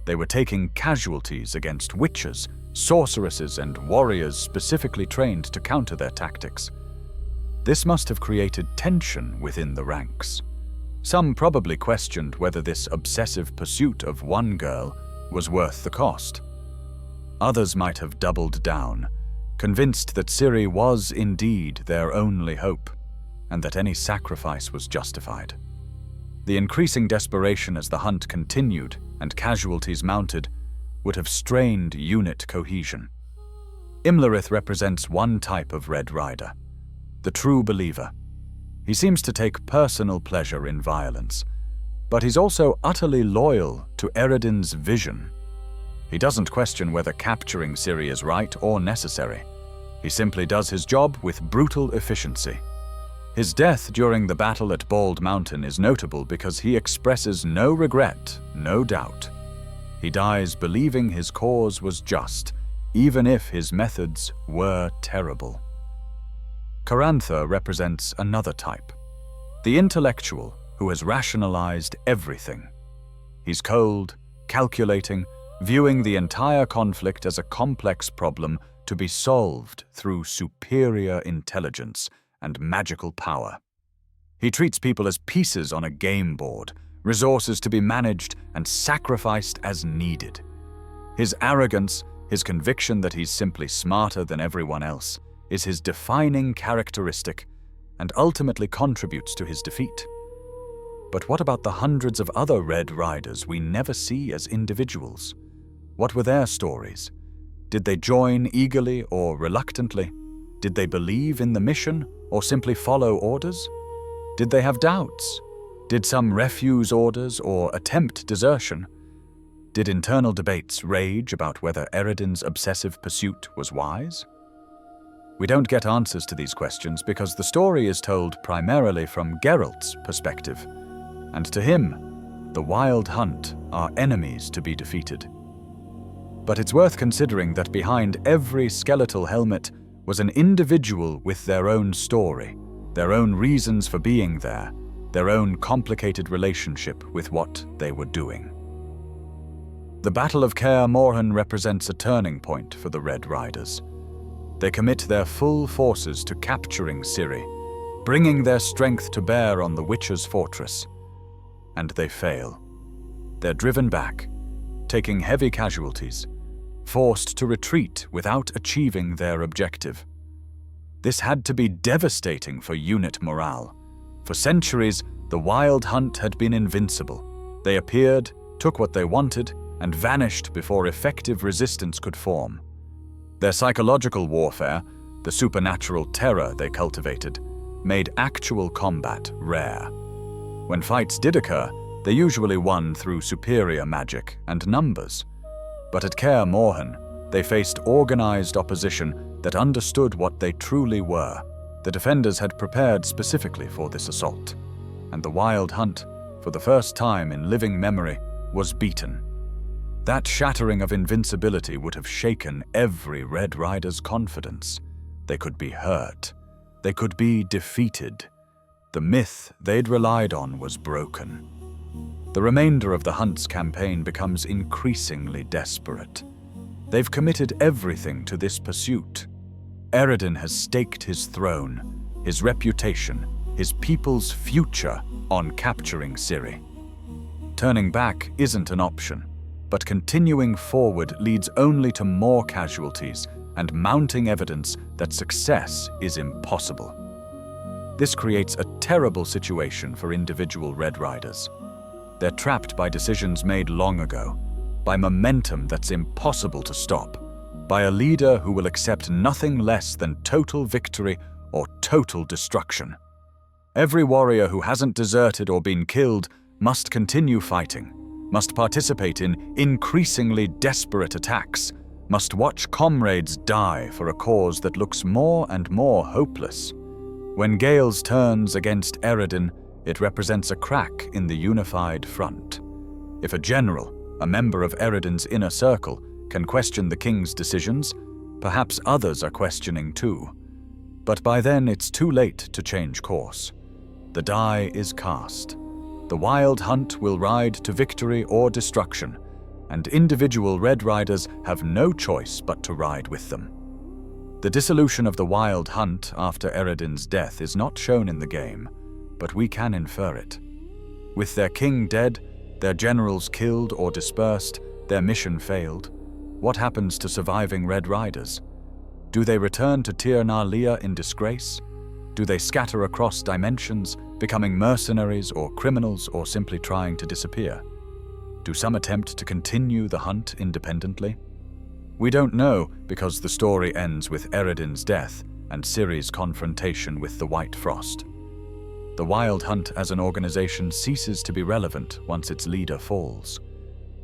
They were taking casualties against witches, sorceresses, and warriors specifically trained to counter their tactics. This must have created tension within the ranks. Some probably questioned whether this obsessive pursuit of one girl was worth the cost. Others might have doubled down, convinced that Ciri was indeed their only hope, and that any sacrifice was justified. The increasing desperation as the hunt continued and casualties mounted would have strained unit cohesion. Imlerith represents one type of Red Rider, the true believer. He seems to take personal pleasure in violence, but he's also utterly loyal to Eredin's vision. He doesn't question whether capturing Ciri is right or necessary. He simply does his job with brutal efficiency. His death during the battle at Bald Mountain is notable because he expresses no regret, no doubt. He dies believing his cause was just, even if his methods were terrible. Carantha represents another type, the intellectual who has rationalized everything. He's cold, calculating, viewing the entire conflict as a complex problem to be solved through superior intelligence and magical power. He treats people as pieces on a game board, resources to be managed and sacrificed as needed. His arrogance, his conviction that he's simply smarter than everyone else, is his defining characteristic and ultimately contributes to his defeat. But what about the hundreds of other Red Riders we never see as individuals? What were their stories? Did they join eagerly or reluctantly? Did they believe in the mission or simply follow orders? Did they have doubts? Did some refuse orders or attempt desertion? Did internal debates rage about whether Eredin's obsessive pursuit was wise? We don't get answers to these questions because the story is told primarily from Geralt's perspective, and to him, the Wild Hunt are enemies to be defeated. But it's worth considering that behind every skeletal helmet was an individual with their own story, their own reasons for being there, their own complicated relationship with what they were doing. The Battle of Kaer Morhen represents a turning point for the Red Riders. They commit their full forces to capturing Ciri, bringing their strength to bear on the Witcher's fortress. And they fail. They're driven back, taking heavy casualties, forced to retreat without achieving their objective. This had to be devastating for unit morale. For centuries, the Wild Hunt had been invincible. They appeared, took what they wanted, and vanished before effective resistance could form. Their psychological warfare, the supernatural terror they cultivated, made actual combat rare. When fights did occur, they usually won through superior magic and numbers. But at Kaer Morhen, they faced organized opposition that understood what they truly were. The defenders had prepared specifically for this assault, and the Wild Hunt, for the first time in living memory, was beaten. That shattering of invincibility would have shaken every Red Rider's confidence. They could be hurt. They could be defeated. The myth they'd relied on was broken. The remainder of the Hunt's campaign becomes increasingly desperate. They've committed everything to this pursuit. Eredin has staked his throne, his reputation, his people's future on capturing Ciri. Turning back isn't an option, but continuing forward leads only to more casualties and mounting evidence that success is impossible. This creates a terrible situation for individual Red Riders. They're trapped by decisions made long ago, by momentum that's impossible to stop, by a leader who will accept nothing less than total victory or total destruction. Every warrior who hasn't deserted or been killed must continue fighting, must participate in increasingly desperate attacks, must watch comrades die for a cause that looks more and more hopeless. When Gales turns against Eredin, it represents a crack in the unified front. If a general, a member of Eredin's inner circle, can question the king's decisions, perhaps others are questioning too. But by then it's too late to change course. The die is cast. The Wild Hunt will ride to victory or destruction, and individual Red Riders have no choice but to ride with them. The dissolution of the Wild Hunt after Eredin's death is not shown in the game, but we can infer it. With their king dead, their generals killed or dispersed, their mission failed, what happens to surviving Red Riders? Do they return to Tir Nalia in disgrace? Do they scatter across dimensions, becoming mercenaries or criminals or simply trying to disappear? Do some attempt to continue the hunt independently? We don't know because the story ends with Eredin's death and Ciri's confrontation with the White Frost. The Wild Hunt as an organization ceases to be relevant once its leader falls.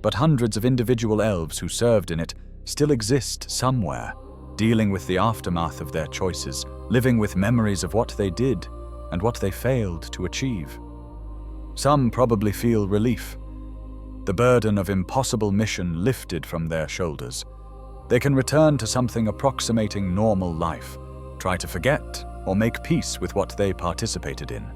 But hundreds of individual elves who served in it still exist somewhere, dealing with the aftermath of their choices, living with memories of what they did and what they failed to achieve. Some probably feel relief. The burden of impossible mission lifted from their shoulders. They can return to something approximating normal life, try to forget or make peace with what they participated in.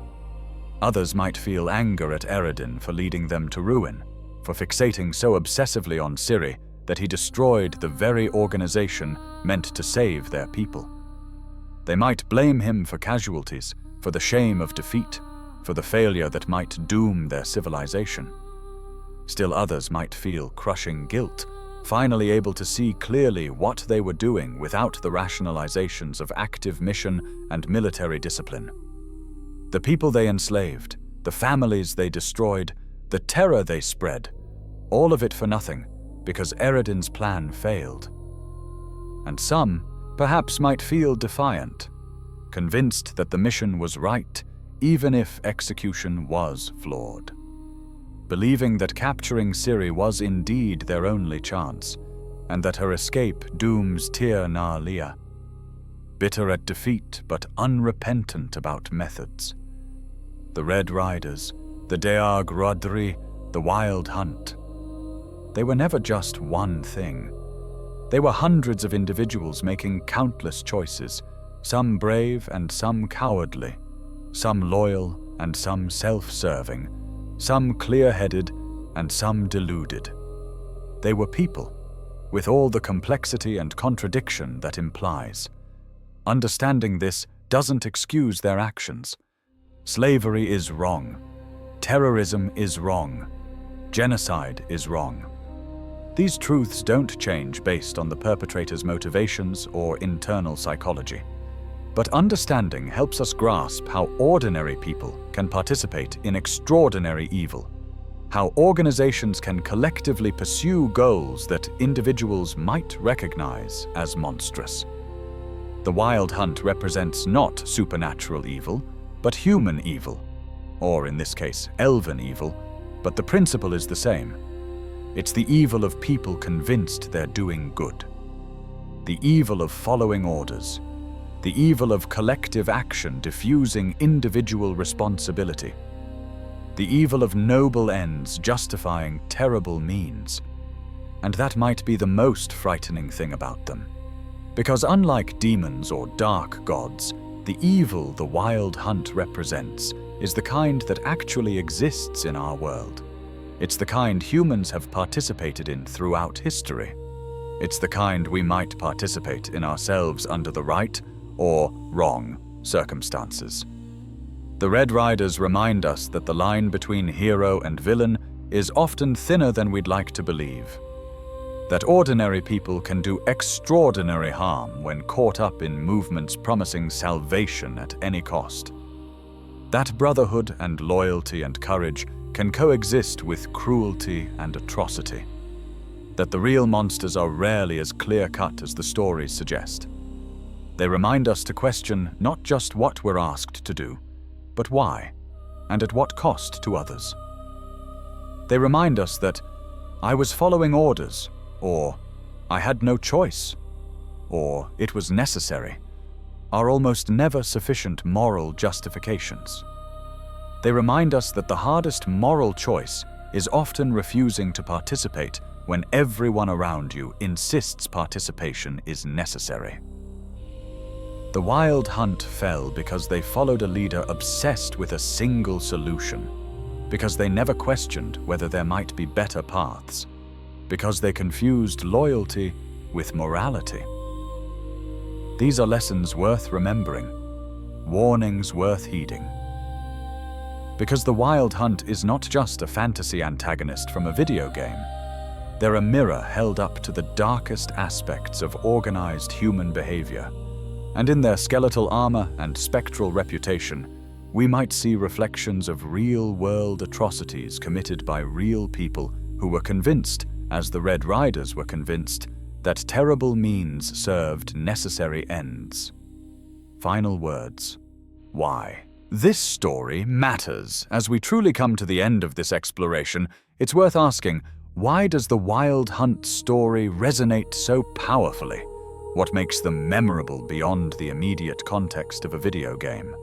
Others might feel anger at Eredin for leading them to ruin, for fixating so obsessively on Ciri that he destroyed the very organization meant to save their people. They might blame him for casualties, for the shame of defeat, for the failure that might doom their civilization. Still others might feel crushing guilt, finally able to see clearly what they were doing without the rationalizations of active mission and military discipline. The people they enslaved, the families they destroyed, the terror they spread, all of it for nothing, because Eredin's plan failed. And some, perhaps, might feel defiant, convinced that the mission was right, even if execution was flawed. Believing that capturing Ciri was indeed their only chance, and that her escape dooms Tir Nalia. Bitter at defeat, but unrepentant about methods. The Red Riders, the Deag Rodri, the Wild Hunt. They were never just one thing. They were hundreds of individuals making countless choices, some brave and some cowardly, some loyal and some self-serving, some clear-headed and some deluded. They were people, with all the complexity and contradiction that implies. Understanding this doesn't excuse their actions. Slavery is wrong. Terrorism is wrong. Genocide is wrong. These truths don't change based on the perpetrator's motivations or internal psychology. But understanding helps us grasp how ordinary people can participate in extraordinary evil, how organizations can collectively pursue goals that individuals might recognize as monstrous. The Wild Hunt represents not supernatural evil, but human evil, or in this case, elven evil, but the principle is the same. It's the evil of people convinced they're doing good. The evil of following orders. The evil of collective action diffusing individual responsibility. The evil of noble ends justifying terrible means. And that might be the most frightening thing about them. Because unlike demons or dark gods, the evil the Wild Hunt represents is the kind that actually exists in our world. It's the kind humans have participated in throughout history. It's the kind we might participate in ourselves under the right or wrong circumstances. The Red Riders remind us that the line between hero and villain is often thinner than we'd like to believe. That ordinary people can do extraordinary harm when caught up in movements promising salvation at any cost. That brotherhood and loyalty and courage can coexist with cruelty and atrocity. That the real monsters are rarely as clear-cut as the stories suggest. They remind us to question not just what we're asked to do, but why, and at what cost to others. They remind us that I was following orders, or I had no choice, or it was necessary, are almost never sufficient moral justifications. They remind us that the hardest moral choice is often refusing to participate when everyone around you insists participation is necessary. The Wild Hunt fell because they followed a leader obsessed with a single solution, because they never questioned whether there might be better paths, because they confused loyalty with morality. These are lessons worth remembering, warnings worth heeding. Because the Wild Hunt is not just a fantasy antagonist from a video game. They're a mirror held up to the darkest aspects of organized human behavior. And in their skeletal armor and spectral reputation, we might see reflections of real-world atrocities committed by real people who were convinced, as the Red Riders were convinced, that terrible means served necessary ends. Final words. Why? This story matters. As we truly come to the end of this exploration, it's worth asking, why does the Wild Hunt story resonate so powerfully? What makes them memorable beyond the immediate context of a video game?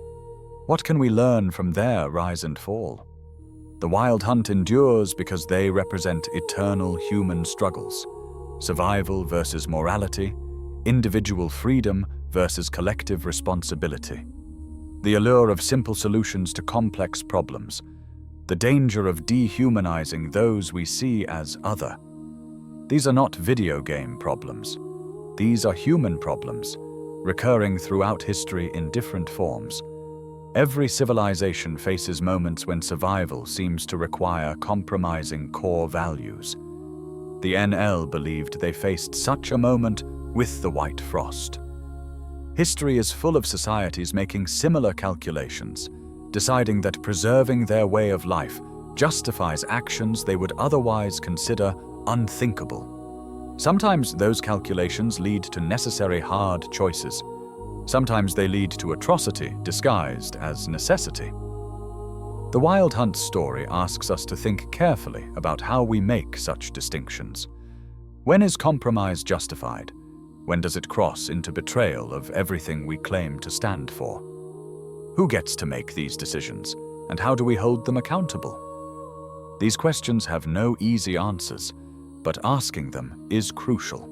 What can we learn from their rise and fall? The Wild Hunt endures because they represent eternal human struggles. Survival versus morality, individual freedom versus collective responsibility. The allure of simple solutions to complex problems. The danger of dehumanizing those we see as other. These are not video game problems. These are human problems, recurring throughout history in different forms. Every civilization faces moments when survival seems to require compromising core values. The NL believed they faced such a moment with the White Frost. History is full of societies making similar calculations, deciding that preserving their way of life justifies actions they would otherwise consider unthinkable. Sometimes those calculations lead to necessary hard choices. Sometimes they lead to atrocity disguised as necessity. The Wild Hunt story asks us to think carefully about how we make such distinctions. When is compromise justified? When does it cross into betrayal of everything we claim to stand for? Who gets to make these decisions, and how do we hold them accountable? These questions have no easy answers, but asking them is crucial.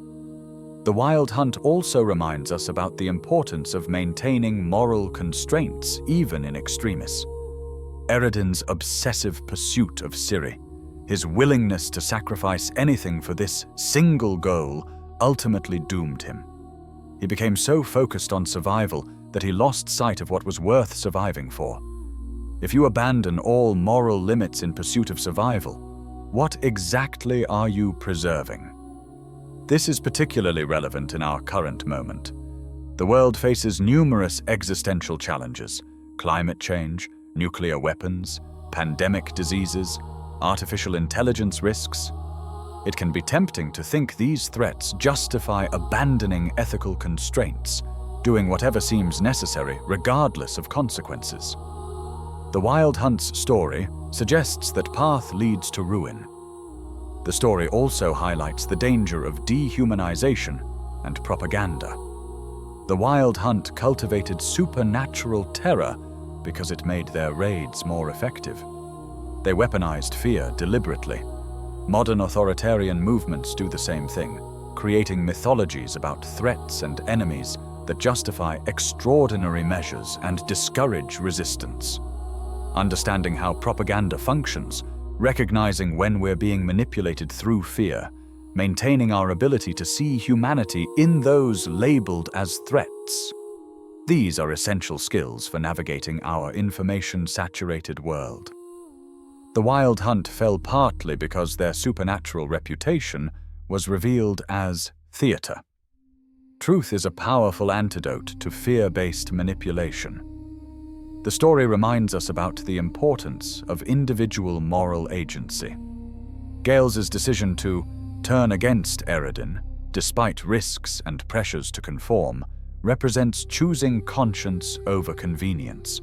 The Wild Hunt also reminds us about the importance of maintaining moral constraints, even in extremis. Eredin's obsessive pursuit of Ciri, His willingness to sacrifice anything for this single goal ultimately doomed him. He became so focused on survival that he lost sight of what was worth surviving for. If you abandon all moral limits in pursuit of survival, what exactly are you preserving? This is particularly relevant in our current moment. The world faces numerous existential challenges: climate change, nuclear weapons, pandemic diseases, artificial intelligence risks. It can be tempting to think these threats justify abandoning ethical constraints, doing whatever seems necessary regardless of consequences. The Wild Hunt's story suggests that path leads to ruin. The story also highlights the danger of dehumanization and propaganda. The Wild Hunt cultivated supernatural terror because it made their raids more effective. They weaponized fear deliberately. Modern authoritarian movements do the same thing, creating mythologies about threats and enemies that justify extraordinary measures and discourage resistance. Understanding how propaganda functions, recognizing when we're being manipulated through fear, maintaining our ability to see humanity in those labeled as threats. These are essential skills for navigating our information-saturated world. The Wild Hunt fell partly because their supernatural reputation was revealed as theater. Truth is a powerful antidote to fear-based manipulation. The story reminds us about the importance of individual moral agency. Gales's decision to turn against Eredin, despite risks and pressures to conform, represents choosing conscience over convenience.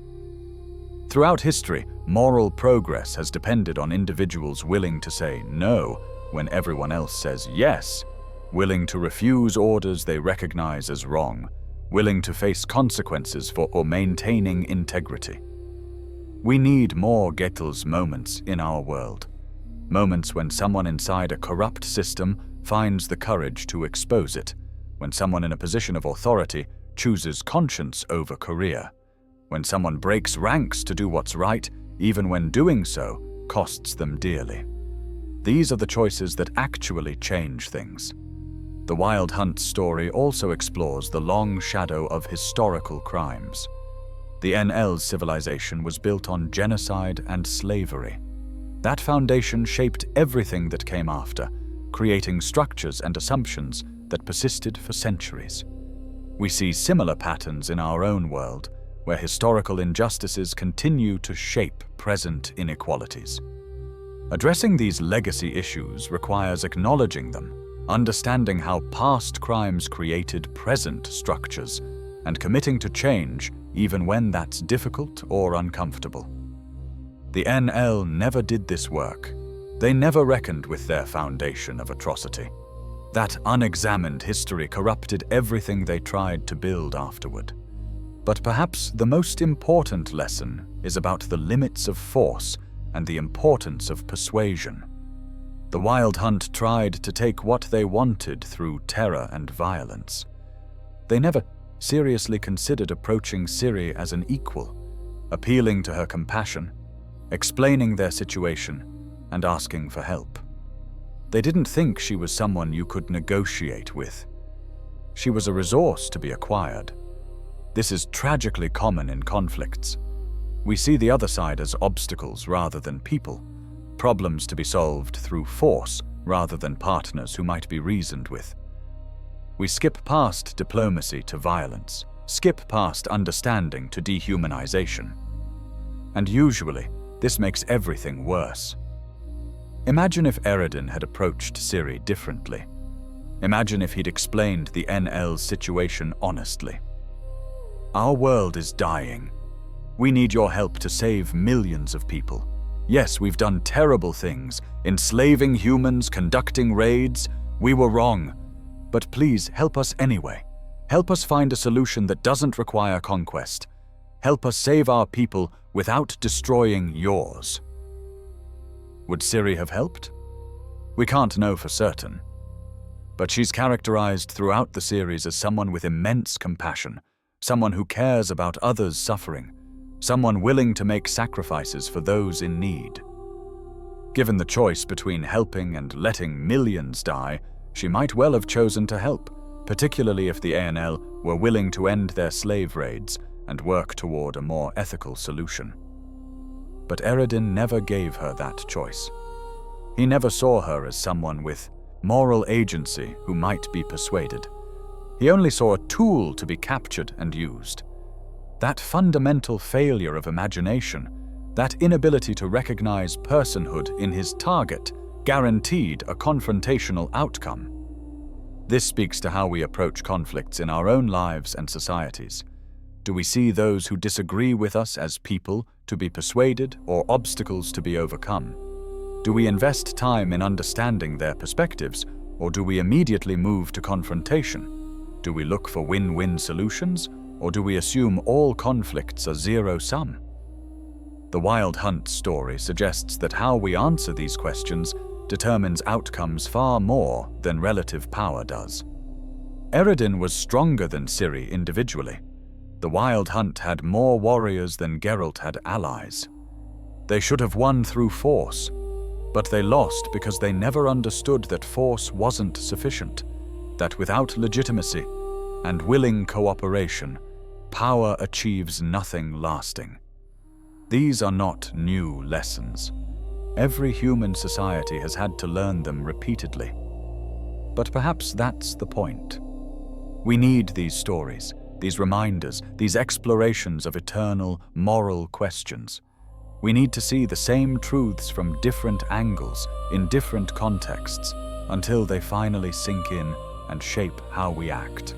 Throughout history, moral progress has depended on individuals willing to say no when everyone else says yes, willing to refuse orders they recognize as wrong, willing to face consequences for maintaining integrity. We need more Gettel's moments in our world. Moments when someone inside a corrupt system finds the courage to expose it, when someone in a position of authority chooses conscience over career, when someone breaks ranks to do what's right, even when doing so costs them dearly. These are the choices that actually change things. The Wild Hunt story also explores the long shadow of historical crimes. The NL's civilization was built on genocide and slavery. That foundation shaped everything that came after, creating structures and assumptions that persisted for centuries. We see similar patterns in our own world, where historical injustices continue to shape present inequalities. Addressing these legacy issues requires acknowledging them, understanding how past crimes created present structures, and committing to change even when that's difficult or uncomfortable. The NL never did this work. They never reckoned with their foundation of atrocity. That unexamined history corrupted everything they tried to build afterward. But perhaps the most important lesson is about the limits of force and the importance of persuasion. The Wild Hunt tried to take what they wanted through terror and violence. They never seriously considered approaching Ciri as an equal, appealing to her compassion, explaining their situation, and asking for help. They didn't think she was someone you could negotiate with. She was a resource to be acquired. This is tragically common in conflicts. We see the other side as obstacles rather than people, problems to be solved through force rather than partners who might be reasoned with. We skip past diplomacy to violence, skip past understanding to dehumanization. And usually, this makes everything worse. Imagine if Eredin had approached Ciri differently. Imagine if he'd explained the NL's situation honestly. Our world is dying. We need your help to save millions of people. Yes, we've done terrible things, enslaving humans, conducting raids. We were wrong. But please help us anyway. Help us find a solution that doesn't require conquest. Help us save our people without destroying yours. Would Ciri have helped? We can't know for certain. But she's characterized throughout the series as someone with immense compassion, someone who cares about others' suffering, someone willing to make sacrifices for those in need. Given the choice between helping and letting millions die, she might well have chosen to help, particularly if the ANL were willing to end their slave raids and work toward a more ethical solution. But Eredin never gave her that choice. He never saw her as someone with moral agency who might be persuaded. He only saw a tool to be captured and used. That fundamental failure of imagination, that inability to recognize personhood in his target, guaranteed a confrontational outcome. This speaks to how we approach conflicts in our own lives and societies. Do we see those who disagree with us as people to be persuaded or obstacles to be overcome? Do we invest time in understanding their perspectives, or do we immediately move to confrontation? Do we look for win-win solutions, or do we assume all conflicts are zero-sum? The Wild Hunt story suggests that how we answer these questions determines outcomes far more than relative power does. Eredin was stronger than Ciri individually. The Wild Hunt had more warriors than Geralt had allies. They should have won through force, but they lost because they never understood that force wasn't sufficient, that without legitimacy and willing cooperation, power achieves nothing lasting. These are not new lessons. Every human society has had to learn them repeatedly. But perhaps that's the point. We need these stories, these reminders, these explorations of eternal, moral questions. We need to see the same truths from different angles, in different contexts, until they finally sink in and shape how we act.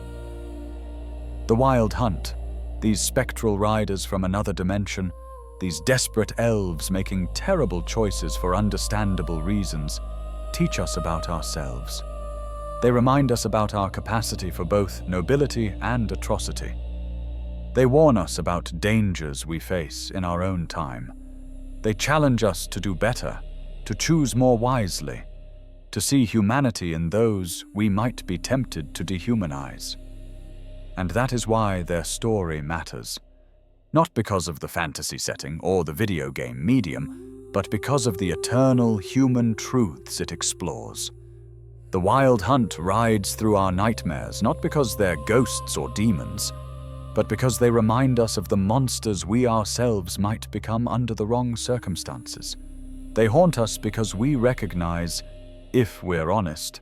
The Wild Hunt, these spectral riders from another dimension, these desperate elves making terrible choices for understandable reasons, teach us about ourselves. They remind us about our capacity for both nobility and atrocity. They warn us about dangers we face in our own time. They challenge us to do better, to choose more wisely, to see humanity in those we might be tempted to dehumanize. And that is why their story matters. Not because of the fantasy setting or the video game medium, but because of the eternal human truths it explores. The Wild Hunt rides through our nightmares not because they're ghosts or demons, but because they remind us of the monsters we ourselves might become under the wrong circumstances. They haunt us because we recognize, if we're honest,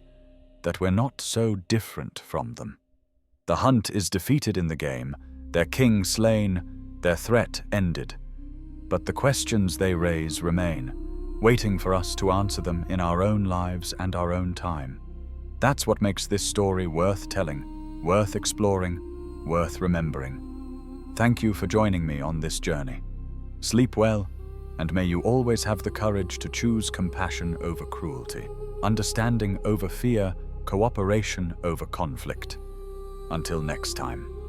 that we're not so different from them. The hunt is defeated in the game, their king slain, their threat ended. But the questions they raise remain, waiting for us to answer them in our own lives and our own time. That's what makes this story worth telling, worth exploring, worth remembering. Thank you for joining me on this journey. Sleep well, and may you always have the courage to choose compassion over cruelty, understanding over fear, cooperation over conflict. Until next time.